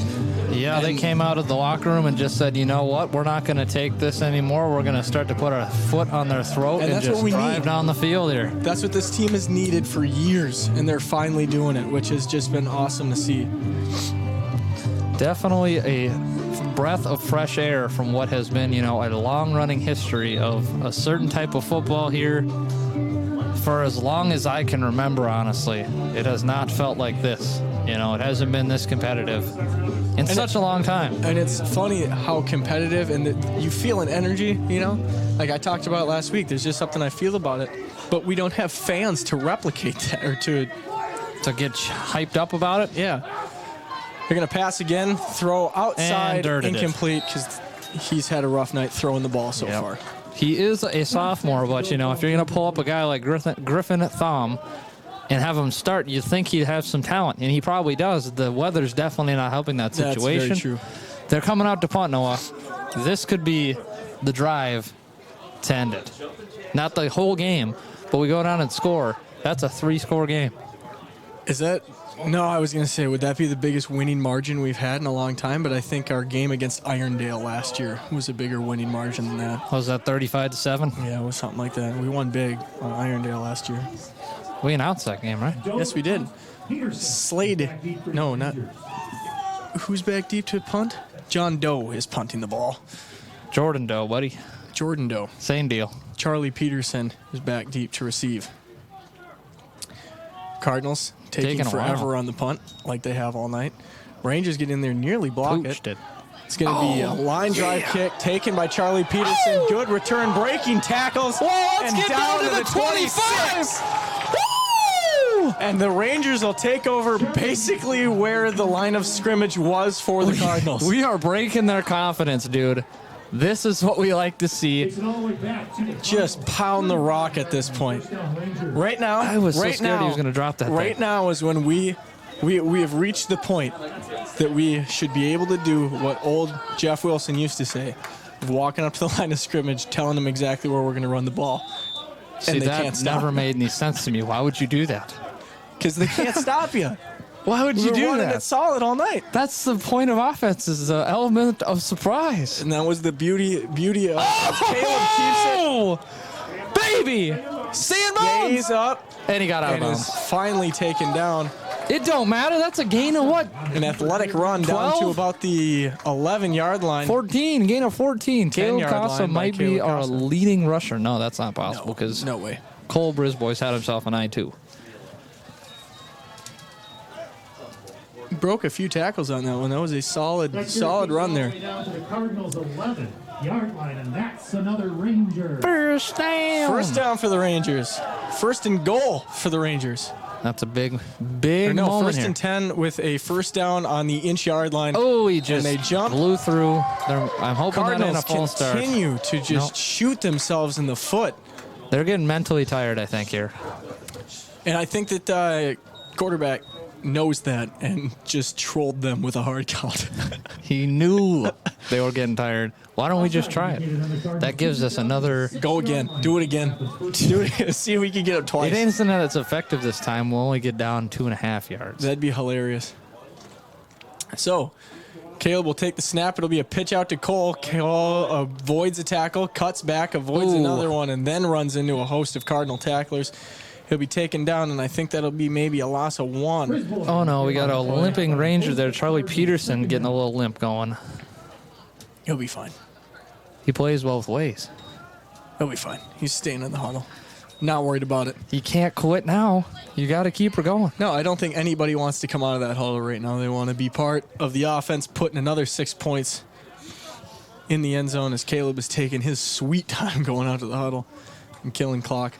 yeah, they And- came out of the locker room and just said, you know what, we're not going to take this anymore. We're going to start to put our foot on their throat And and that's just what we drive need. down the field here. That's what this team has needed for years, and they're finally doing it, which has just been awesome to see. Definitely a breath of fresh air from what has been, a long-running history of a certain type of football here. For as long as I can remember, honestly, it has not felt like this. It hasn't been this competitive in such a long time. And it's funny how competitive and that you feel an energy, Like I talked about last week, there's just something I feel about it. But we don't have fans to replicate that or to, To get hyped up about it, yeah. They're going to pass again, throw outside, And dirted it. incomplete, because he's had a rough night throwing the ball so far. He is a sophomore, but if you're going to pull up a guy like Griffin Thom and have him start, you think he'd have some talent, and he probably does. The weather's definitely not helping that That's situation. very true. They're coming out to punt, Noah. This could be the drive to end it. Not the whole game, but we go down and score. That's a 3-score game. Is that? No, I was going to say, would that be the biggest winning margin we've had in a long time? But I think our game against Irondale last year was a bigger winning margin than that. Was that 35-7? Yeah, it was something like that. We won big on Irondale last year. We announced that game, right? Yes, we did. Slade. No, not. Who's back deep to punt? John Doe is punting the ball. Jordan Doe, buddy. Jordan Doe. Same deal. Charlie Peterson is back deep to receive. Cardinals taking Taking a forever while. on the punt, like they have all night. Rangers get in there, nearly block Pooched it. it. It's going to be a line drive kick taken by Charlie Peterson. Good return, breaking tackles. Let's and get down to the 26. Woo! And the Rangers will take over basically where the line of scrimmage was for the Cardinals. We are breaking their confidence, dude. This is what we like to see. Takes it all the way back to the Just pound the rock at this point. Right now, I was so right scared he was gonna drop that Right thing. now is when we have reached the point that we should be able to do what old Jeff Wilson used to say, of walking up to the line of scrimmage, telling them exactly where we're going to run the ball. See, And they that can't stop. never made any sense to me. Why would you do that? Because they can't stop you. Why would you We're do running that? it solid all night. That's the point of offense, is the element of surprise. And that was the beauty of Caleb keeps it. Oh, baby! Seeing Stays bones! up And he got out of and is bounds. finally taken down. It don't matter. That's a gain of what? An athletic run down to 12? about the 11-yard line. 14. Gain of 14. Caleb 10-yard Costa line by might be Caleb our Costa. leading rusher. No, that's not possible because No way. Cole Brisboy's had himself an eye too. Broke a few tackles on that one. That was a solid That's run there. Down to the Cardinals' 11-yard line, and that's another Ranger. First down. First down for the Rangers. First and goal for the Rangers. That's a big Or no, moment first here. and 10 with a first down on the inch-yard line. Oh, he just they jump. blew through. I'm hoping that ain't a Cardinals false start. continue to just Nope. shoot themselves in the foot. They're getting mentally tired, I think, here. And I think that quarterback knows that and just trolled them with a hard count. He knew they were getting tired. Why don't we just try it? That gives us another. Go again. Do it again. Do it. See if we can get up It twice. isn't that it's effective this time. We'll only get down 2.5 yards. That'd be hilarious. So, Caleb will take the snap. It'll be a pitch out to Cole. Cole avoids a tackle, cuts back, avoids Ooh. another one, and then runs into a host of Cardinal tacklers. He'll be taken down, and I think that'll be maybe a loss of one. Oh no, we got a limping Ranger there. Charlie Peterson getting a little limp going. He'll be fine. He plays both ways. He'll be fine. He's staying in the huddle. Not worried about it. You can't quit now. You got to keep her going. No, I don't think anybody wants to come out of that huddle right now. They want to be part of the offense, putting another 6 points in the end zone as Caleb is taking his sweet time going out to the huddle and killing clock.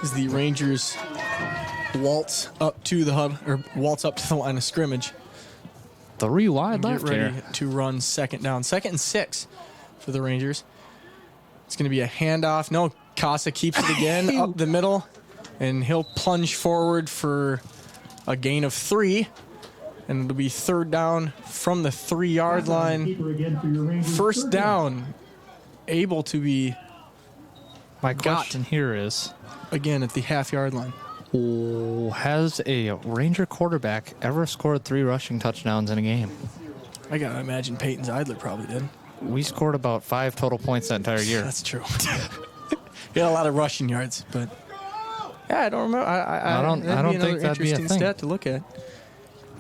As the Rangers waltz up to the line of scrimmage. 3 wide Get left ready here. to run second down. 2nd and 6 for the Rangers. It's going to be a handoff. No, Casa keeps it again up the middle, and he'll plunge forward for a gain of 3. And it'll be 3rd down from the 3-yard line. Keeper again for your Rangers. First down, able to be My question here is, again at the half-yard line. has a Ranger quarterback ever scored 3 rushing touchdowns in a game? I got to imagine Peyton Zeidler probably did. We scored about 5 total points that entire year. That's true. He had a lot of rushing yards, but yeah, I don't remember. I don't that'd be think another that'd be a interesting thing. stat to look at.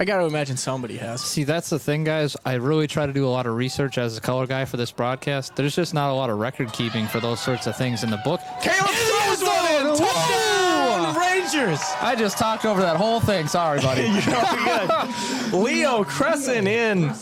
I got to imagine somebody has. See, that's the thing, guys. I really try to do a lot of research as a color guy for this broadcast. There's just not a lot of record keeping for those sorts of things in the book. Caleb throws one in. Touchdown, Rangers. I just talked over that whole thing. Sorry, buddy. You're good. Leo Crescent in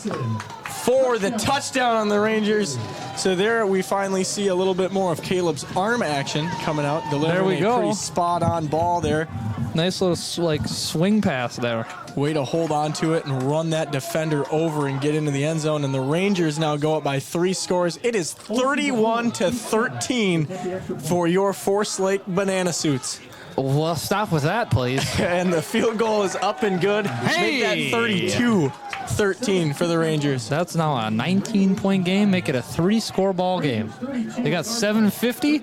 for the touchdown on the Rangers. So there we finally see a little bit more of Caleb's arm action coming out. Delivering There we a go. pretty spot-on ball there. Nice little swing pass there. Way to hold on to it and run that defender over and get into the end zone. And the Rangers now go up by 3 scores. It is 31-13 for your Force Lake Banana Suits. Well, stop with that, please. And the field goal is up and good. Make that Hey! 32-13 for the Rangers. That's now a 19-point game. Make it a 3-score ball game. They got 750.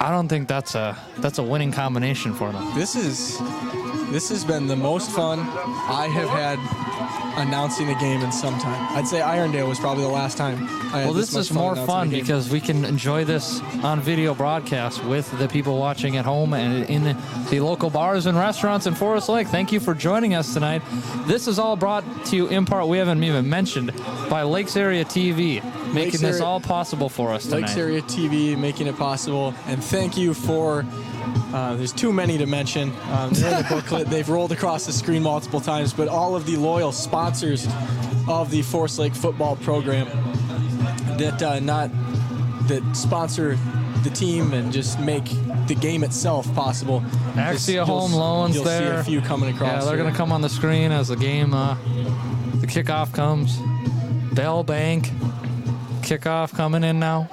I don't think that's a winning combination for them. This has been the most fun I have had announcing a game in some time. I'd say Irondale was probably the last time I had Well, this much is more announcing fun a game. because we can enjoy this on video broadcast with the people watching at home and in the local bars and restaurants in Forest Lake. Thank you for joining us tonight. This is all brought to you in part, we haven't even mentioned, by Lakes Area TV, making this all possible for us tonight. Lakes Area TV making it possible. And thank you for, there's too many to mention. They're in the booklet. They've rolled across the screen multiple times, but all of the loyal sponsors of the Forest Lake football program that sponsor the team and just make the game itself possible. Axia Home Loans you'll there. see a few coming across. Yeah, they're here. going to come on the screen as the game, the kickoff comes. Bell Bank. Kickoff coming in now.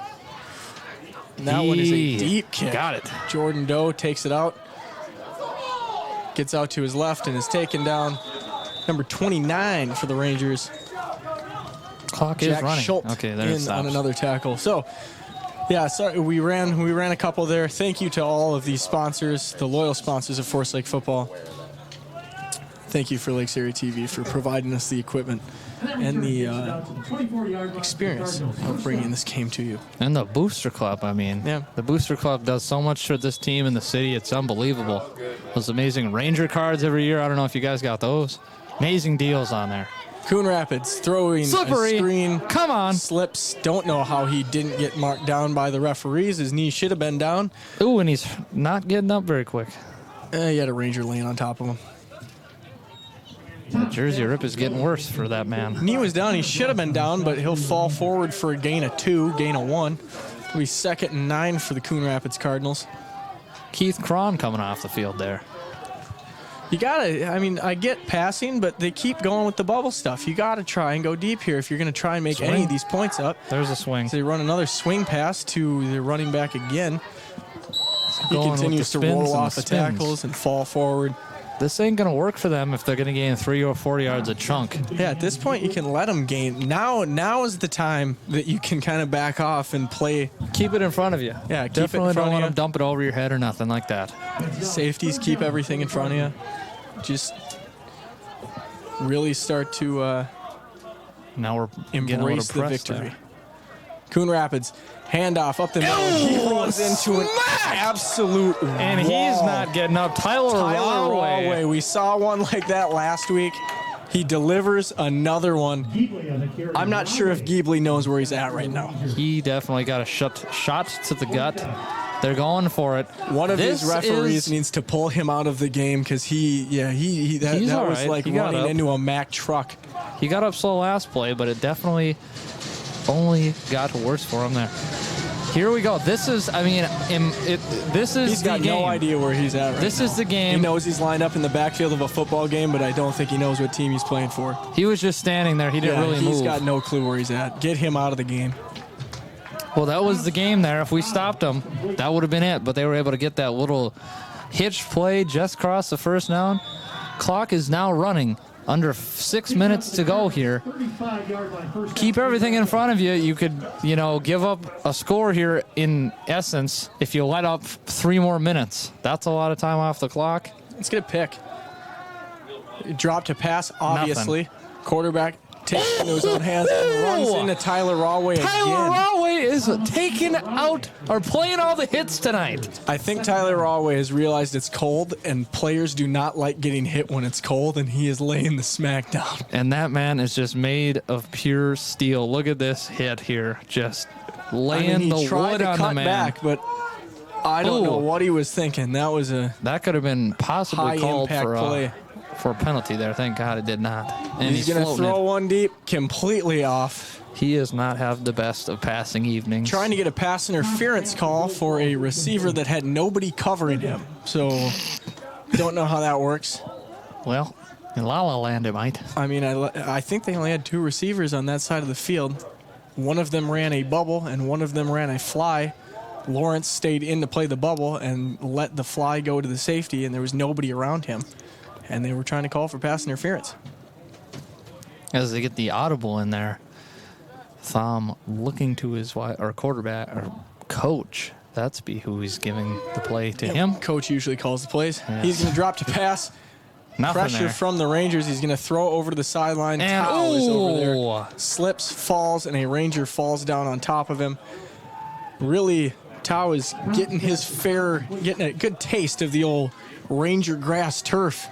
And that one is a deep kick. Got it. Jordan Doe takes it out. Gets out to his left and is taken down. Number 29 for the Rangers. Clock Jack is running. Schultz Okay, there it in stops. on another tackle. So, yeah, sorry, we ran a couple there. Thank you to all of these sponsors, the loyal sponsors of Forest Lake football. Thank you for Lakes Area TV for providing us the equipment and the experience of bringing this game to you. And the Booster Club, I mean. Yeah. The Booster Club does so much for this team in the city. It's unbelievable. Those amazing Ranger cards every year. I don't know if you guys got those. Amazing deals on there. Coon Rapids throwing Slippery. a screen. Come on. Slips. Don't know how he didn't get marked down by the referees. His knee should have been down. Ooh, and he's not getting up very quick. He had a Ranger laying on top of him. The jersey rip is getting worse for that man. Knee was down. He should have been down, but he'll fall forward for a gain of 2, gain of 1. It'll be 2nd and 9 for the Coon Rapids Cardinals. Keith Cron coming off the field there. You gotta, I mean, I get passing, but they keep going with the bubble stuff. You gotta try and go deep here if you're gonna try and make any of these points up. There's a swing. So they run another swing pass to the running back again. He Going with continues the to spins roll and off the the spins. tackles and fall forward. This ain't going to work for them if they're going to gain 3 or 4 yards a chunk. Yeah, at this point, you can let them gain. Now is the time that you can kind of back off and play. Keep it in front of you. Yeah, keep it in Definitely front don't of let you. them dump it over your head or nothing like that. Safeties, keep everything in front of you. Just really start to Now we're getting a embrace little the press victory. there. Coon Rapids, handoff up the middle. He runs into an absolute And he's wall. not getting up. Tyler Rawway. Rawway. We saw one like that last week. He delivers another one. I'm not sure if Geebly knows where he's at right now. He definitely got a shot to the gut. They're going for it. One of This his referees is- needs to pull him out of the game because that He's all was right. like He got running up. into a Mack truck. He got up slow last play, but it definitely only got worse for him there. Here we go. This is, I mean, this is He's the got game. no idea where he's at right This now. is the He game. knows he's lined up in the backfield of a football game, but I don't think he knows what team he's playing for. He was just standing there. He didn't really he's move. got no clue where he's at. Get him out of the game. Well, that was the game there. If we stopped them, that would have been it. But they were able to get that little hitch play just across the first down. Clock is now running. Under 6 minutes to go here. Keep everything in front of you. You could, give up a score here in essence if you let up 3 more minutes. That's a lot of time off the clock. Let's get a pick. Drop to pass, obviously. Quarterback takes it into his own hands and runs into Tyler Rawway Tyler again. Rawway is taking out or playing all the hits tonight. I think Tyler Rawway has realized it's cold, and players do not like getting hit when it's cold, and he is laying the smack down. And that man is just made of pure steel. Look at this hit here. Just laying he the tried wood to on cut the man. back, but I don't know Ooh. what he was thinking. That was a That could have been possibly called high-impact for play. For a penalty there. Thank God it did not. And He's going to floating throw it. one deep, completely off. He does not have the best of passing evenings. Trying to get a pass interference call for a receiver that had nobody covering him. So, don't know how that works. Well, in La La Land it might. I mean, I think they only had 2 receivers on that side of the field. One of them ran a bubble, and one of them ran a fly. Lawrence stayed in to play the bubble and let the fly go to the safety, and there was nobody around him. And they were trying to call for pass interference. As they get the audible in there, Thom looking to his quarterback or coach. That's be who he's giving the play to him. Coach usually calls the plays. Yes. He's going to drop to pass. Nothing Pressure there. from the Rangers. He's going to throw over to the sideline. And Tao is over there. ooh. Slips, falls, and a Ranger falls down on top of him. Really, Tao is getting getting a good taste of the old Ranger grass turf.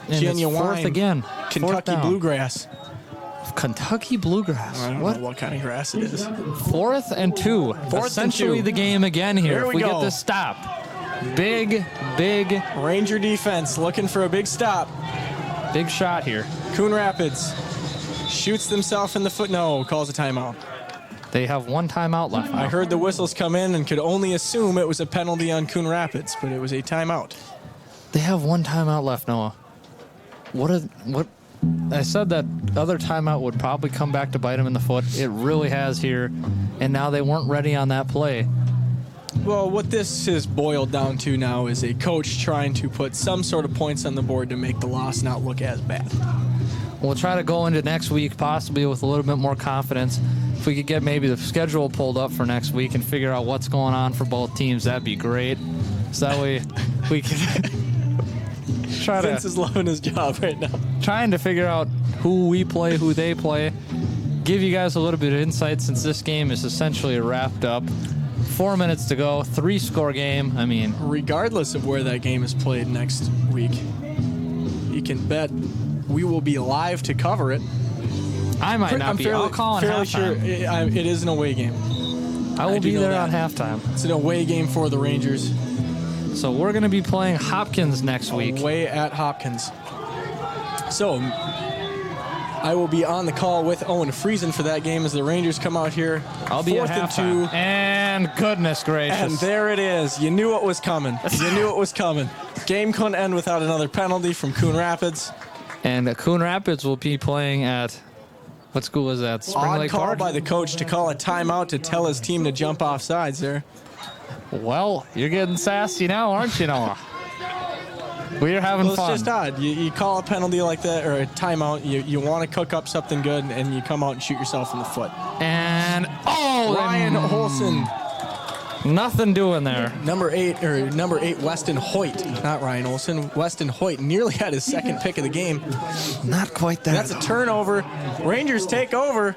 And it's Genuine fourth again. Fourth Kentucky down. bluegrass. Kentucky bluegrass. I don't What? know what kind of grass it is. 4th and 2. and Essentially 2. the game again here. Here If we we go. get this stop. Big Ranger defense looking for a big stop. shot here. Coon Rapids shoots themselves in the foot. No, calls a timeout. They have 1 timeout left now. I heard the whistles come in and could only assume it was a penalty on Coon Rapids, but it was a timeout. They have 1 timeout left, Noah. What I said that other timeout would probably come back to bite him in the foot. It really has here, and now they weren't ready on that play. Well, what this is boiled down to now is a coach trying to put some sort of points on the board to make the loss not look as bad. We'll try to go into next week possibly with a little bit more confidence. If we could get maybe the schedule pulled up for next week and figure out what's going on for both teams, that'd be great. So that way we can try Vince is loving his job right now. trying to figure out who we play, who they play. Give you guys a little bit of insight since this game is essentially wrapped up. 4 minutes to go, 3-score game. I mean, Regardless of where that game is played next week, you can bet we will be live to cover it. I might not be. I'll call on fairly sure halftime. it is an away game. I will do be know there that. on halftime. It's an away game for the Rangers. So we're going to be playing Hopkins next week. Away at Hopkins. So I will be on the call with Owen Friesen for that game as the Rangers come out here. I'll be at 4th and halftime. 2. And goodness gracious. And there it is. You knew it was coming. You knew it was coming. Game couldn't end without another penalty from Coon Rapids. And Coon Rapids will be playing at, what school is that? Spring Odd Lake call Park? by the coach to call a timeout to tell his team to jump off sides there. Well, you're getting sassy now, aren't you, Noah? We're having Well, it's fun. just odd. You call a penalty like that or a timeout, you want to cook up something good, and you come out and shoot yourself in the foot. And, Ryan Olson, nothing doing there. number 8, Weston Hoyt. Not Ryan Olson. Weston Hoyt nearly had his second pick of the game. Not quite there. That's a turnover. Rangers take over.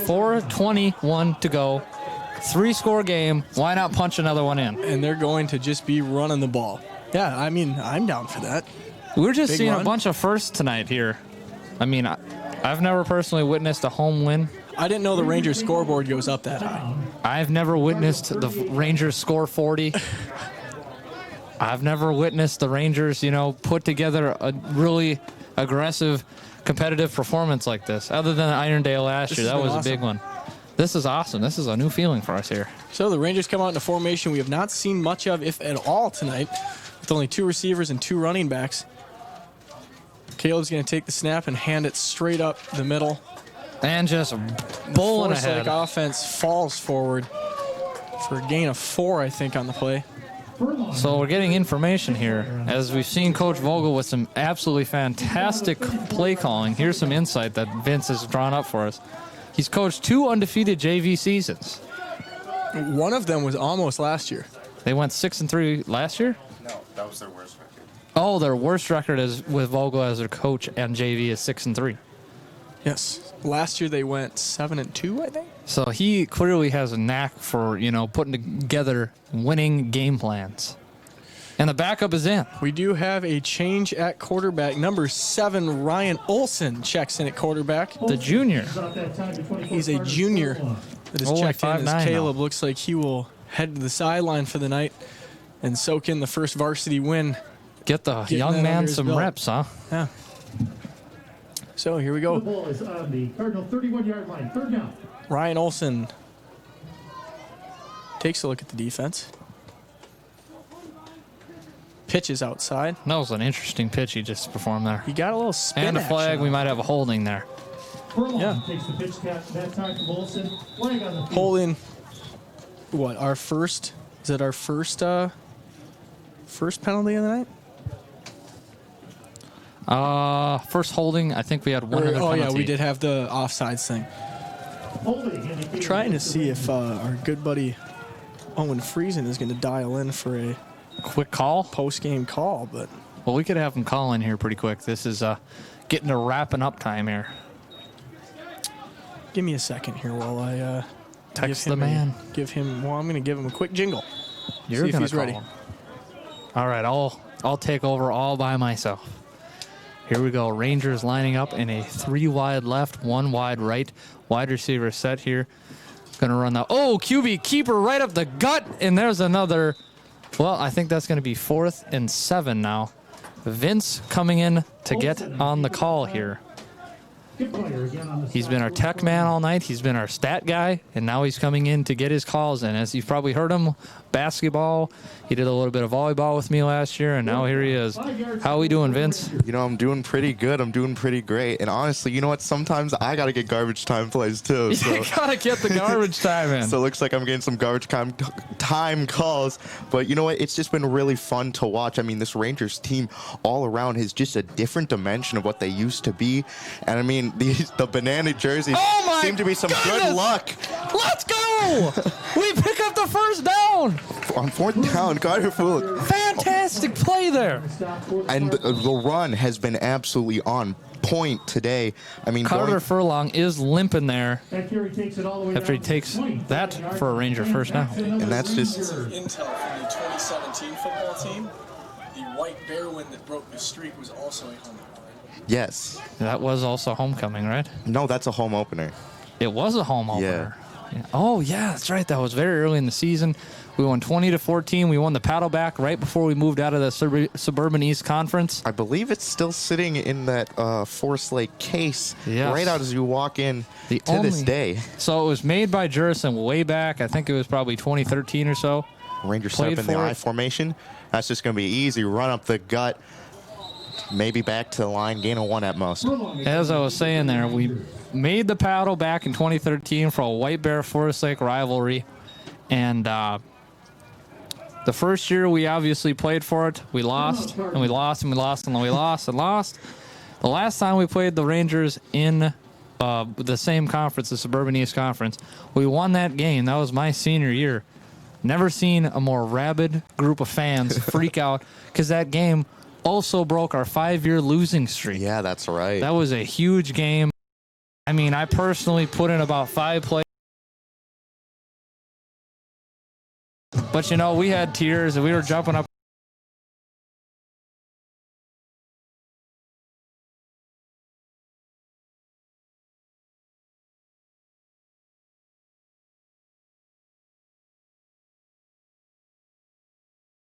4:21 to go. 3-score game. Why not punch another one in? And they're going to just be running the ball. Yeah, I mean, I'm down for that. We're just Big seeing run. a bunch of firsts tonight here. I mean, I've never personally witnessed a home win. I didn't know the Rangers scoreboard goes up that high. I've never witnessed the Rangers score 40. I've never witnessed the Rangers, put together a really aggressive, competitive performance like this. Other than Irondale last year, that was a big one. This is awesome. This is a new feeling for us here. So the Rangers come out in a formation we have not seen much of, if at all, tonight, with only 2 receivers and 2 running backs. Caleb's going to take the snap and hand it straight up the middle. And just bowling Forsyth ahead. offense falls forward for a gain of 4, I think, on the play. So we're getting information here. As we've seen Coach Vogel with some absolutely fantastic play calling. Here's some insight that Vince has drawn up for us. He's coached 2 undefeated JV seasons. One of them was almost last year. They went 6-3 last year? No, that was their worst record. Oh, their worst record is with Vogel as their coach, and JV is 6-3. Yes. Last year they went 7-2, I think. So he clearly has a knack for, putting together winning game plans. And the backup is in. We do have a change at quarterback. Number 7, Ryan Olson checks in at quarterback. The junior. He's a junior that is Only checked in 5'9" as Caleb now. looks like he will head to the sideline for the night and soak in the first varsity win. Get the Getting young that man under his some belt. reps, huh? Yeah. So here we The go. ball is on the Cardinal 31-yard line. 3rd down. Ryan Olson takes a look at the defense. Pitches outside. That was an interesting pitch he just performed there. He got a little spin And a flag. action We on might have a holding there. Furlong Yeah. takes the pitch that time from Olsen. Flag on the field. holding. What, our first? Is it our first penalty of the night? First holding, I think we had one other Oh penalty. yeah, we did have the offsides thing. Holding indicated Trying to against the see if Rangers. our good buddy Owen Friesen is going to dial in for a Quick call. post-game call, but Well, we could have him call in here pretty quick. This is getting to wrapping up time here. give me a second here while I Text give him the man. I'm going to give him a quick jingle. You're if gonna he's call ready. him. All right, I'll take over all by myself. Here we go. Rangers lining up in a 3 wide left, 1 wide right. Wide receiver set here. Gonna run the QB keeper right up the gut, and there's another. Well, I think that's gonna be 4th and 7 now. Vince coming in to get on the call here. Good player again on the He's been our tech man all night. He's been our stat guy, and now he's coming in to get his calls in. As you've probably heard him, basketball. He did a little bit of volleyball with me last year, and now here he is. How are we doing, Vince? You know, I'm doing pretty good. I'm doing pretty great. And honestly, you know what? Sometimes I got to get garbage time plays, too. You So, gotta get the garbage time in. so it looks like I'm getting some garbage time calls. But you know what? It's just been really fun to watch. I mean, this Rangers team all around is just a different dimension of what they used to be. And I mean, the banana jerseys seem to be some good luck. Let's go! We pick up the first down. On fourth down, Carter Fool. Fantastic play there. And the run has been absolutely on point today. I mean, Carter Furlong is limping there That carry takes it all the way after he down to takes 20. that for a Ranger first down. and that's just Intel from the 2017 football team. The White Bear win that broke the streak was also a home run. yes. That was also homecoming, right? No, that's a home opener. It was a home opener. Yeah. Oh, yeah, that's right. That was very early in the season. We won 20-14. We won the paddle back right before we moved out of the Suburban East Conference. I believe it's still sitting in that Forest Lake case Yes. right out as you walk in to this day. So it was made by Jurison way back. I think it was probably 2013 or so. Rangers set Played up in the for I it. formation. That's just going to be easy. Run up the gut. Maybe back to the line. Gain of 1 at most. As I was saying there, we made the paddle back in 2013 for a White Bear Forest Lake rivalry. And the first year we obviously played for it, we lost, and we lost, and we lost, and we lost, and lost. The last time we played the Rangers in the same conference, the Suburban East Conference, we won that game. That was my senior year. Never seen a more rabid group of fans freak out because that game also broke our 5-year losing streak. Yeah, that's right. That was a huge game. I mean, I personally put in about 5 plays. But, you know, we had tears and we were jumping up